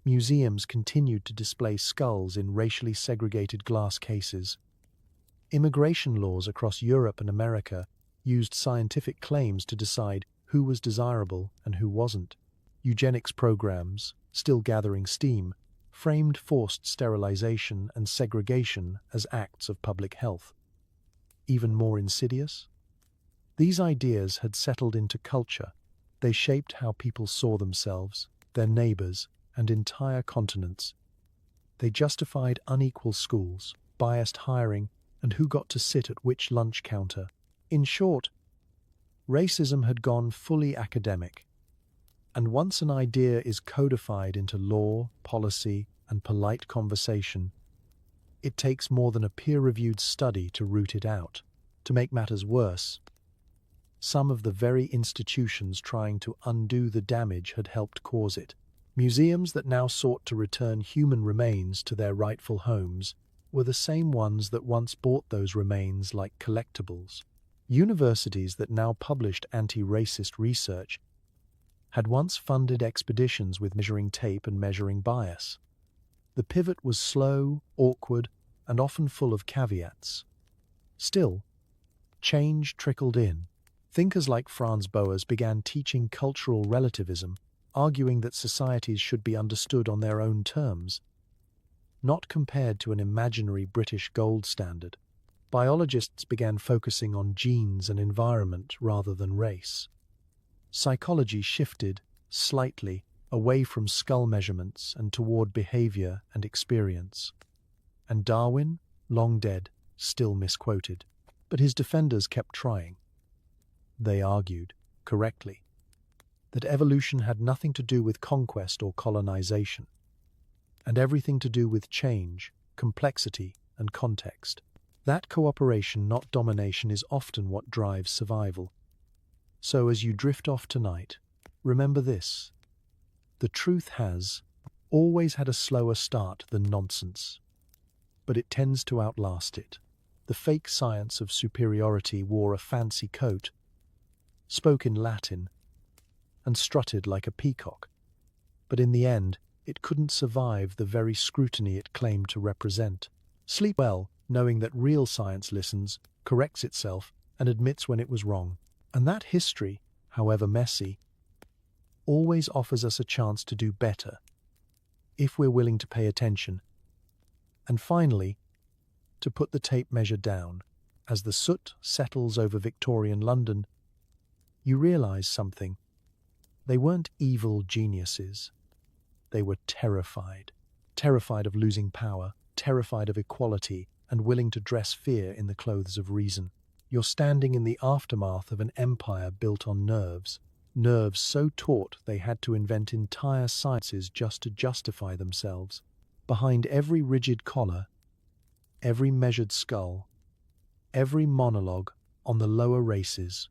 Museums continued to display skulls in racially segregated glass cases. Immigration laws across Europe and America used scientific claims to decide who was desirable and who wasn't. Eugenics programs, still gathering steam, framed forced sterilization and segregation as acts of public health. Even more insidious? These ideas had settled into culture. They shaped how people saw themselves, their neighbors, and entire continents. They justified unequal schools, biased hiring, and who got to sit at which lunch counter. In short, racism had gone fully academic. And once an idea is codified into law, policy, and polite conversation, it takes more than a peer-reviewed study to root it out. To make matters worse, some of the very institutions trying to undo the damage had helped cause it. Museums that now sought to return human remains to their rightful homes were the same ones that once bought those remains like collectibles. Universities that now published anti-racist research had once funded expeditions with measuring tape and measuring bias. The pivot was slow, awkward, and often full of caveats. Still, change trickled in. Thinkers like Franz Boas began teaching cultural relativism, arguing that societies should be understood on their own terms, not compared to an imaginary British gold standard. Biologists began focusing on genes and environment rather than race. Psychology shifted, slightly, away from skull measurements and toward behavior and experience. And Darwin, long dead, still misquoted. But his defenders kept trying. They argued, correctly, that evolution had nothing to do with conquest or colonization, and everything to do with change, complexity, and context. That cooperation, not domination, is often what drives survival. So as you drift off tonight, remember this: the truth has always had a slower start than nonsense, but it tends to outlast it. The fake science of superiority wore a fancy coat, spoke in Latin, and strutted like a peacock. But in the end, it couldn't survive the very scrutiny it claimed to represent. Sleep well, knowing that real science listens, corrects itself, and admits when it was wrong. And that history, however messy, always offers us a chance to do better, if we're willing to pay attention. And finally, to put the tape measure down, as the soot settles over Victorian London, you realize something. They weren't evil geniuses. They were terrified. Terrified of losing power, terrified of equality, and willing to dress fear in the clothes of reason. You're standing in the aftermath of an empire built on nerves. Nerves so taut they had to invent entire sciences just to justify themselves. Behind every rigid collar, every measured skull, every monologue on the lower races,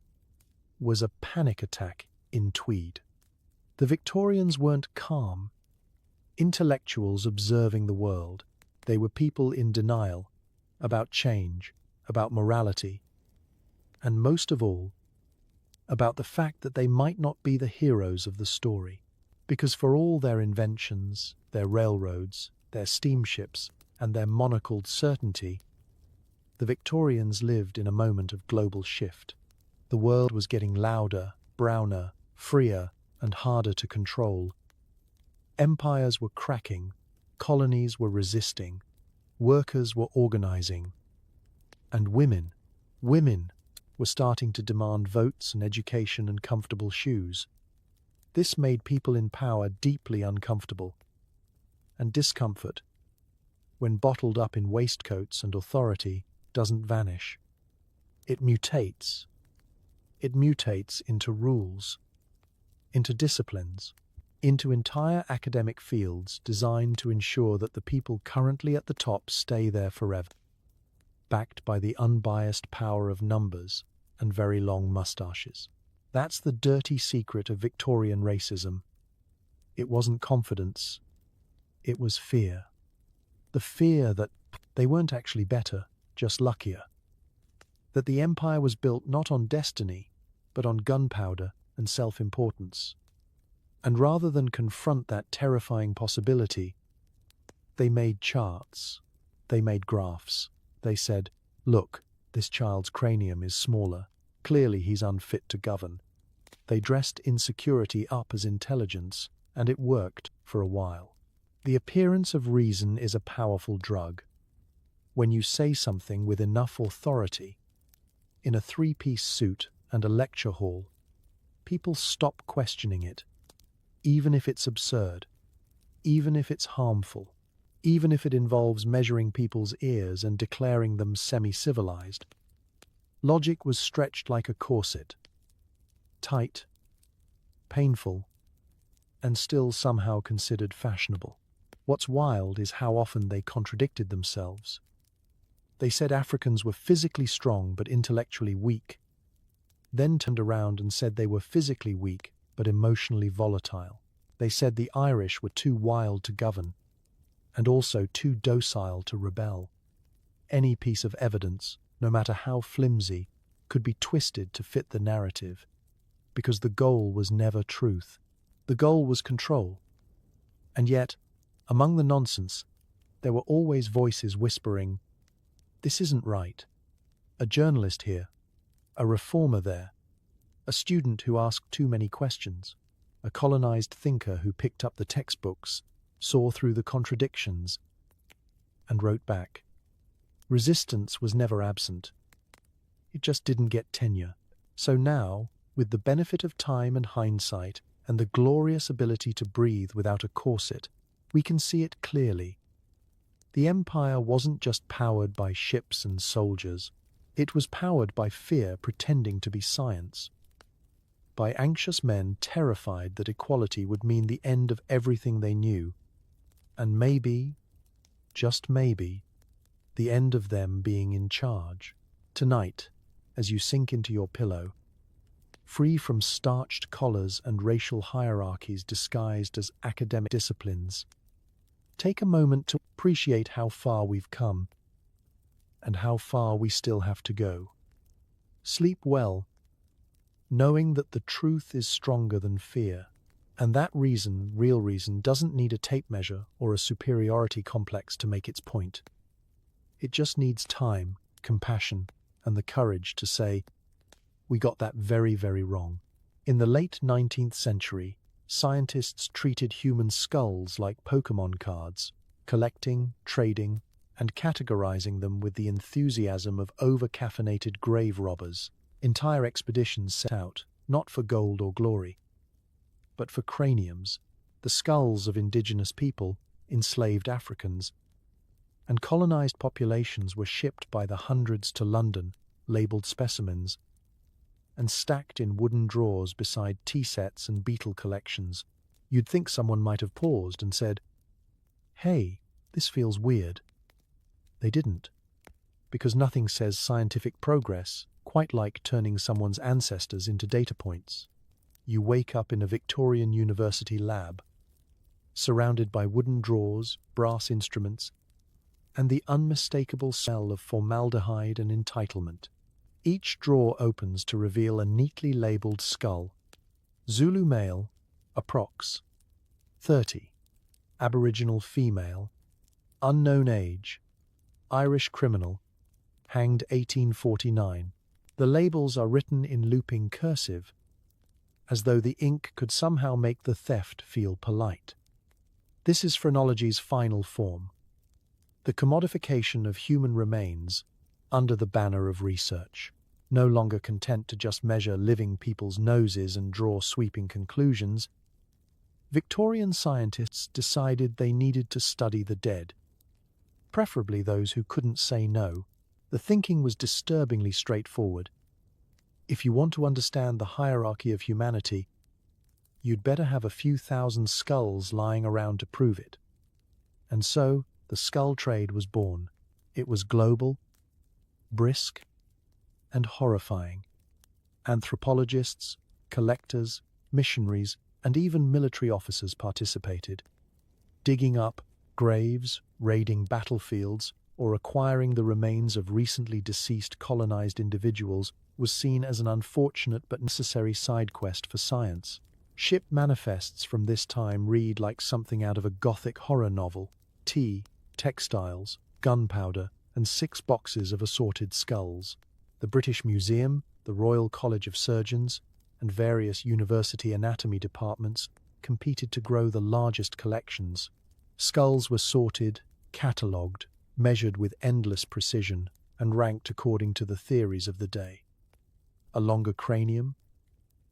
was a panic attack in tweed. The Victorians weren't calm, intellectuals observing the world. They were people in denial about change, about morality, and most of all, about the fact that they might not be the heroes of the story. Because for all their inventions, their railroads, their steamships, and their monocled certainty, the Victorians lived in a moment of global shift. The world was getting louder, browner, freer, and harder to control. Empires were cracking, colonies were resisting, workers were organizing, and women were starting to demand votes and education and comfortable shoes. This made people in power deeply uncomfortable, and discomfort, when bottled up in waistcoats and authority, doesn't vanish. It mutates. It mutates into rules, into disciplines, into entire academic fields designed to ensure that the people currently at the top stay there forever, backed by the unbiased power of numbers and very long mustaches. That's the dirty secret of Victorian racism. It wasn't confidence, it was fear. The fear that they weren't actually better, just luckier. That the empire was built not on destiny, but on gunpowder and self-importance. And rather than confront that terrifying possibility, they made charts, they made graphs. They said, look, this child's cranium is smaller. Clearly he's unfit to govern. They dressed insecurity up as intelligence, and it worked for a while. The appearance of reason is a powerful drug. When you say something with enough authority, in a three-piece suit and a lecture hall, people stop questioning it, even if it's absurd, even if it's harmful, even if it involves measuring people's ears and declaring them semi-civilized. Logic was stretched like a corset, tight, painful, and still somehow considered fashionable. What's wild is how often they contradicted themselves. They said Africans were physically strong but intellectually weak, then turned around and said they were physically weak but emotionally volatile. They said the Irish were too wild to govern, and also too docile to rebel. Any piece of evidence, no matter how flimsy, could be twisted to fit the narrative, because the goal was never truth. The goal was control. And yet, among the nonsense, there were always voices whispering, "This isn't right." A journalist here, a reformer there, a student who asked too many questions, a colonized thinker who picked up the textbooks, saw through the contradictions, and wrote back. Resistance was never absent. It just didn't get tenure. So now, with the benefit of time and hindsight, and the glorious ability to breathe without a corset, we can see it clearly. The empire wasn't just powered by ships and soldiers. It was powered by fear pretending to be science. By anxious men terrified that equality would mean the end of everything they knew. And maybe, just maybe, the end of them being in charge. Tonight, as you sink into your pillow, free from starched collars and racial hierarchies disguised as academic disciplines, take a moment to appreciate how far we've come and how far we still have to go. Sleep well, knowing that the truth is stronger than fear, and that reason, real reason, doesn't need a tape measure or a superiority complex to make its point. It just needs time, compassion, and the courage to say, we got that very, very wrong. In the late 19th century, scientists treated human skulls like Pokemon cards, collecting, trading, and categorizing them with the enthusiasm of over-caffeinated grave robbers. Entire expeditions set out, not for gold or glory, but for craniums, the skulls of indigenous people, enslaved Africans, and colonized populations were shipped by the hundreds to London, labeled specimens, and stacked in wooden drawers beside tea sets and beetle collections. You'd think someone might have paused and said, "Hey, this feels weird." They didn't, because nothing says scientific progress quite like turning someone's ancestors into data points. You wake up in a Victorian university lab, surrounded by wooden drawers, brass instruments, and the unmistakable smell of formaldehyde and entitlement. Each drawer opens to reveal a neatly labeled skull. Zulu male, approx. 30. Aboriginal female, unknown age, Irish criminal, hanged 1849. The labels are written in looping cursive, as though the ink could somehow make the theft feel polite. This is phrenology's final form, the commodification of human remains under the banner of research. No longer content to just measure living people's noses and draw sweeping conclusions, Victorian scientists decided they needed to study the dead, preferably those who couldn't say no. The thinking was disturbingly straightforward. If you want to understand the hierarchy of humanity, you'd better have a few thousand skulls lying around to prove it. And so, the skull trade was born. It was global, brisk, and horrifying. Anthropologists, collectors, missionaries, and even military officers participated. Digging up graves, raiding battlefields, or acquiring the remains of recently deceased colonized individuals was seen as an unfortunate but necessary side quest for science. Ship manifests from this time read like something out of a gothic horror novel: tea, textiles, gunpowder, and 6 boxes of assorted skulls. The British Museum, the Royal College of Surgeons, and various university anatomy departments competed to grow the largest collections. Skulls were sorted, catalogued, measured with endless precision, and ranked according to the theories of the day. A longer cranium,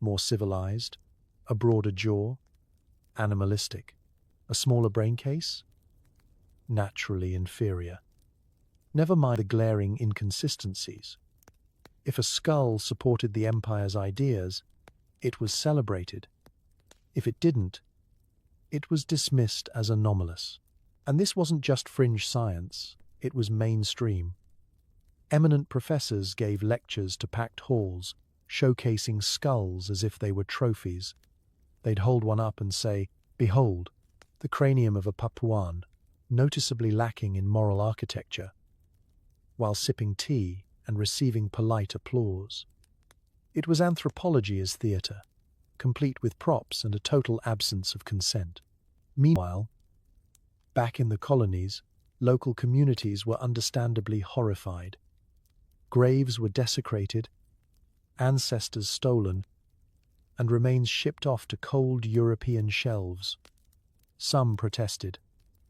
more civilized; a broader jaw, animalistic; a smaller brain case, naturally inferior. Never mind the glaring inconsistencies. If a skull supported the empire's ideas, it was celebrated. If it didn't, it was dismissed as anomalous. And this wasn't just fringe science, it was mainstream. Eminent professors gave lectures to packed halls, showcasing skulls as if they were trophies. They'd hold one up and say, "Behold, the cranium of a Papuan, noticeably lacking in moral architecture," while sipping tea and receiving polite applause. It was anthropology as theatre, complete with props and a total absence of consent. Meanwhile, back in the colonies, local communities were understandably horrified. Graves were desecrated, ancestors stolen, and remains shipped off to cold European shelves. Some protested,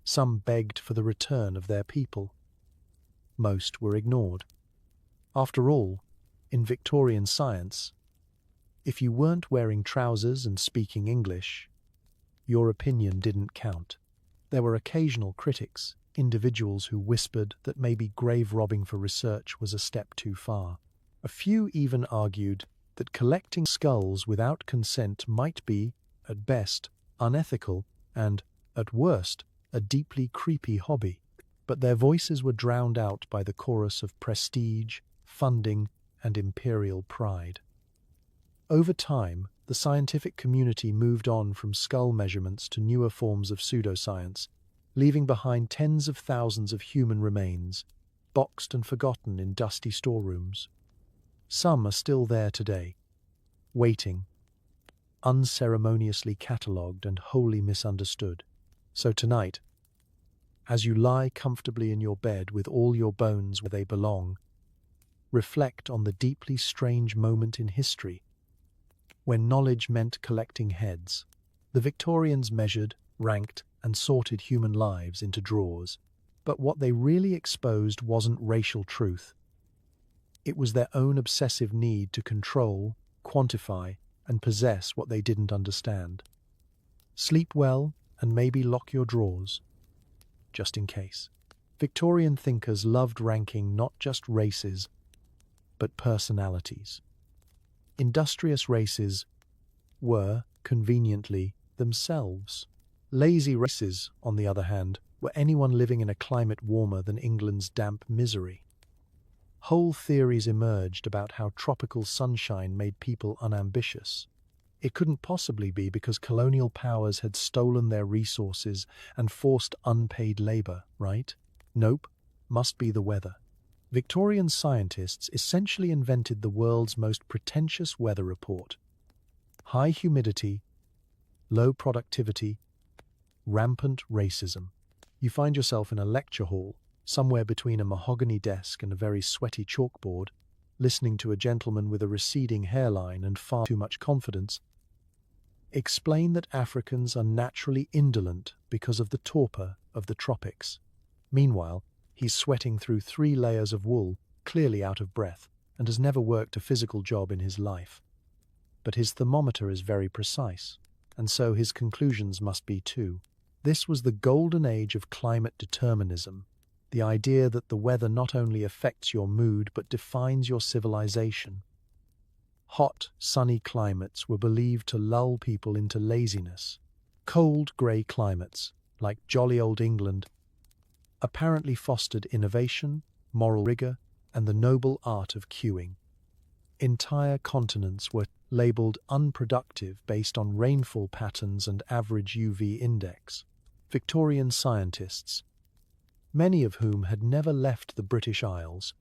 some begged for the return of their people. most were ignored. After all, in Victorian science, if you weren't wearing trousers and speaking English, your opinion didn't count. There were occasional critics, individuals who whispered that maybe grave robbing for research was a step too far. A few even argued that collecting skulls without consent might be, at best, unethical and, at worst, a deeply creepy hobby. But their voices were drowned out by the chorus of prestige, funding, and imperial pride. Over time, the scientific community moved on from skull measurements to newer forms of pseudoscience, leaving behind tens of thousands of human remains, boxed and forgotten in dusty storerooms. Some are still there today, waiting, unceremoniously catalogued and wholly misunderstood. So tonight, as you lie comfortably in your bed with all your bones where they belong, reflect on the deeply strange moment in history when knowledge meant collecting heads. The Victorians measured, ranked, and sorted human lives into drawers. But what they really exposed wasn't racial truth. It was their own obsessive need to control, quantify, and possess what they didn't understand. Sleep well and maybe lock your drawers, just in case. Victorian thinkers loved ranking not just races, but personalities. Industrious races were, conveniently, themselves. Lazy races, on the other hand, were anyone living in a climate warmer than England's damp misery. Whole theories emerged about how tropical sunshine made people unambitious. It couldn't possibly be because colonial powers had stolen their resources and forced unpaid labor, right? Nope, must be the weather. Victorian scientists essentially invented the world's most pretentious weather report. High humidity, low productivity, rampant racism. You find yourself in a lecture hall, somewhere between a mahogany desk and a very sweaty chalkboard, listening to a gentleman with a receding hairline and far too much confidence explain that Africans are naturally indolent because of the torpor of the tropics. Meanwhile, he's sweating through 3 layers of wool, clearly out of breath, and has never worked a physical job in his life. But his thermometer is very precise, and so his conclusions must be too. This was the golden age of climate determinism, the idea that the weather not only affects your mood but defines your civilization. Hot, sunny climates were believed to lull people into laziness. Cold, grey climates, like jolly old England, apparently fostered innovation, moral rigor, and the noble art of queuing. Entire continents were labeled unproductive based on rainfall patterns and average UV index. Victorian scientists, many of whom had never left the British Isles,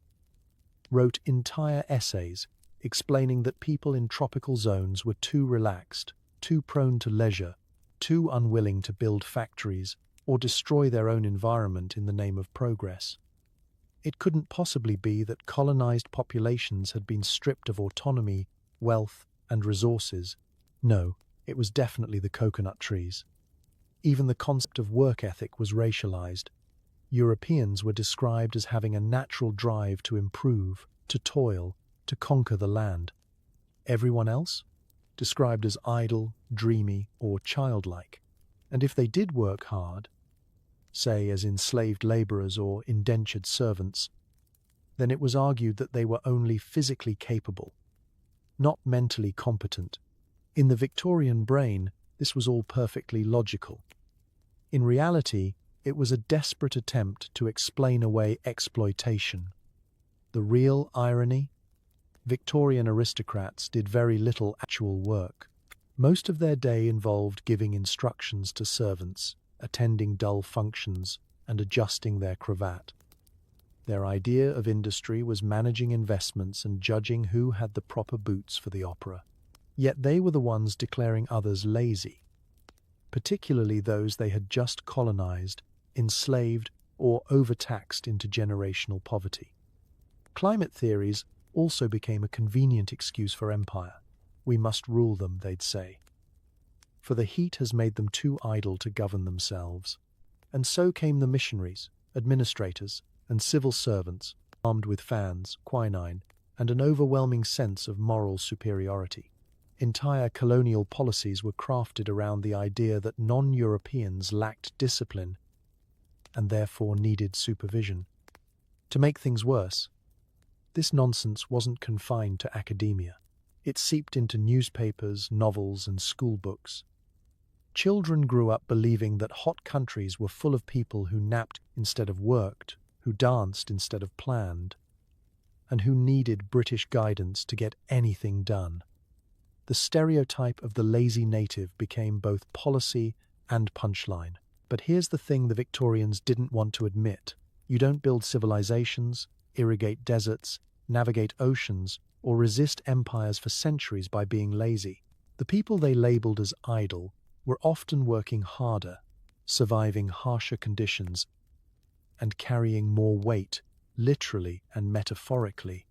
wrote entire essays explaining that people in tropical zones were too relaxed, too prone to leisure, too unwilling to build factories or destroy their own environment in the name of progress. It couldn't possibly be that colonized populations had been stripped of autonomy, wealth, and resources. No, it was definitely the coconut trees. Even the concept of work ethic was racialized. Europeans were described as having a natural drive to improve, to toil, to conquer the land. Everyone else? Described as idle, dreamy, or childlike. And if they did work hard, say as enslaved laborers or indentured servants, then it was argued that they were only physically capable, not mentally competent. In the Victorian brain, this was all perfectly logical. In reality, it was a desperate attempt to explain away exploitation. The real irony? Victorian aristocrats did very little actual work. Most of their day involved giving instructions to servants, attending dull functions, and adjusting their cravat. Their idea of industry was managing investments and judging who had the proper boots for the opera. Yet they were the ones declaring others lazy, particularly those they had just colonized, enslaved, or overtaxed into generational poverty. Climate theories also became a convenient excuse for empire. We must rule them, they'd say. For the heat has made them too idle to govern themselves. And so came the missionaries, administrators, and civil servants, armed with fans, quinine, and an overwhelming sense of moral superiority. Entire colonial policies were crafted around the idea that non-Europeans lacked discipline and therefore needed supervision. To make things worse, this nonsense wasn't confined to academia. It seeped into newspapers, novels, and school books. Children grew up believing that hot countries were full of people who napped instead of worked, who danced instead of planned, and who needed British guidance to get anything done. The stereotype of the lazy native became both policy and punchline. But here's the thing the Victorians didn't want to admit. You don't build civilizations, irrigate deserts, navigate oceans, or resist empires for centuries by being lazy. The people they labeled as idle were often working harder, surviving harsher conditions, and carrying more weight, literally and metaphorically,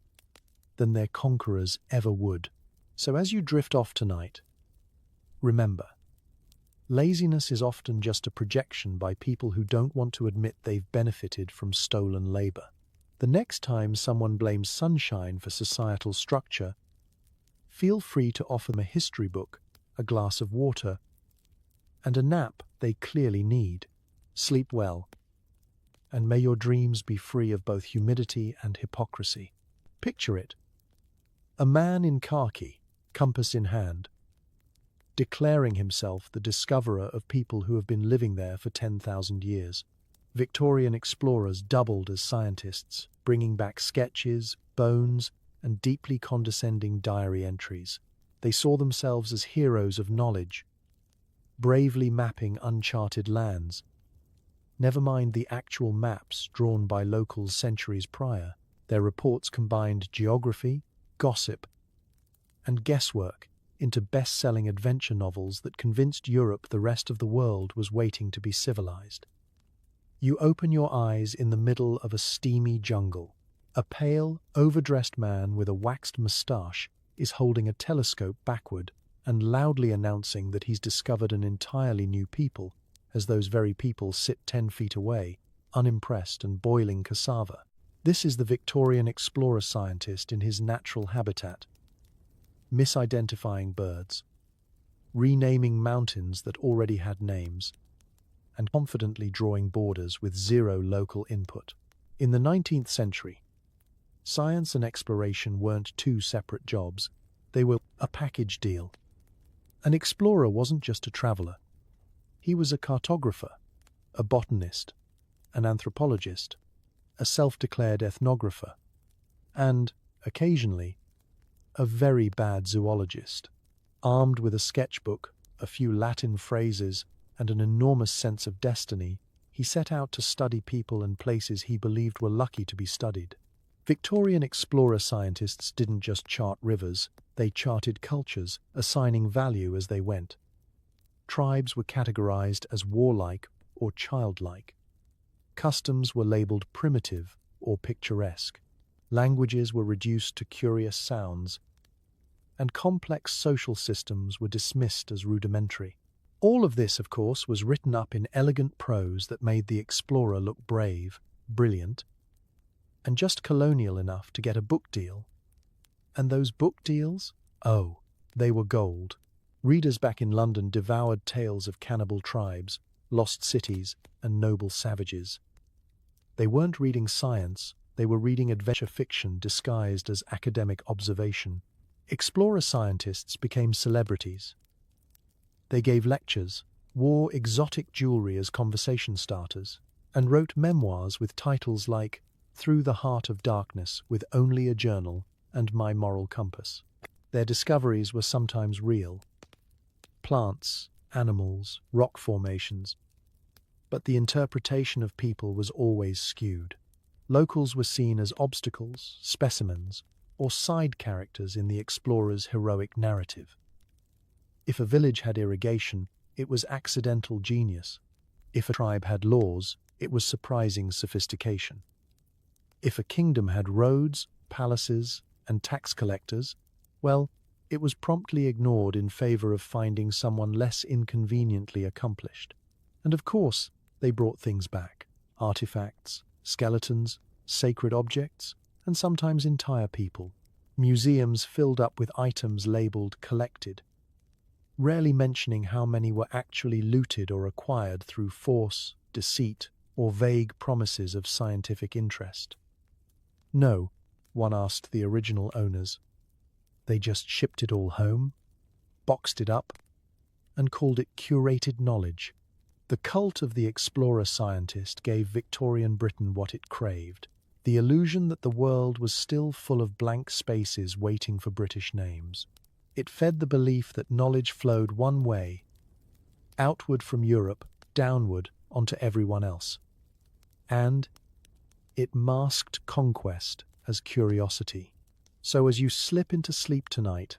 than their conquerors ever would. So as you drift off tonight, remember, laziness is often just a projection by people who don't want to admit they've benefited from stolen labor. The next time someone blames sunshine for societal structure, feel free to offer them a history book, a glass of water, and a nap they clearly need. Sleep well, and may your dreams be free of both humidity and hypocrisy. Picture it. A man in khaki, compass in hand, declaring himself the discoverer of people who have been living there for 10,000 years. Victorian explorers doubled as scientists, bringing back sketches, bones, and deeply condescending diary entries. They saw themselves as heroes of knowledge, bravely mapping uncharted lands. Never mind the actual maps drawn by locals centuries prior. Their reports combined geography, gossip, and guesswork into best-selling adventure novels that convinced Europe the rest of the world was waiting to be civilized. You open your eyes in the middle of a steamy jungle. A pale, overdressed man with a waxed moustache is holding a telescope backward and loudly announcing that he's discovered an entirely new people, as those very people sit 10 feet away, unimpressed and boiling cassava. This is the Victorian explorer scientist in his natural habitat, misidentifying birds, renaming mountains that already had names, and confidently drawing borders with zero local input. In the 19th century, science and exploration weren't two separate jobs, they were a package deal. An explorer wasn't just a traveler. He was a cartographer, a botanist, an anthropologist, a self-declared ethnographer, and, occasionally, a very bad zoologist. Armed with a sketchbook, a few Latin phrases, and an enormous sense of destiny, he set out to study people and places he believed were lucky to be studied. Victorian explorer scientists didn't just chart rivers, they charted cultures, assigning value as they went. Tribes were categorized as warlike or childlike. Customs were labeled primitive or picturesque. Languages were reduced to curious sounds, and complex social systems were dismissed as rudimentary. All of this, of course, was written up in elegant prose that made the explorer look brave, brilliant, and just colonial enough to get a book deal. And those book deals? Oh, they were gold. Readers back in London devoured tales of cannibal tribes, lost cities, and noble savages. They weren't reading science, they were reading adventure fiction disguised as academic observation. Explorer scientists became celebrities. They gave lectures, wore exotic jewelry as conversation starters, and wrote memoirs with titles like Through the Heart of Darkness with Only a Journal and My Moral Compass. Their discoveries were sometimes real. Plants, animals, rock formations. But the interpretation of people was always skewed. Locals were seen as obstacles, specimens, or side characters in the explorer's heroic narrative. If a village had irrigation, it was accidental genius. If a tribe had laws, it was surprising sophistication. If a kingdom had roads, palaces, and tax collectors, well, it was promptly ignored in favor of finding someone less inconveniently accomplished. And of course, they brought things back. Artifacts, skeletons, sacred objects, and sometimes entire people. Museums filled up with items labeled collected, rarely mentioning how many were actually looted or acquired through force, deceit, or vague promises of scientific interest. No, one asked the original owners. They just shipped it all home, boxed it up, and called it curated knowledge. The cult of the explorer-scientist gave Victorian Britain what it craved, the illusion that the world was still full of blank spaces waiting for British names. It fed the belief that knowledge flowed one way, outward from Europe, downward onto everyone else. And it masked conquest as curiosity. So as you slip into sleep tonight,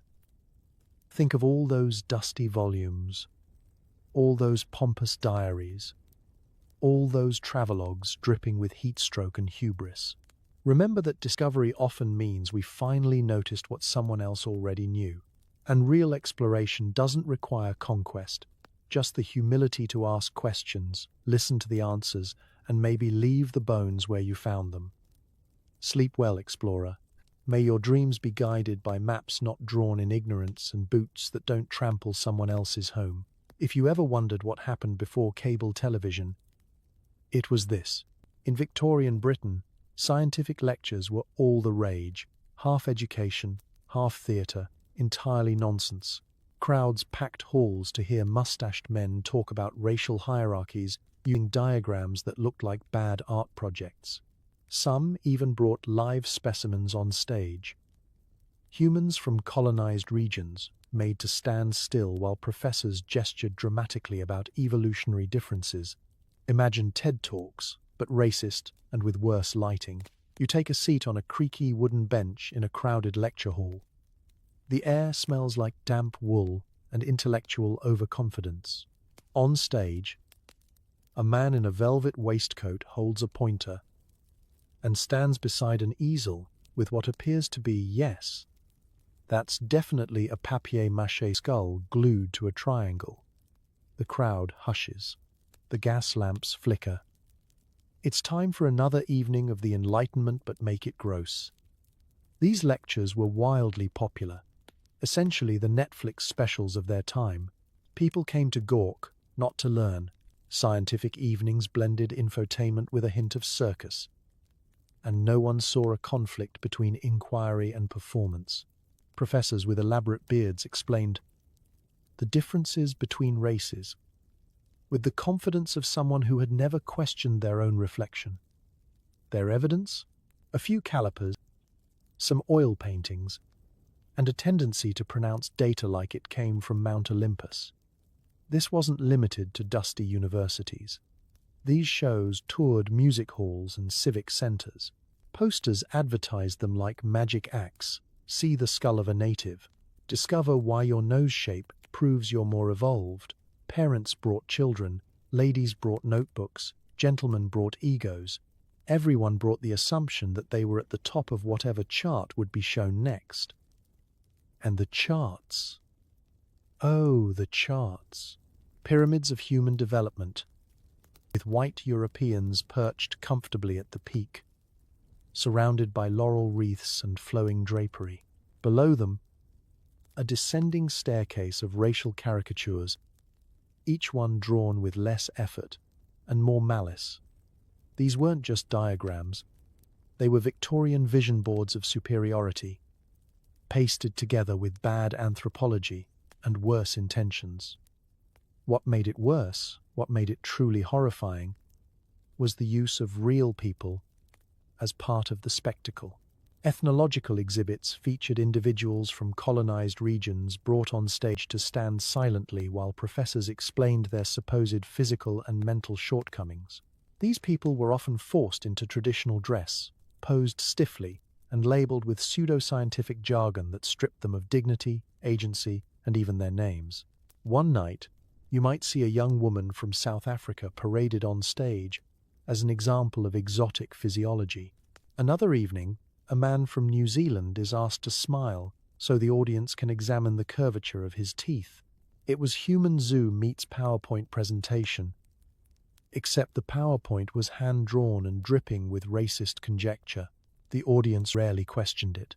think of all those dusty volumes, all those pompous diaries, all those travelogues dripping with heatstroke and hubris. Remember that discovery often means we finally noticed what someone else already knew. And real exploration doesn't require conquest, just the humility to ask questions, listen to the answers, and maybe leave the bones where you found them. Sleep well, explorer. May your dreams be guided by maps not drawn in ignorance and boots that don't trample someone else's home. If you ever wondered what happened before cable television, it was this. In Victorian Britain, scientific lectures were all the rage, half education, half theatre, entirely nonsense. Crowds packed halls to hear mustached men talk about racial hierarchies using diagrams that looked like bad art projects. Some even brought live specimens on stage. Humans from colonized regions, made to stand still while professors gestured dramatically about evolutionary differences. Imagine TED Talks, but racist and with worse lighting. You take a seat on a creaky wooden bench in a crowded lecture hall. The air smells like damp wool and intellectual overconfidence. On stage, a man in a velvet waistcoat holds a pointer and stands beside an easel with what appears to be, yes, that's definitely a papier-mâché skull glued to a triangle. The crowd hushes. The gas lamps flicker. It's time for another evening of the Enlightenment, but make it gross. These lectures were wildly popular, essentially the Netflix specials of their time. People came to gawk, not to learn. Scientific evenings blended infotainment with a hint of circus. And no one saw a conflict between inquiry and performance. Professors with elaborate beards explained the differences between races with the confidence of someone who had never questioned their own reflection. Their evidence? A few calipers, some oil paintings, and a tendency to pronounce data like it came from Mount Olympus. This wasn't limited to dusty universities. These shows toured music halls and civic centers. Posters advertised them like magic acts. See the skull of a native. Discover why your nose shape proves you're more evolved. Parents brought children, ladies brought notebooks, gentlemen brought egos. Everyone brought the assumption that they were at the top of whatever chart would be shown next. And the charts. Oh, the charts. Pyramids of human development, with white Europeans perched comfortably at the peak, surrounded by laurel wreaths and flowing drapery. Below them, a descending staircase of racial caricatures, each one drawn with less effort and more malice. These weren't just diagrams. They were Victorian vision boards of superiority, pasted together with bad anthropology and worse intentions. What made it worse, what made it truly horrifying, was the use of real people as part of the spectacle. Ethnological exhibits featured individuals from colonized regions brought on stage to stand silently while professors explained their supposed physical and mental shortcomings. These people were often forced into traditional dress, posed stiffly, and labeled with pseudoscientific jargon that stripped them of dignity, agency, and even their names. One night, you might see a young woman from South Africa paraded on stage as an example of exotic physiology. Another evening, a man from New Zealand is asked to smile so the audience can examine the curvature of his teeth. It was Human Zoo meets PowerPoint presentation, Except the PowerPoint was hand-drawn and dripping with racist conjecture. The audience rarely questioned it.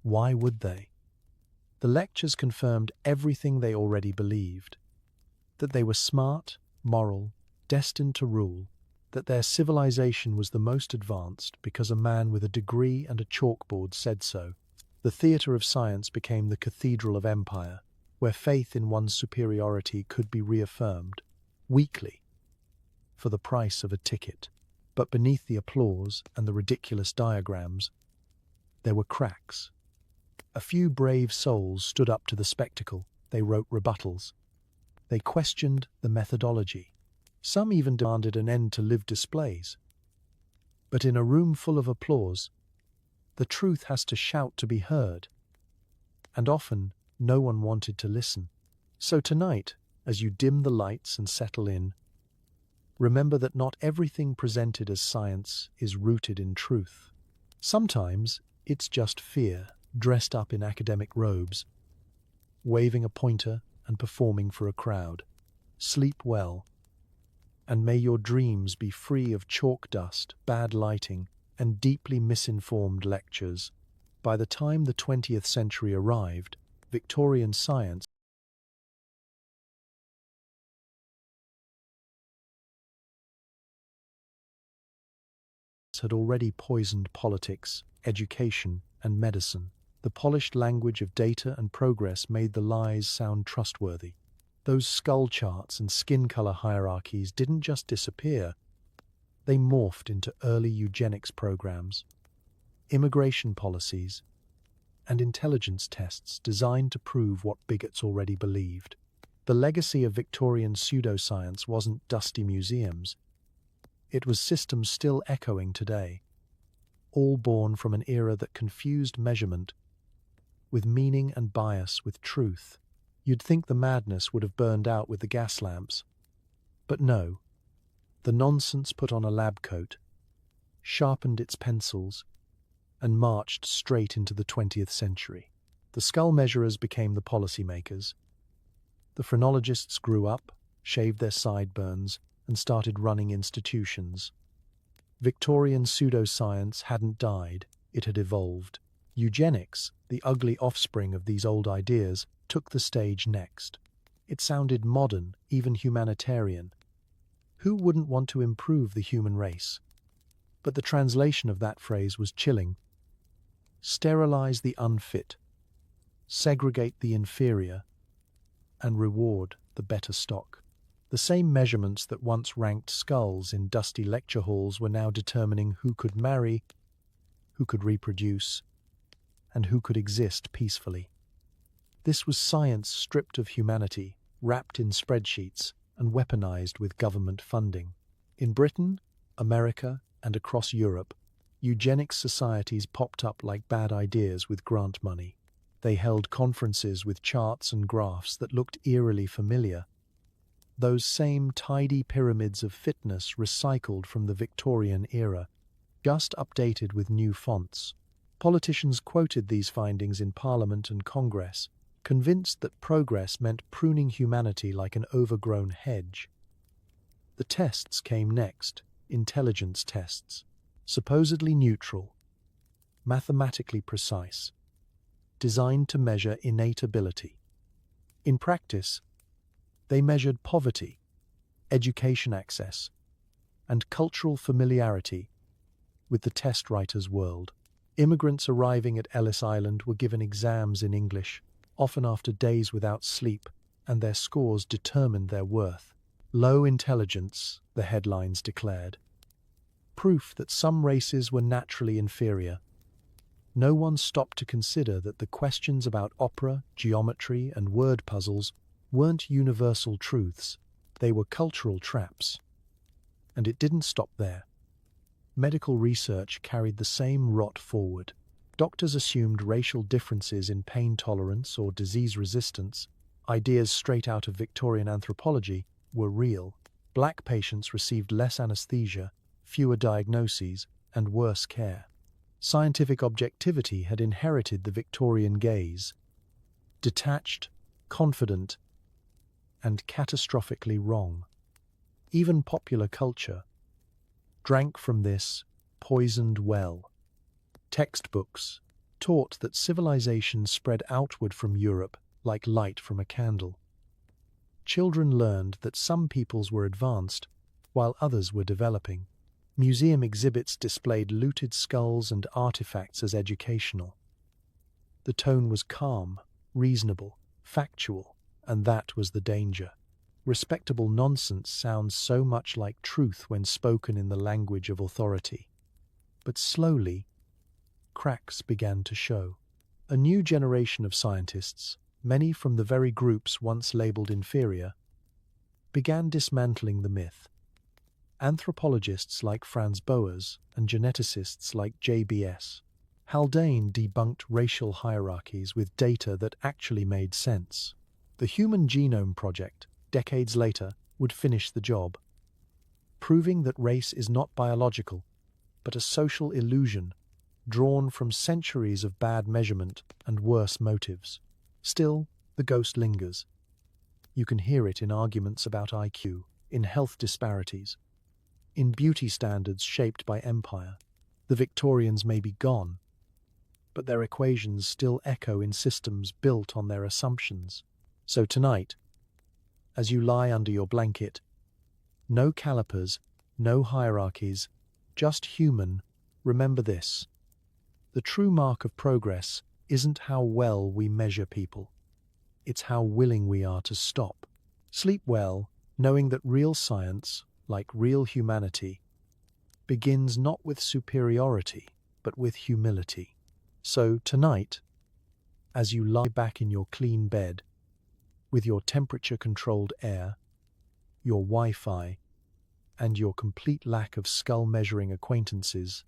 Why would they? The lectures confirmed everything they already believed. That they were smart, moral, destined to rule, that their civilization was the most advanced because a man with a degree and a chalkboard said so. The theatre of science became the cathedral of empire, where faith in one's superiority could be reaffirmed, weekly, for the price of a ticket. But beneath the applause and the ridiculous diagrams, there were cracks. A few brave souls stood up to the spectacle. They wrote rebuttals. They questioned the methodology. Some even demanded an end to live displays. But in a room full of applause, the truth has to shout to be heard. And often, no one wanted to listen. So tonight, as you dim the lights and settle in, remember that not everything presented as science is rooted in truth. Sometimes it's just fear, dressed up in academic robes, waving a pointer and performing for a crowd. Sleep well, and may your dreams be free of chalk dust, bad lighting, and deeply misinformed lectures. By the time the 20th century arrived, Victorian science had already poisoned politics, education, and medicine. The polished language of data and progress made the lies sound trustworthy. Those skull charts and skin color hierarchies didn't just disappear, they morphed into early eugenics programs, immigration policies, and intelligence tests designed to prove what bigots already believed. The legacy of Victorian pseudoscience wasn't dusty museums. It was systems still echoing today, all born from an era that confused measurement with meaning and bias with truth. You'd think the madness would have burned out with the gas lamps. But no, the nonsense put on a lab coat, sharpened its pencils, and marched straight into the 20th century. The skull measurers became the policymakers. The phrenologists grew up, shaved their sideburns, and started running institutions. Victorian pseudoscience hadn't died, it had evolved. Eugenics, the ugly offspring of these old ideas, took the stage next. It sounded modern, even humanitarian. Who wouldn't want to improve the human race? But the translation of that phrase was chilling. Sterilize the unfit, segregate the inferior, and reward the better stock. The same measurements that once ranked skulls in dusty lecture halls were now determining who could marry, who could reproduce, and who could exist peacefully. This was science stripped of humanity, wrapped in spreadsheets, and weaponized with government funding. In Britain, America, and across Europe, eugenics societies popped up like bad ideas with grant money. They held conferences with charts and graphs that looked eerily familiar. Those same tidy pyramids of fitness recycled from the Victorian era, just updated with new fonts. Politicians quoted these findings in Parliament and Congress, convinced that progress meant pruning humanity like an overgrown hedge. The tests came next, intelligence tests, supposedly neutral, mathematically precise, designed to measure innate ability. In practice, they measured poverty, education access, and cultural familiarity with the test writer's world. Immigrants arriving at Ellis Island were given exams in English, often after days without sleep, and their scores determined their worth. Low intelligence, the headlines declared. Proof that some races were naturally inferior. No one stopped to consider that the questions about opera, geometry, and word puzzles weren't universal truths, they were cultural traps. And it didn't stop there. Medical research carried the same rot forward. Doctors assumed racial differences in pain tolerance or disease resistance, ideas straight out of Victorian anthropology, were real. Black patients received less anesthesia, fewer diagnoses, and worse care. Scientific objectivity had inherited the Victorian gaze. Detached, confident, and catastrophically wrong. Even popular culture drank from this poisoned well. Textbooks taught that civilization spread outward from Europe like light from a candle. Children learned that some peoples were advanced, while others were developing. Museum exhibits displayed looted skulls and artifacts as educational. The tone was calm, reasonable, factual, and that was the danger. Respectable nonsense sounds so much like truth when spoken in the language of authority. But slowly, cracks began to show. A new generation of scientists, many from the very groups once labeled inferior, began dismantling the myth. Anthropologists like Franz Boas and geneticists like JBS Haldane debunked racial hierarchies with data that actually made sense. The Human Genome Project, decades later, would finish the job, proving that race is not biological, but a social illusion drawn from centuries of bad measurement and worse motives. Still, the ghost lingers. You can hear it in arguments about IQ, in health disparities, in beauty standards shaped by empire. The Victorians may be gone, but their equations still echo in systems built on their assumptions. So tonight, as you lie under your blanket, no calipers, no hierarchies, just human, remember this. The true mark of progress isn't how well we measure people. It's how willing we are to stop. Sleep well, knowing that real science, like real humanity, begins not with superiority, but with humility. So tonight, as you lie back in your clean bed, with your temperature-controlled air, your Wi-Fi, and your complete lack of skull-measuring acquaintances,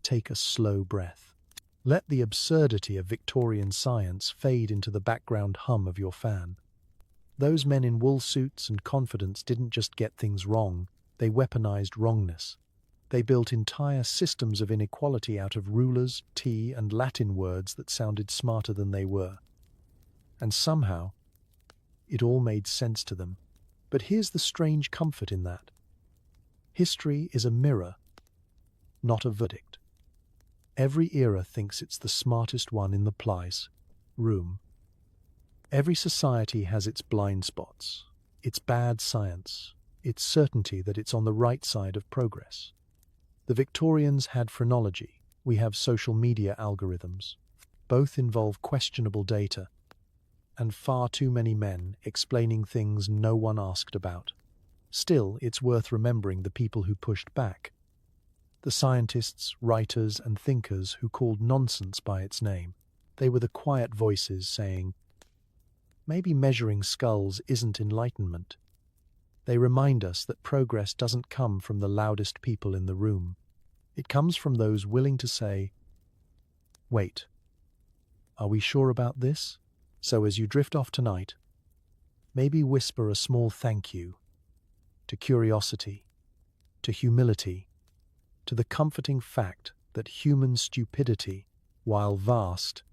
take a slow breath. Let the absurdity of Victorian science fade into the background hum of your fan. Those men in wool suits and confidence didn't just get things wrong, they weaponized wrongness. They built entire systems of inequality out of rulers, tea, and Latin words that sounded smarter than they were. And somehow, it all made sense to them. But here's the strange comfort in that. History is a mirror, not a verdict. Every era thinks it's the smartest one in the place, room. Every society has its blind spots, its bad science, its certainty that it's on the right side of progress. The Victorians had phrenology, we have social media algorithms. Both involve questionable data, and far too many men explaining things no one asked about. Still, it's worth remembering the people who pushed back. The scientists, writers, and thinkers who called nonsense by its name. They were the quiet voices saying, maybe measuring skulls isn't enlightenment. They remind us that progress doesn't come from the loudest people in the room. It comes from those willing to say, wait, are we sure about this? So as you drift off tonight, maybe whisper a small thank you to curiosity, to humility, to the comforting fact that human stupidity, while vast,